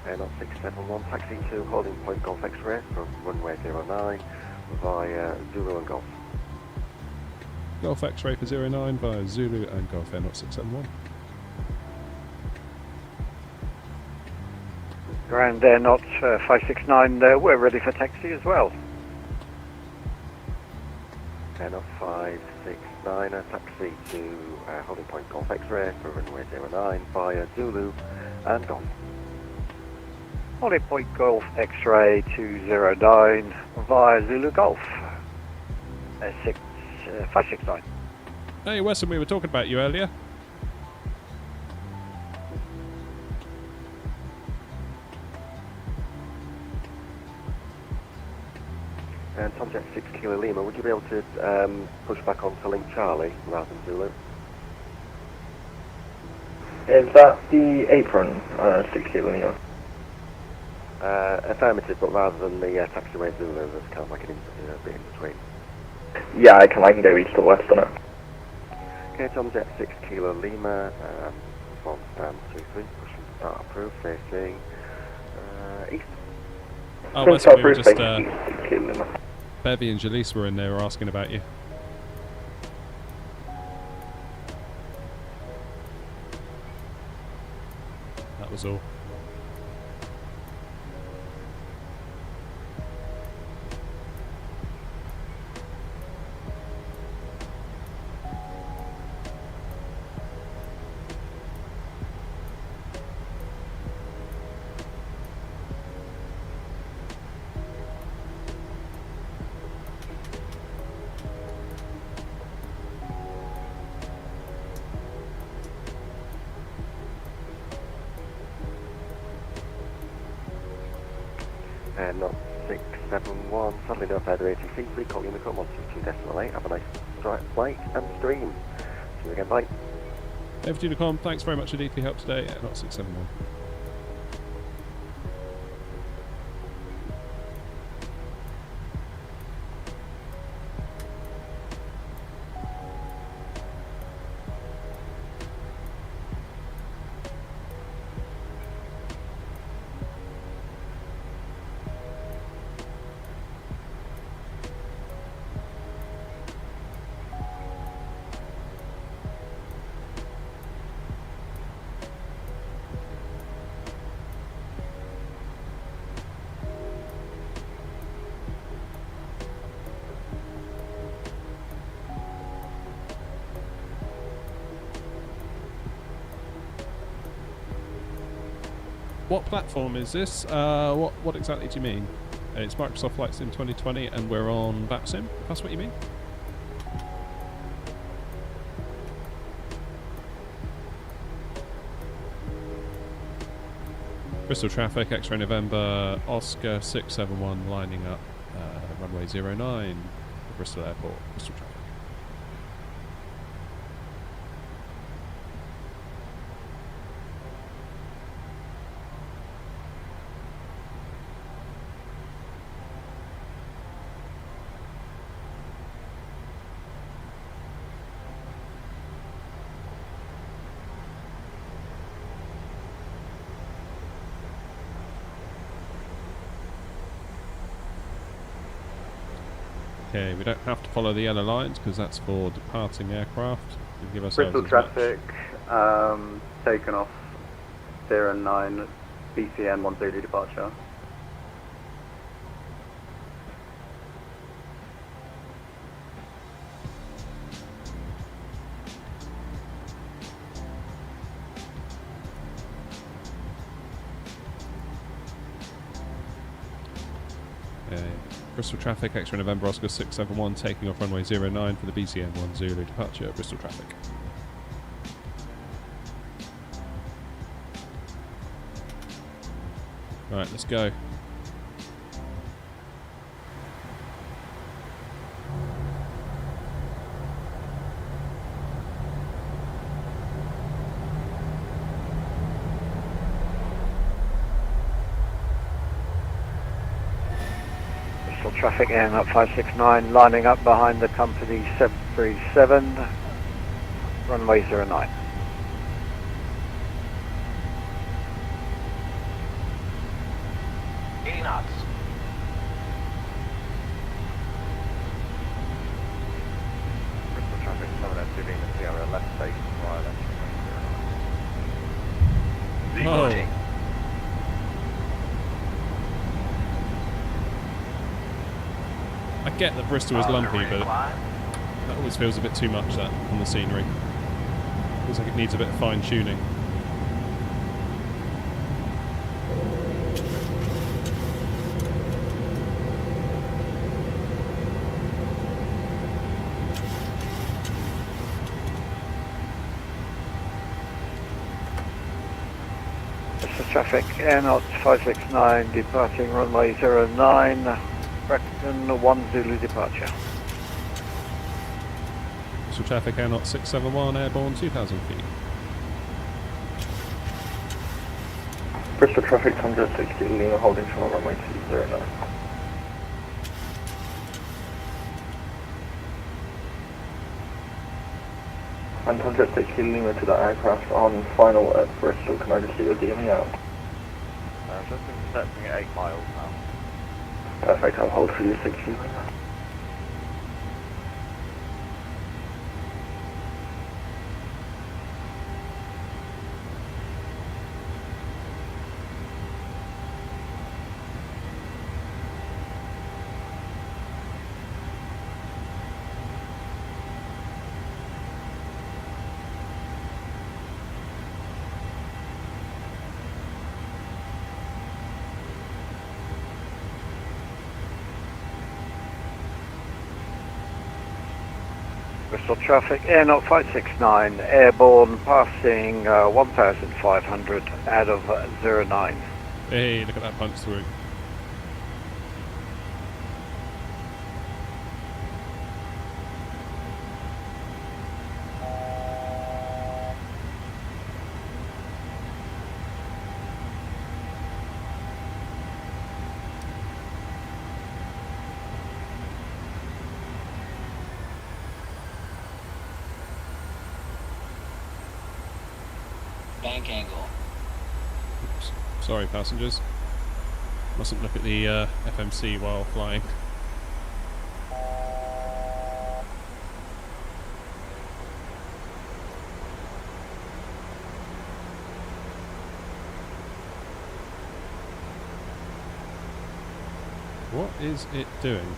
AirNOTT 671, taxi to holding point Golf X-ray from runway 09 via Zulu and Golf. Golf X-ray for 09 via Zulu and Golf AirNOTT 671. Ground AirNOTT 569, we're ready for taxi as well. AirNOTT 569, a taxi to holding point Golf X-ray for runway 09 via Zulu and Golf. Holding point Golf X-ray 209 via Zulu Golf. 569. Hey Weston, we were talking about you earlier. And Tomjet 6 Kilo Lima, would you be able to push back onto Link Charlie rather than Zulu? Is that the apron, 6 Kilo Lima? Affirmative, but rather than the taxiway Zulu, there's kind of like an bit in between. Yeah, I can go east or west on it. Okay, Tomjet 6 Kilo Lima, form stand 23, pushing start approved, facing east. Oh, Weston, we were just, East, 6 Kilo Lima. Bevy and Jalise were in there, were asking about you. That was all. AirNOTT 671, sadly no further ATC, free call Unicom 122.8, have a nice flight and stream. See you again, bye. Over to Unicom, thanks very much indeed for your help today. AirNOTT 671. What platform is this? What exactly do you mean? It's Microsoft Flight Sim 2020 and we're on VapSim, if that's what you mean? Bristol traffic, X-ray November, Oscar 671 lining up, runway 09, Bristol Airport, Bristol traffic. Okay, we don't have to follow the yellow lines because that's for departing aircraft. We give ourselves Bristol as traffic, taken off 09, BCN 10 departure. Bristol traffic, X-ray November, Oscar 671, taking off runway 09 for the BCN 10 departure, Bristol traffic. Right, let's go. traffic AirNOTT 569, lining up behind the company 737, runway 09. knots. Bristol traffic 702 Lima Sierra, left station, right, Oh. I get that Bristol is lumpy, but that always feels a bit too much, that, on the scenery. Feels like it needs a bit of fine tuning. Traffic AirNOTT 569 departing runway 09, Bracton 1 Zulu departure. Bristol traffic AirNOTT 671 airborne 2,000 feet. Bristol traffic 160 Lima holding short runway 209. And 160 Lima to the aircraft on final at Bristol. Can I just see your DME out? just intercepting at 8 miles now. Perfect, I'll hold for you 60 Lima. Bristol traffic AirNOTT 569 airborne passing 1,500 out of 09. Hey, look at that punch through. Bank angle. Oops. Sorry, passengers. Mustn't look at the FMC while flying. What is it doing?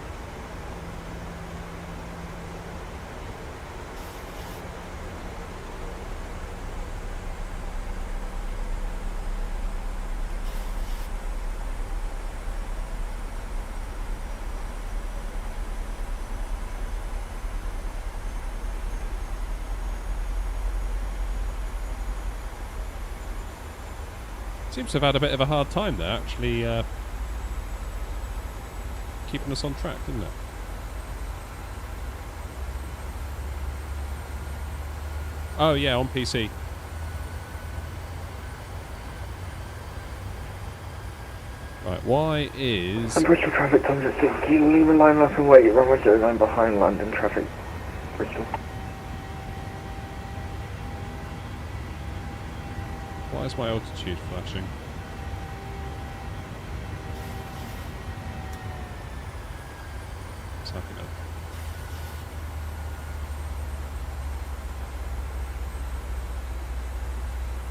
Seems to have had a bit of a hard time there, actually keeping us on track, didn't it? Oh yeah, on PC. Right, why is... And Bristol traffic 160 Lima line up and wait, runway 09 behind London traffic, Bristol. Why is my altitude flashing? What's happening?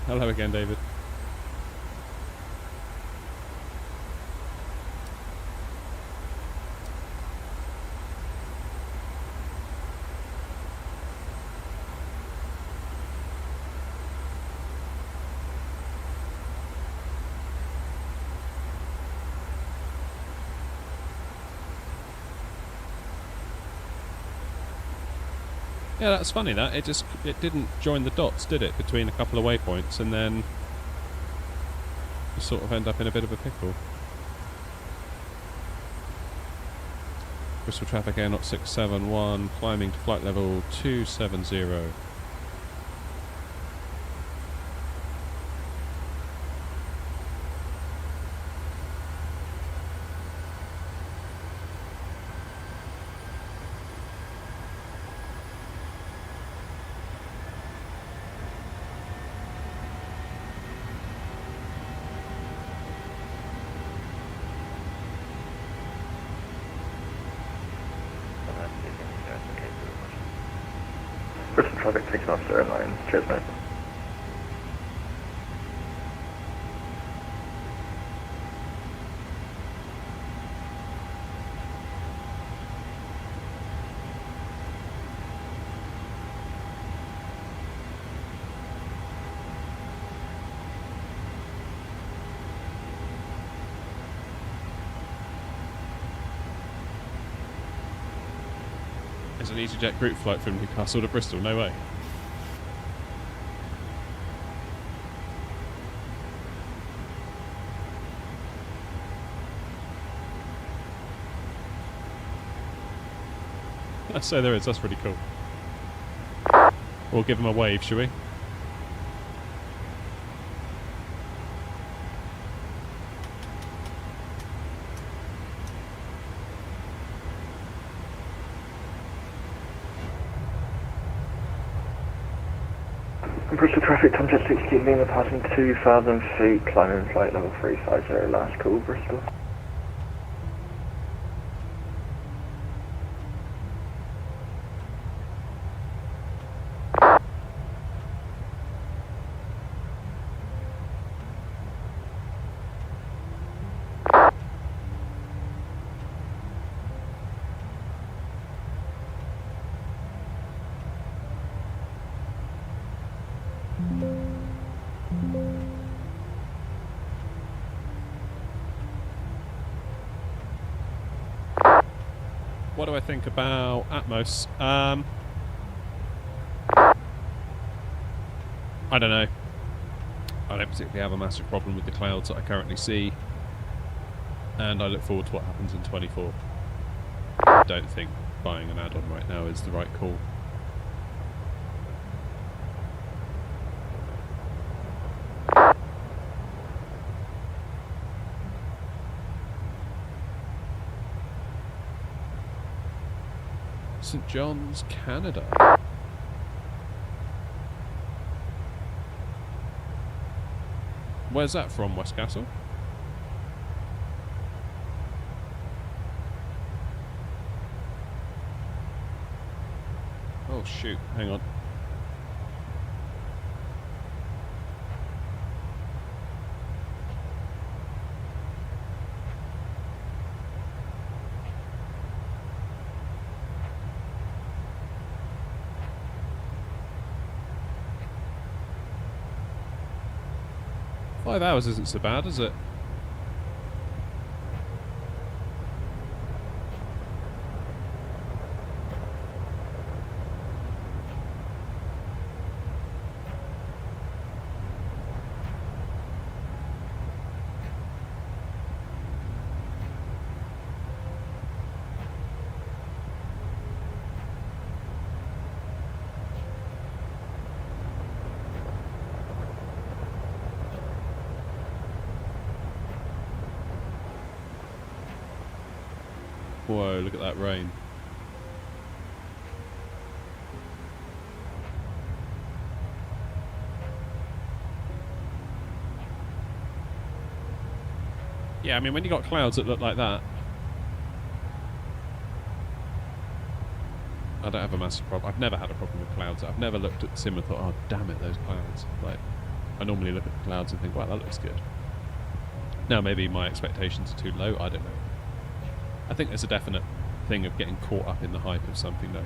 Hello again, David. Yeah, that's funny that. It didn't join the dots, did it, between a couple of waypoints, and then you sort of end up in a bit of a pickle. Bristol traffic AirNOTT 671, climbing to flight level 270. Bristol traffic taking off 09. Cheers, mate. There's an EasyJet group flight from Newcastle to Bristol, no way. So there is, that's pretty cool. We'll give them a wave, shall we? Bristol traffic, Tom Jet 16, Lima passing 2,000 feet, climbing flight level 350, last call, Bristol. What do I think about Atmos? I don't know. I don't particularly have a massive problem with the clouds that I currently see, and I look forward to what happens in 24. I don't think buying an add-on right now is the right call. St. John's, Canada. Where's that from, Westcastle? Oh shoot, hang on. Five hours isn't so bad, is it? Whoa, look at that rain. Yeah, I mean, when you got clouds that look like that, I don't have a massive problem. I've never had a problem with clouds. I've never looked at the sim and thought, oh, damn it, those clouds. Like, I normally look at the clouds and think, wow, that looks good. Now, maybe my expectations are too low. I don't know. I think there's a definite thing of getting caught up in the hype of something, though.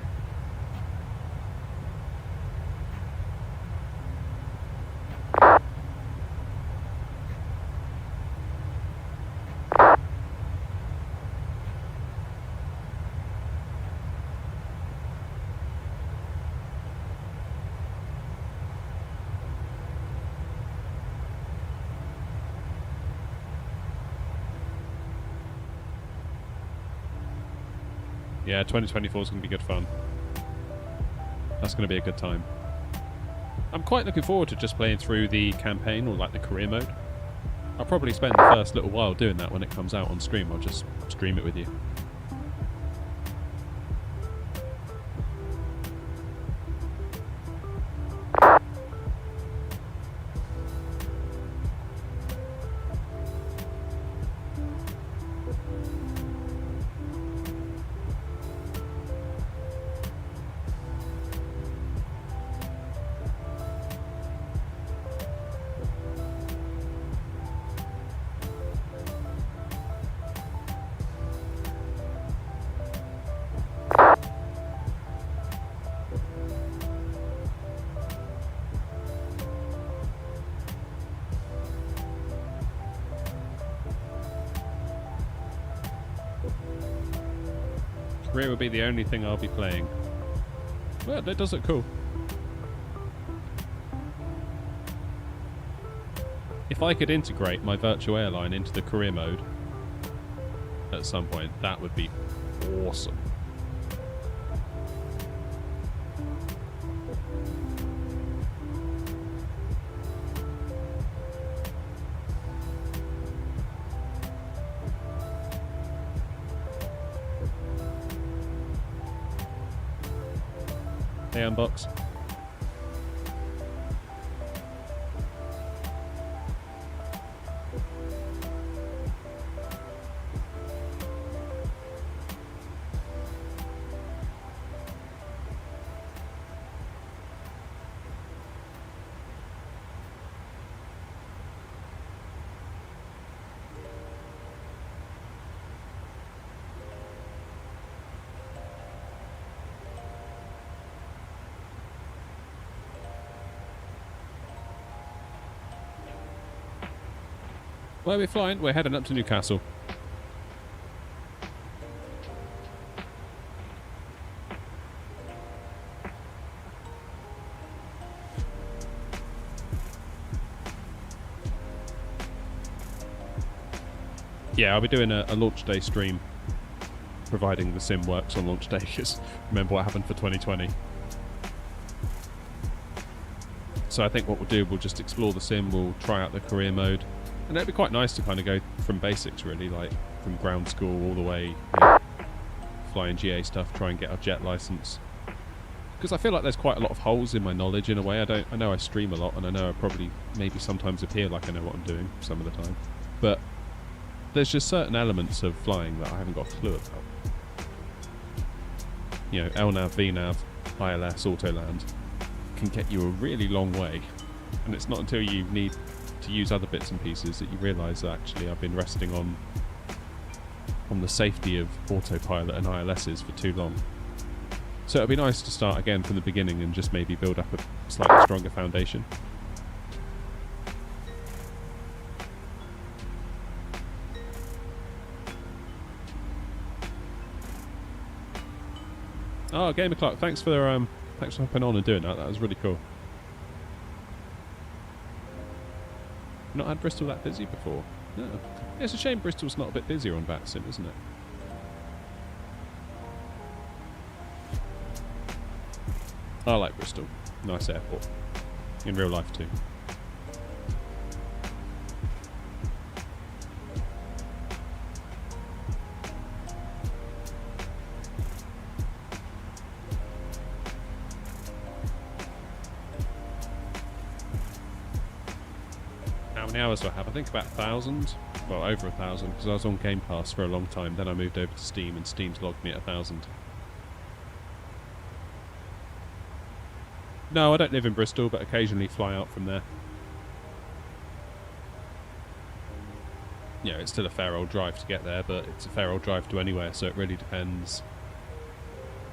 Yeah, 2024 is going to be good fun. That's going to be a good time. I'm quite looking forward to just playing through the campaign or like the career mode. I'll probably spend the first little while doing that when it comes out on stream. I'll just stream it with you. Rear will be the only thing I'll be playing. Well, that does look cool. If I could integrate my virtual airline into the career mode at some point, that would be awesome. Hey, Unbox. Where are we flying? We're heading up to Newcastle. Yeah, I'll be doing a launch day stream, providing the sim works on launch day, because remember what happened for 2020. So I think what we'll do, we'll just explore the sim, we'll try out the career mode. And it'd be quite nice to kind of go from basics, really, like from ground school all the way, you know, flying GA stuff, try and get our jet license. Because I feel like there's quite a lot of holes in my knowledge in a way. I know I stream a lot, and I know I probably maybe sometimes appear like I know what I'm doing some of the time. But there's just certain elements of flying that I haven't got a clue about. You know, LNAV, VNAV, ILS, autoland can get you a really long way. And it's not until you need to use other bits and pieces that you realise that actually I've been resting on the safety of autopilot and ILSs for too long. So it'd be nice to start again from the beginning and just maybe build up a slightly stronger foundation. Oh, Gamer Clark, thanks for hopping on and doing that. That was really cool. Not had Bristol that busy before. No. Yeah, it's a shame Bristol's not a bit busier on VATSIM, isn't it? I like Bristol. Nice airport. In real life too. How many hours do I have? I think about 1,000. Well, over 1,000, because I was on Game Pass for a long time. Then I moved over to Steam, and Steam's logged me at 1,000. No, I don't live in Bristol, but occasionally fly out from there. Yeah, it's still a fair old drive to get there, but it's a fair old drive to anywhere, so it really depends.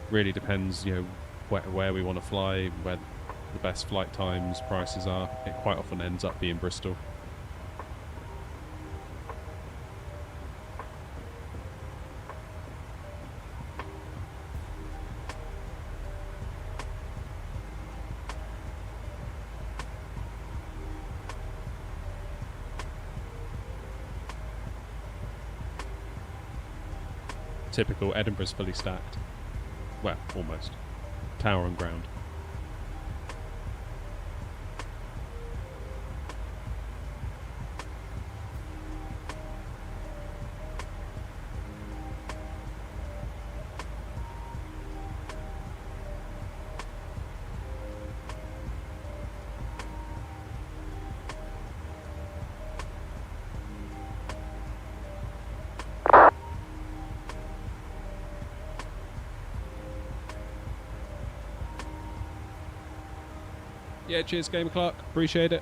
Really depends, you know, where we want to fly, where the best flight times, prices are. It quite often ends up being Bristol. Typical. Edinburgh's fully stacked. Well, almost. Tower on ground. Yeah, cheers, Gamer Clark. Appreciate it.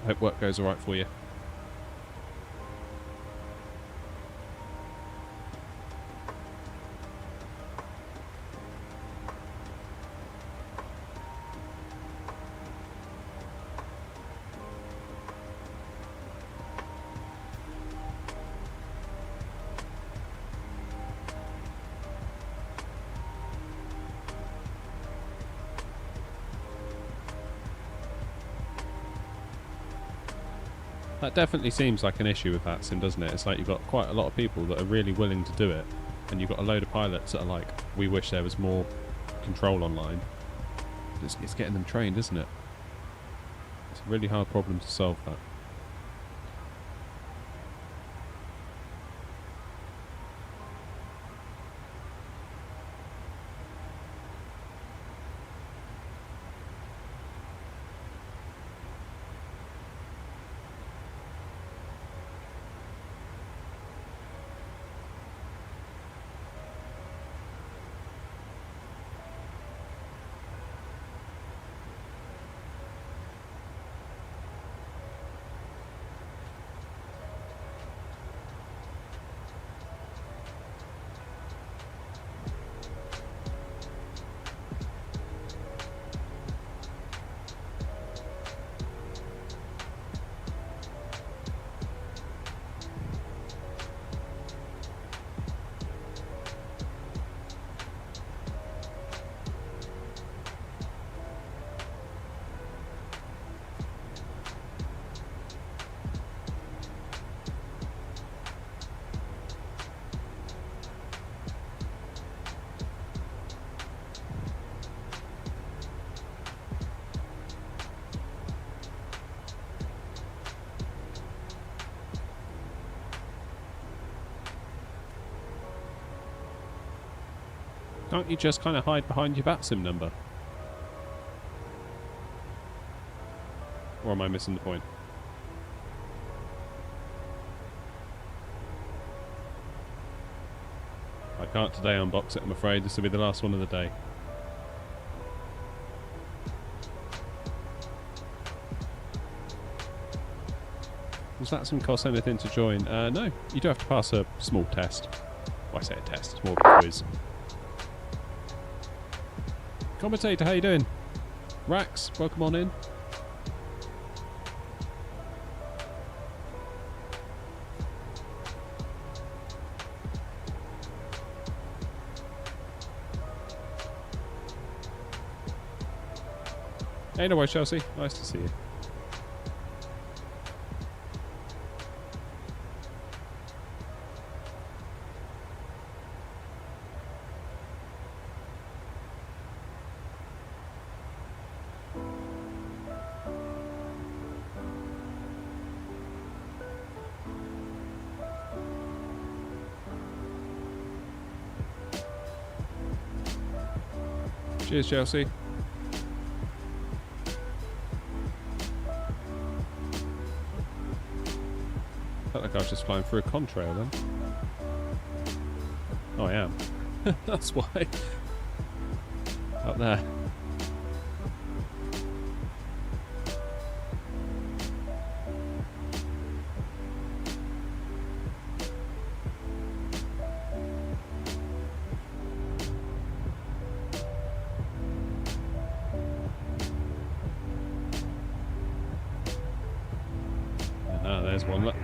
Hope work goes alright for you. That definitely seems like an issue with that sim, doesn't it? It's like you've got quite a lot of people that are really willing to do it, and you've got a load of pilots that are like, we wish there was more control online. It's getting them trained, isn't it? It's a really hard problem to solve, that. Can't you just kind of hide behind your BATSIM number? Or am I missing the point? I can't today unbox it, I'm afraid. This will be the last one of the day. Does that some cost anything to join? No, you do have to pass a small test. Well, I say a test, it's more of a quiz. Commentator, how you doing? Rax, welcome on in. Hey, no worries, Chelsea. Nice to see you. Cheers, Chelsea. Felt like I was just flying through a contrail then. Oh, I am. That's why. Up there. There's one. Look.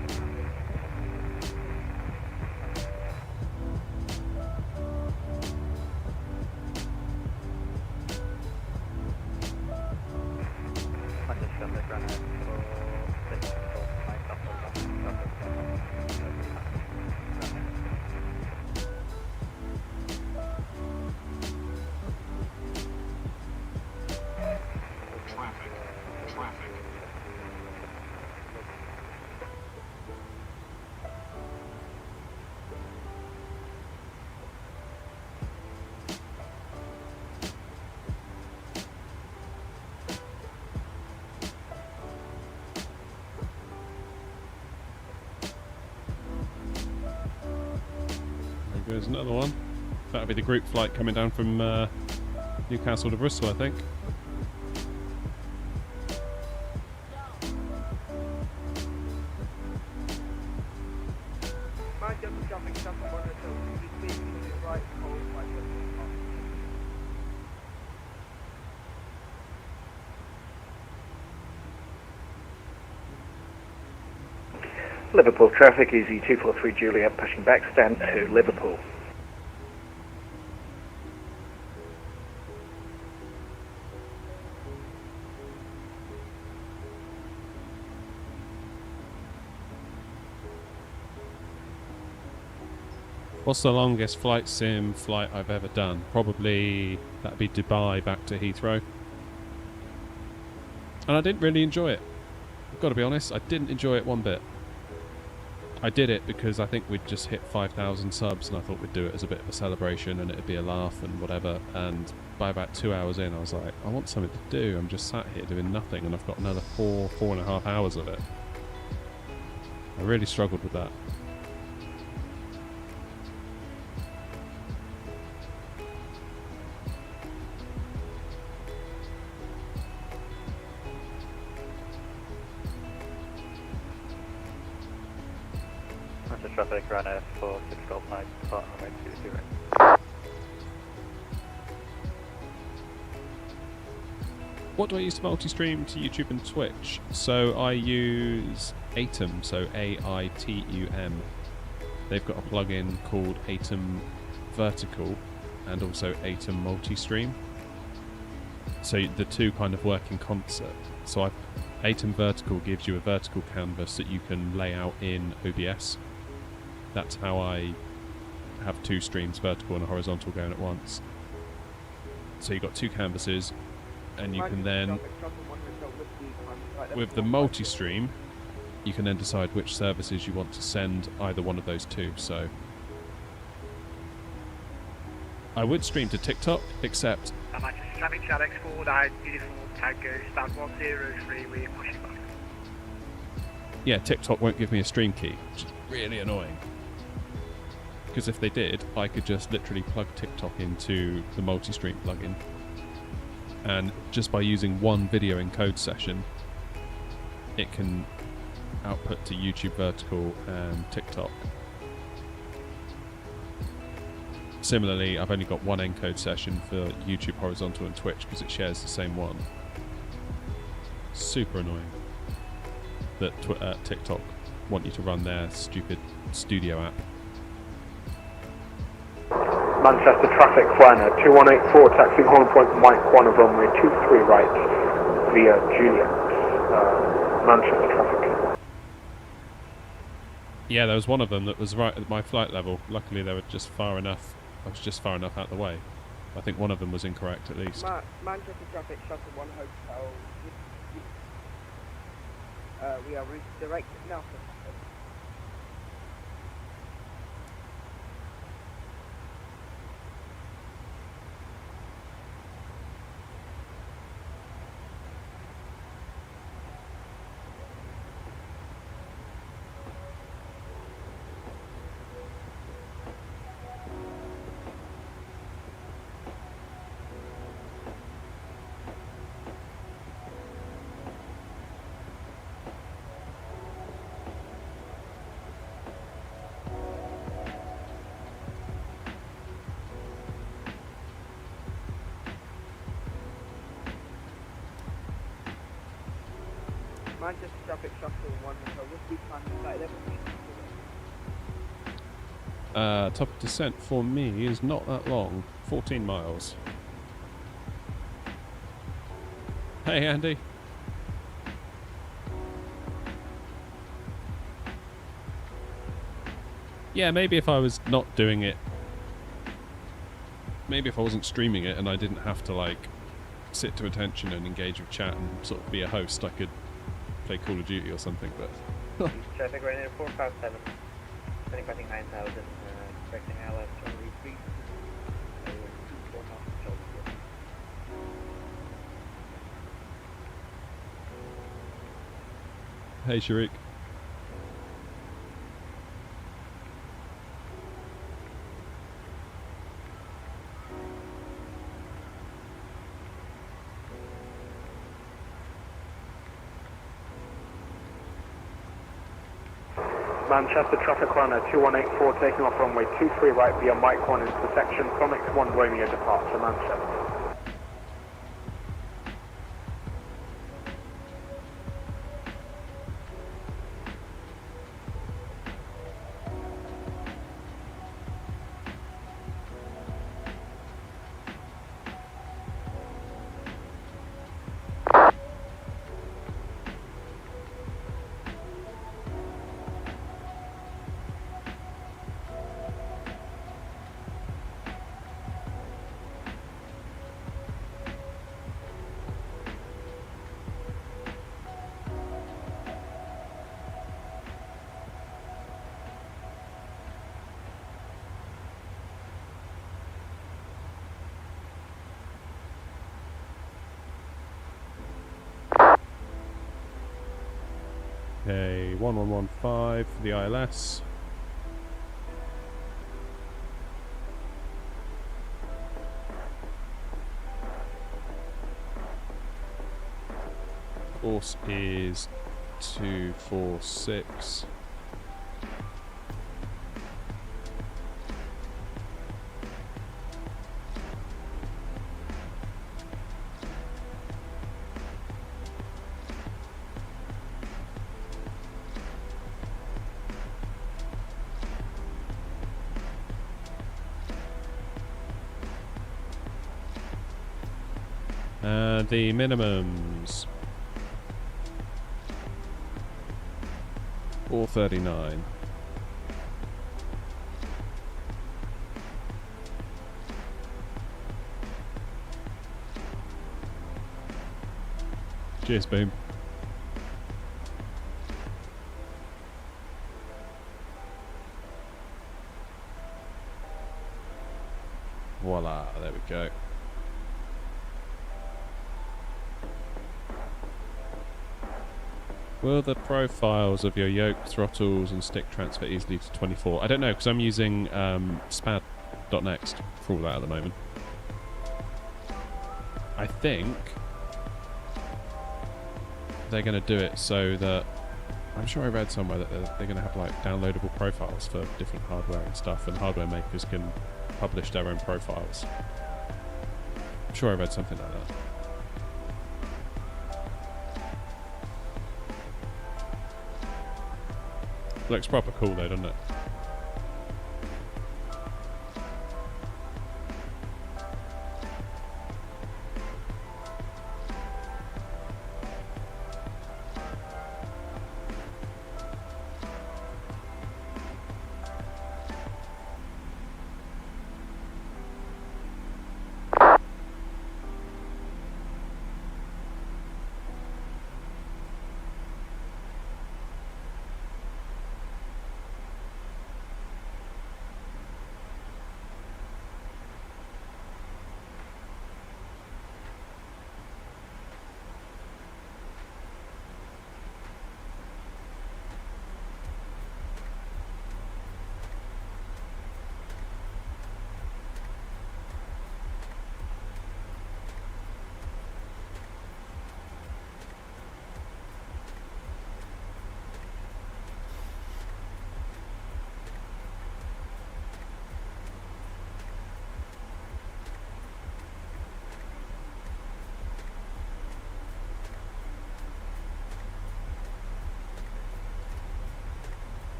There's another one. That'll be the group flight coming down from Newcastle to Bristol, I think. Liverpool traffic, easy 243 Juliet, pushing back, stand to Liverpool. What's the longest flight sim flight I've ever done? Probably that'd be Dubai back to Heathrow. And I didn't really enjoy it. I've got to be honest, I didn't enjoy it one bit. I did it because I think we'd just hit 5,000 subs and I thought we'd do it as a bit of a celebration and it'd be a laugh and whatever. And by about 2 hours in, I was like, I want something to do. I'm just sat here doing nothing and I've got another 4.5 hours of it. I really struggled with that. Traffic runner for 6 Golf 9, depart runway 20. What do I use to multi-stream to YouTube and Twitch? So I use Atom, so AITUM. They've got a plugin called Atom Vertical and also Atom Multi-Stream. So the two kind of work in concert. So Atom Vertical gives you a vertical canvas that you can lay out in OBS. That's how I have two streams, vertical and horizontal, going at once. So you've got two canvases, and you can then, with the multi-stream, you can then decide which services you want to send either one of those two. So I would stream to TikTok, except Traffic Alex forward, uniform tag stand 103, we're pushing back. Yeah, TikTok won't give me a stream key, which is really annoying. Because if they did, I could just literally plug TikTok into the multi-stream plugin. And just by using one video encode session, it can output to YouTube Vertical and TikTok. Similarly, I've only got one encode session for YouTube Horizontal and Twitch because it shares the same one. Super annoying that TikTok want you to run their stupid studio app. Manchester traffic, Flyner 2184, taxiing Holland Point, Mike 1 of runway 23 right via Juliet. Manchester traffic. Yeah, there was one of them that was right at my flight level. Luckily, they were just far enough. I was just far enough out of the way. I think one of them was incorrect at least. Manchester traffic, shuttle 1 hotel. We are redirected now. Manchester traffic, shuttle 1 hotel. What's the time to flight level? Top of descent for me is not that long. 14 miles. Hey, Andy. Yeah, maybe if I was not doing it, maybe if I wasn't streaming it and I didn't have to like sit to attention and engage with chat and sort of be a host, I could play Call of Duty or something, but Traffic right now 457, passing 9,000, expecting LS 23. Hey, Sharik. Manchester traffic runner 2184, taking off runway 23 right via Mike 1 intersection, Sonic 1 Romeo departure, Manchester. Okay, 1115 for the ILS. Course is 246. The minimums. 439. Cheers, Boom. Voila, there we go. Will the profiles of your yoke, throttles and stick transfer easily to 24? I don't know, because I'm using spad.next for all that at the moment. I think they're going to do it so that... I'm sure I read somewhere that they're going to have like downloadable profiles for different hardware and stuff, and hardware makers can publish their own profiles. I'm sure I read something like that. Looks proper cool though, doesn't it?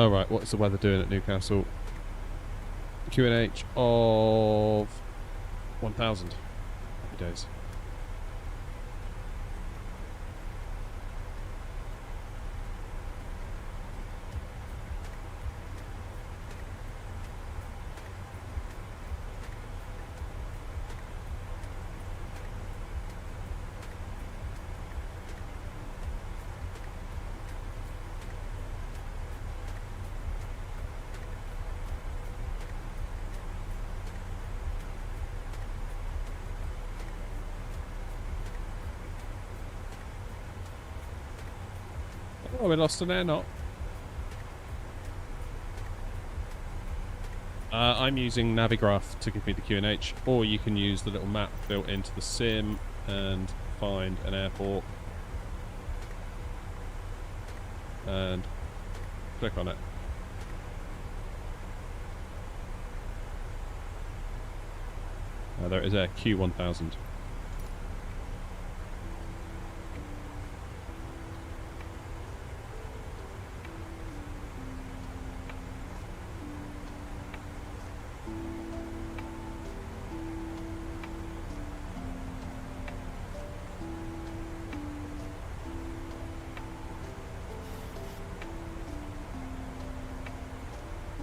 Right, what's the weather doing at Newcastle? QNH of 1,000. Happy days. Oh, we lost an AirNOTT. I'm using Navigraph to give me the QNH, or you can use the little map built into the sim and find an airport and click on it. There it is there, Q1000.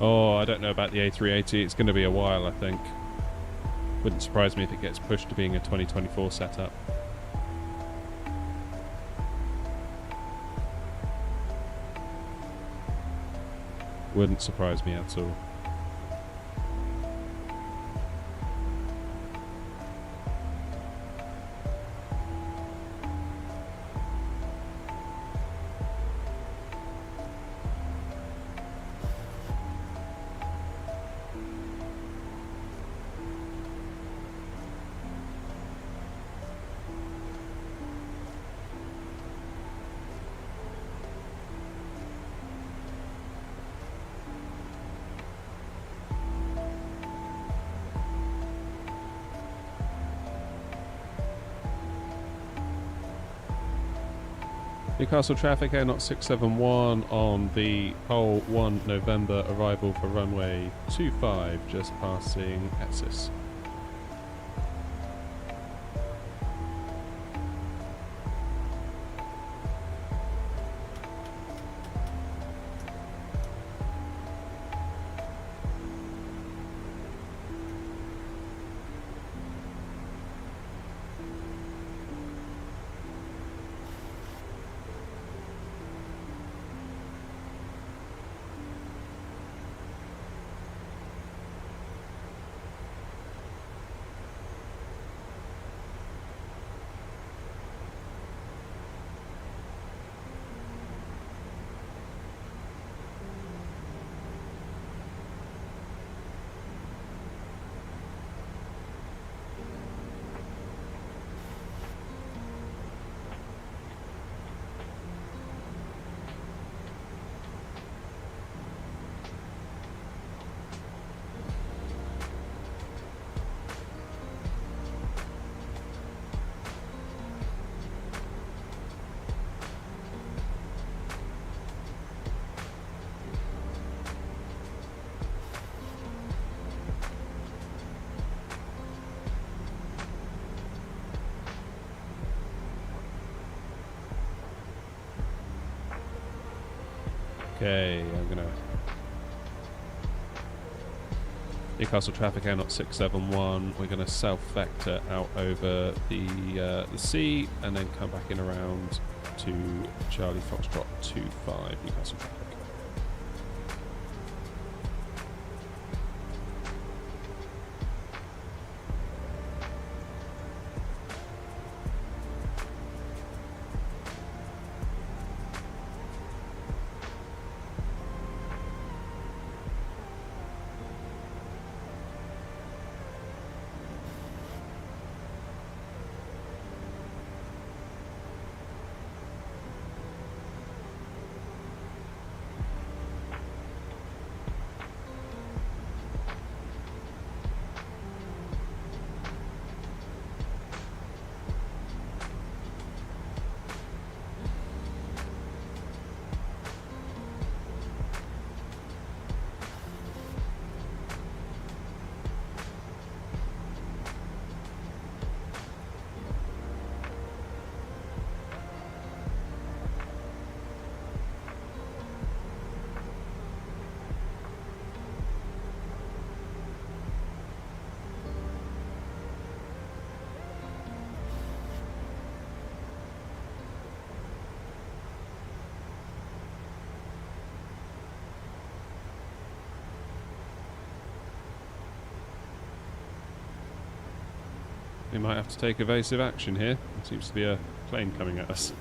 Oh, I don't know about the A380. It's going to be a while, I think. Wouldn't surprise me if it gets pushed to being a 2024 setup. Wouldn't surprise me at all. Newcastle traffic, AirNOTT 671 on the pole 1 November, arrival for runway 25, just passing Exis. Okay, I'm gonna Newcastle traffic AirNOTT 671. We're gonna self-vector out over the sea and then come back in around to Charlie Foxtrot 25 Newcastle traffic. We might have to take evasive action here. There seems to be a plane coming at us.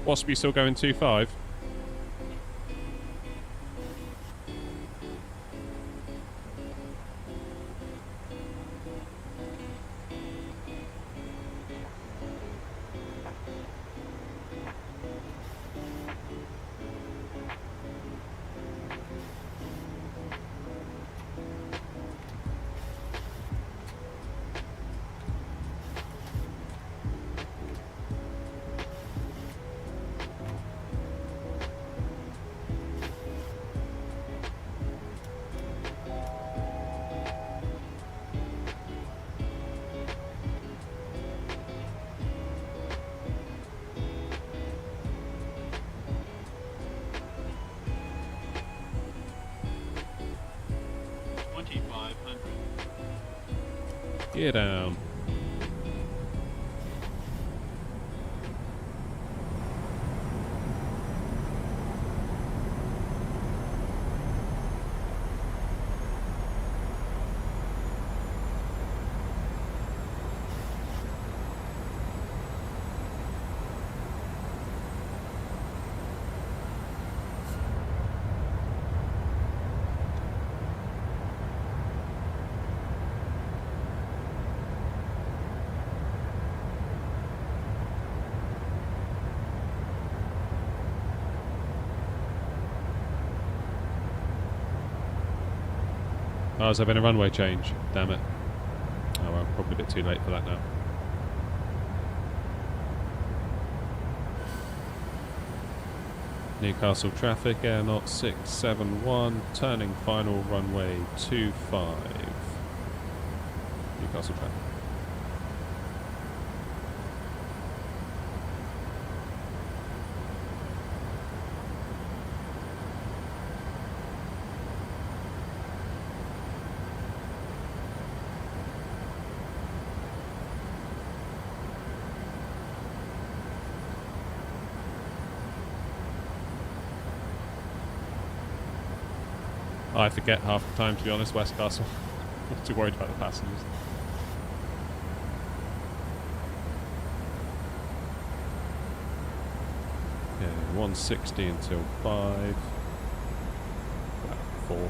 Wasp, you still going 2.5? Gear down. Oh, has there been a runway change? Damn it. Oh well, probably a bit too late for that now. Newcastle traffic, AirNOTT 671, turning final runway 25. Newcastle traffic. I forget half the time, to be honest, Westcastle. I'm not too worried about the passengers. Okay, 160 until 5. 4.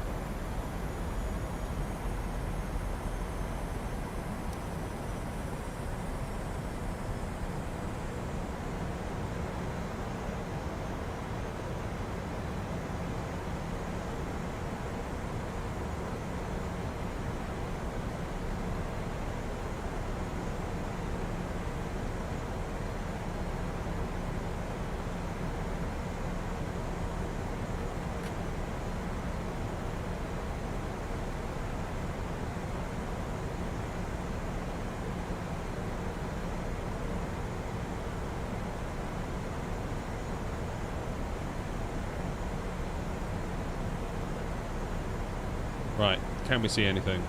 Right, can we see anything?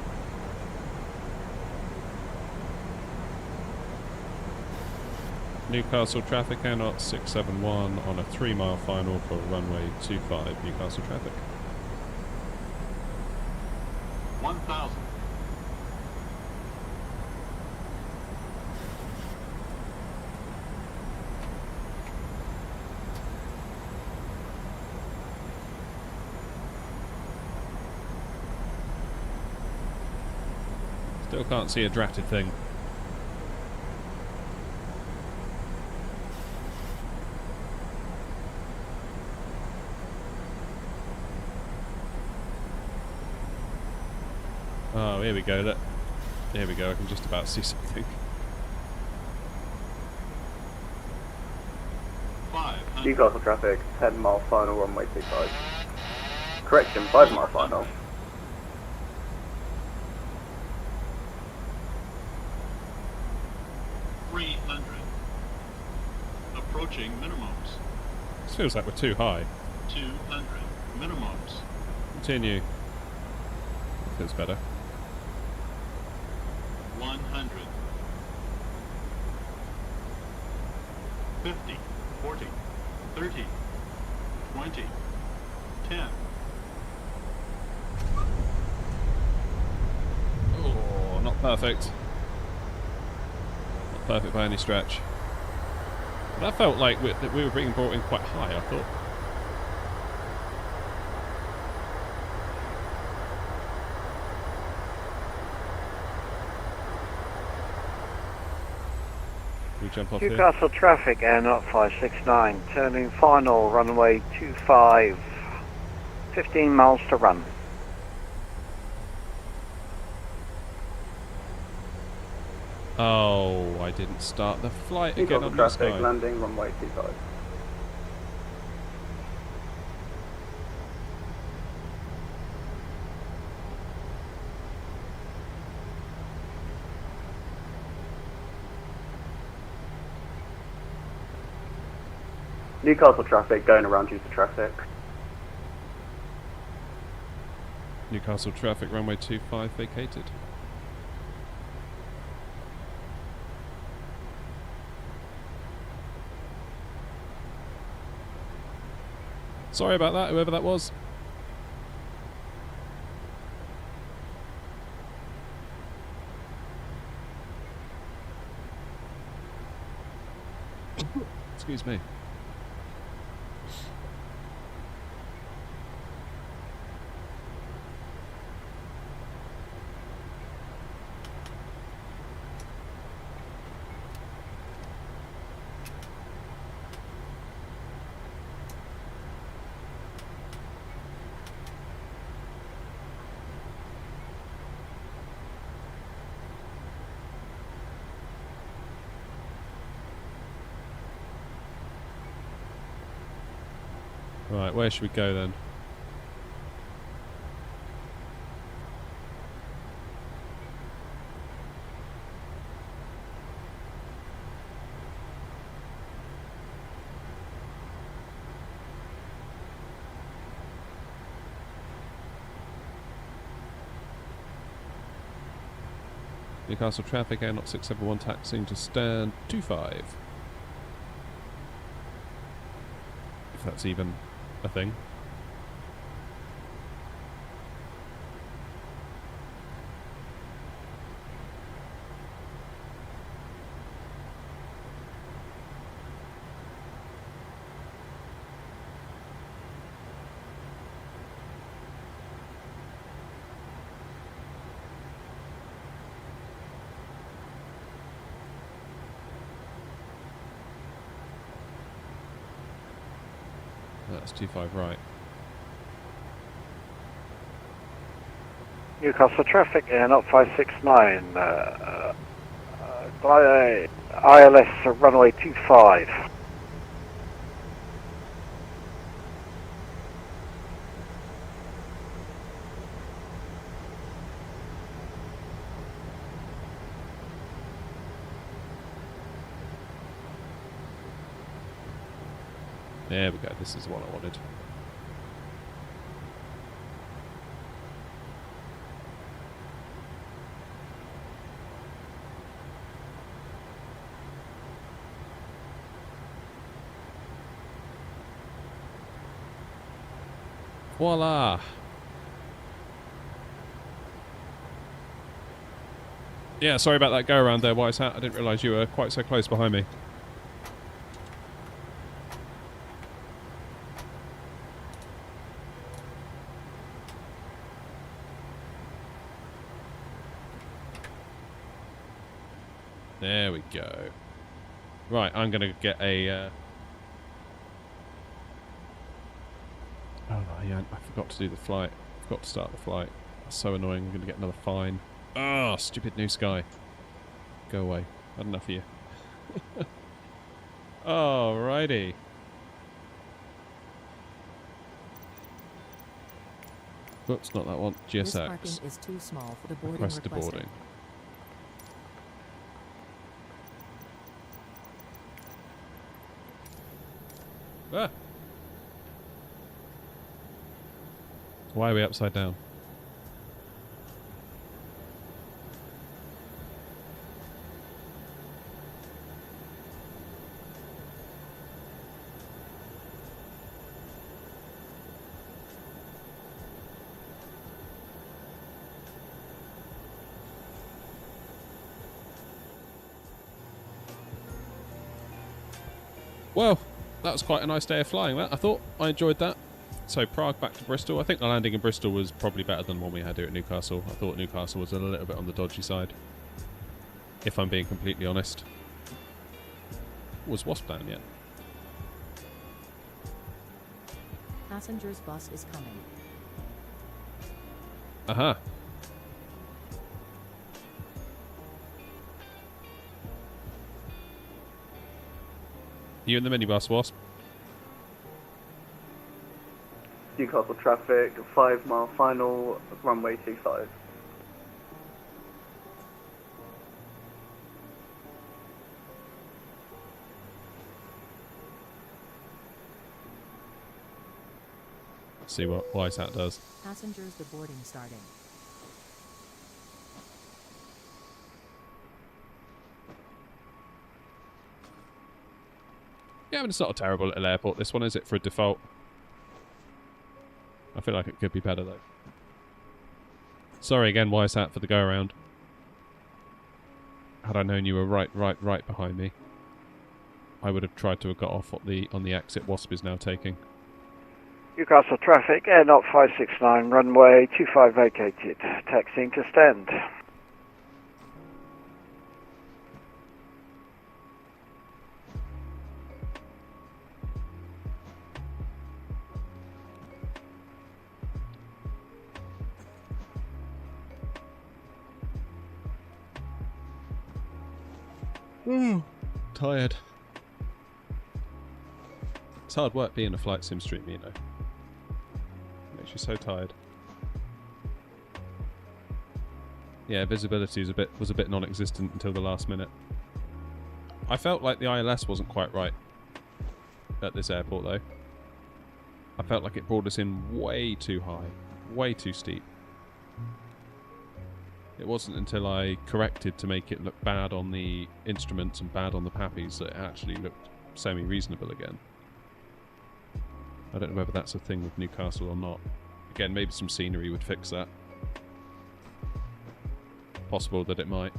Newcastle traffic, AirNOTT 671 on a 3-mile final for runway 25, Newcastle traffic. 1,000. Still can't see a dratted thing. Oh, here we go. Look. Here we go. I can just about see something. 500. Newcastle traffic, 10-mile final, runway 25. Correction, 5-mile final. 300. Approaching minimums. This feels like we're too high. 200. Minimums. Continue. Feels better. 100. 50. 40. 30. 20. 10. Oh, not perfect. Not perfect by any stretch. That felt like that we were being brought in quite high, I thought. We jump off here. Newcastle traffic, AirNOTT 569, turning final, runway 25, 15 miles to run. Oh, I didn't start the flight again Newcastle on the traffic, sky. landing runway 25. Newcastle traffic, going around due to traffic. Newcastle traffic, runway 25 vacated. Sorry about that, whoever that was. Excuse me. Right, where should we go then? Newcastle traffic, AirNOTT 671 taxiing to stand 25. If that's even a thing. That's 25 right. Newcastle traffic, AirNOTT 569, ILS runway 25. There we go, this is what I wanted. Voila! Yeah, sorry about that go around there, Wise Hat. I didn't realise you were quite so close behind me. There we go. Right, I'm going to get a... Oh, yeah, I forgot to do the flight. I forgot to start the flight. That's so annoying. I'm going to get another fine. Oh, stupid New Sky. Go away. Had enough of you. Alrighty. Oops, not that one. This GSX. parking is too small for the boarding Request requested. boarding. Ah! Why are we upside down? Well, that was quite a nice day of flying, that. I thought. I enjoyed that. So Prague back to Bristol. I think the landing in Bristol was probably better than the one we had here at Newcastle. I thought Newcastle was a little bit on the dodgy side, if I'm being completely honest. Was Wasp down yet? Passengers bus is coming. Aha. You in the minibus, Wasp? Newcastle traffic, 5 mile final, runway 25. See what WiseHat does. Passengers, the boarding starting. Yeah, but it's not a terrible little airport, this one, is it, for a default? I feel like it could be better, though. Sorry again, WiseHat, for the go-around. Had I known you were right behind me, I would have tried to have got off on the exit Wasp is now taking. Newcastle traffic, AirNOTT 569, runway 25 vacated. Taxiing to stand. Tired. It's hard work being a flight sim streamer, you know. Makes you so tired. Yeah, visibility was a bit non-existent until the last minute. I felt like the ILS wasn't quite right at this airport, though. I felt like it brought us in way too high, way too steep. It wasn't until I corrected to make it look bad on the instruments and bad on the pappies that it actually looked semi-reasonable again. I don't know whether that's a thing with Newcastle or not. Again, maybe some scenery would fix that. Possible that it might.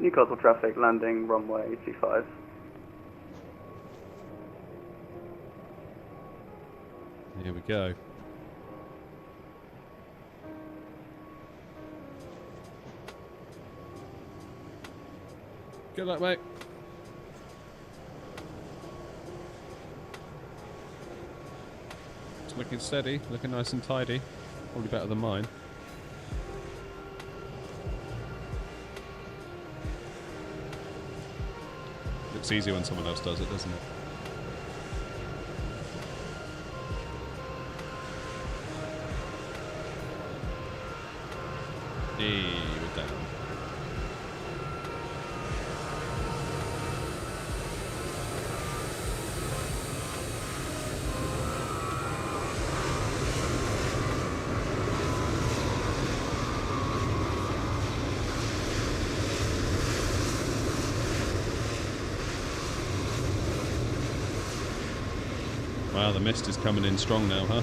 Newcastle traffic, landing runway 25. Here we go. Good luck, mate. It's looking steady, looking nice and tidy. Probably better than mine. Looks easier when someone else does it, doesn't it? Hey, we're down. Wow, the mist is coming in strong now, huh?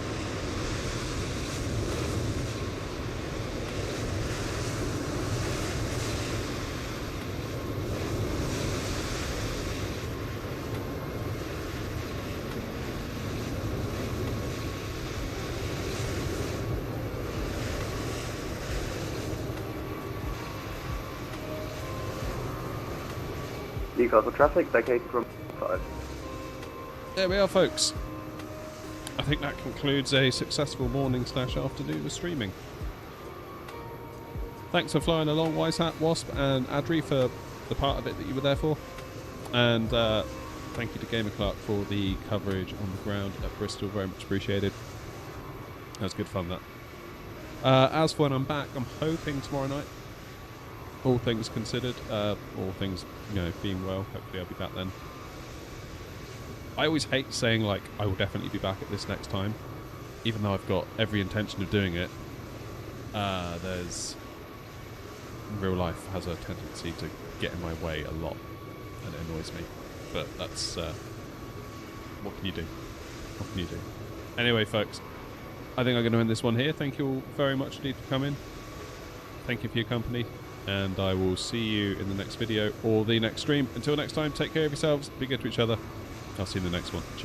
Newcastle traffic, vacated from 5. There we are, folks. I think that concludes a successful morning/afternoon of streaming. Thanks for flying along, WiseHat, Wasp, and Adri for the part of it that you were there for. And thank you to Gamer Clark for the coverage on the ground at Bristol. Very much appreciated. That was good fun, that. As for when I'm back, I'm hoping tomorrow night. All things considered, all things, being well, hopefully I'll be back then. I always hate saying, like, I will definitely be back at this next time, even though I've got every intention of doing it, there's real life has a tendency to get in my way a lot, and it annoys me. But that's what can you do? What can you do? Anyway, folks, I think I'm going to end this one here. Thank you all very much indeed for coming. Thank you for your company, and I will see you in the next video or the next stream. Until next time, take care of yourselves, be good to each other. I'll see you in the next one. Cheers.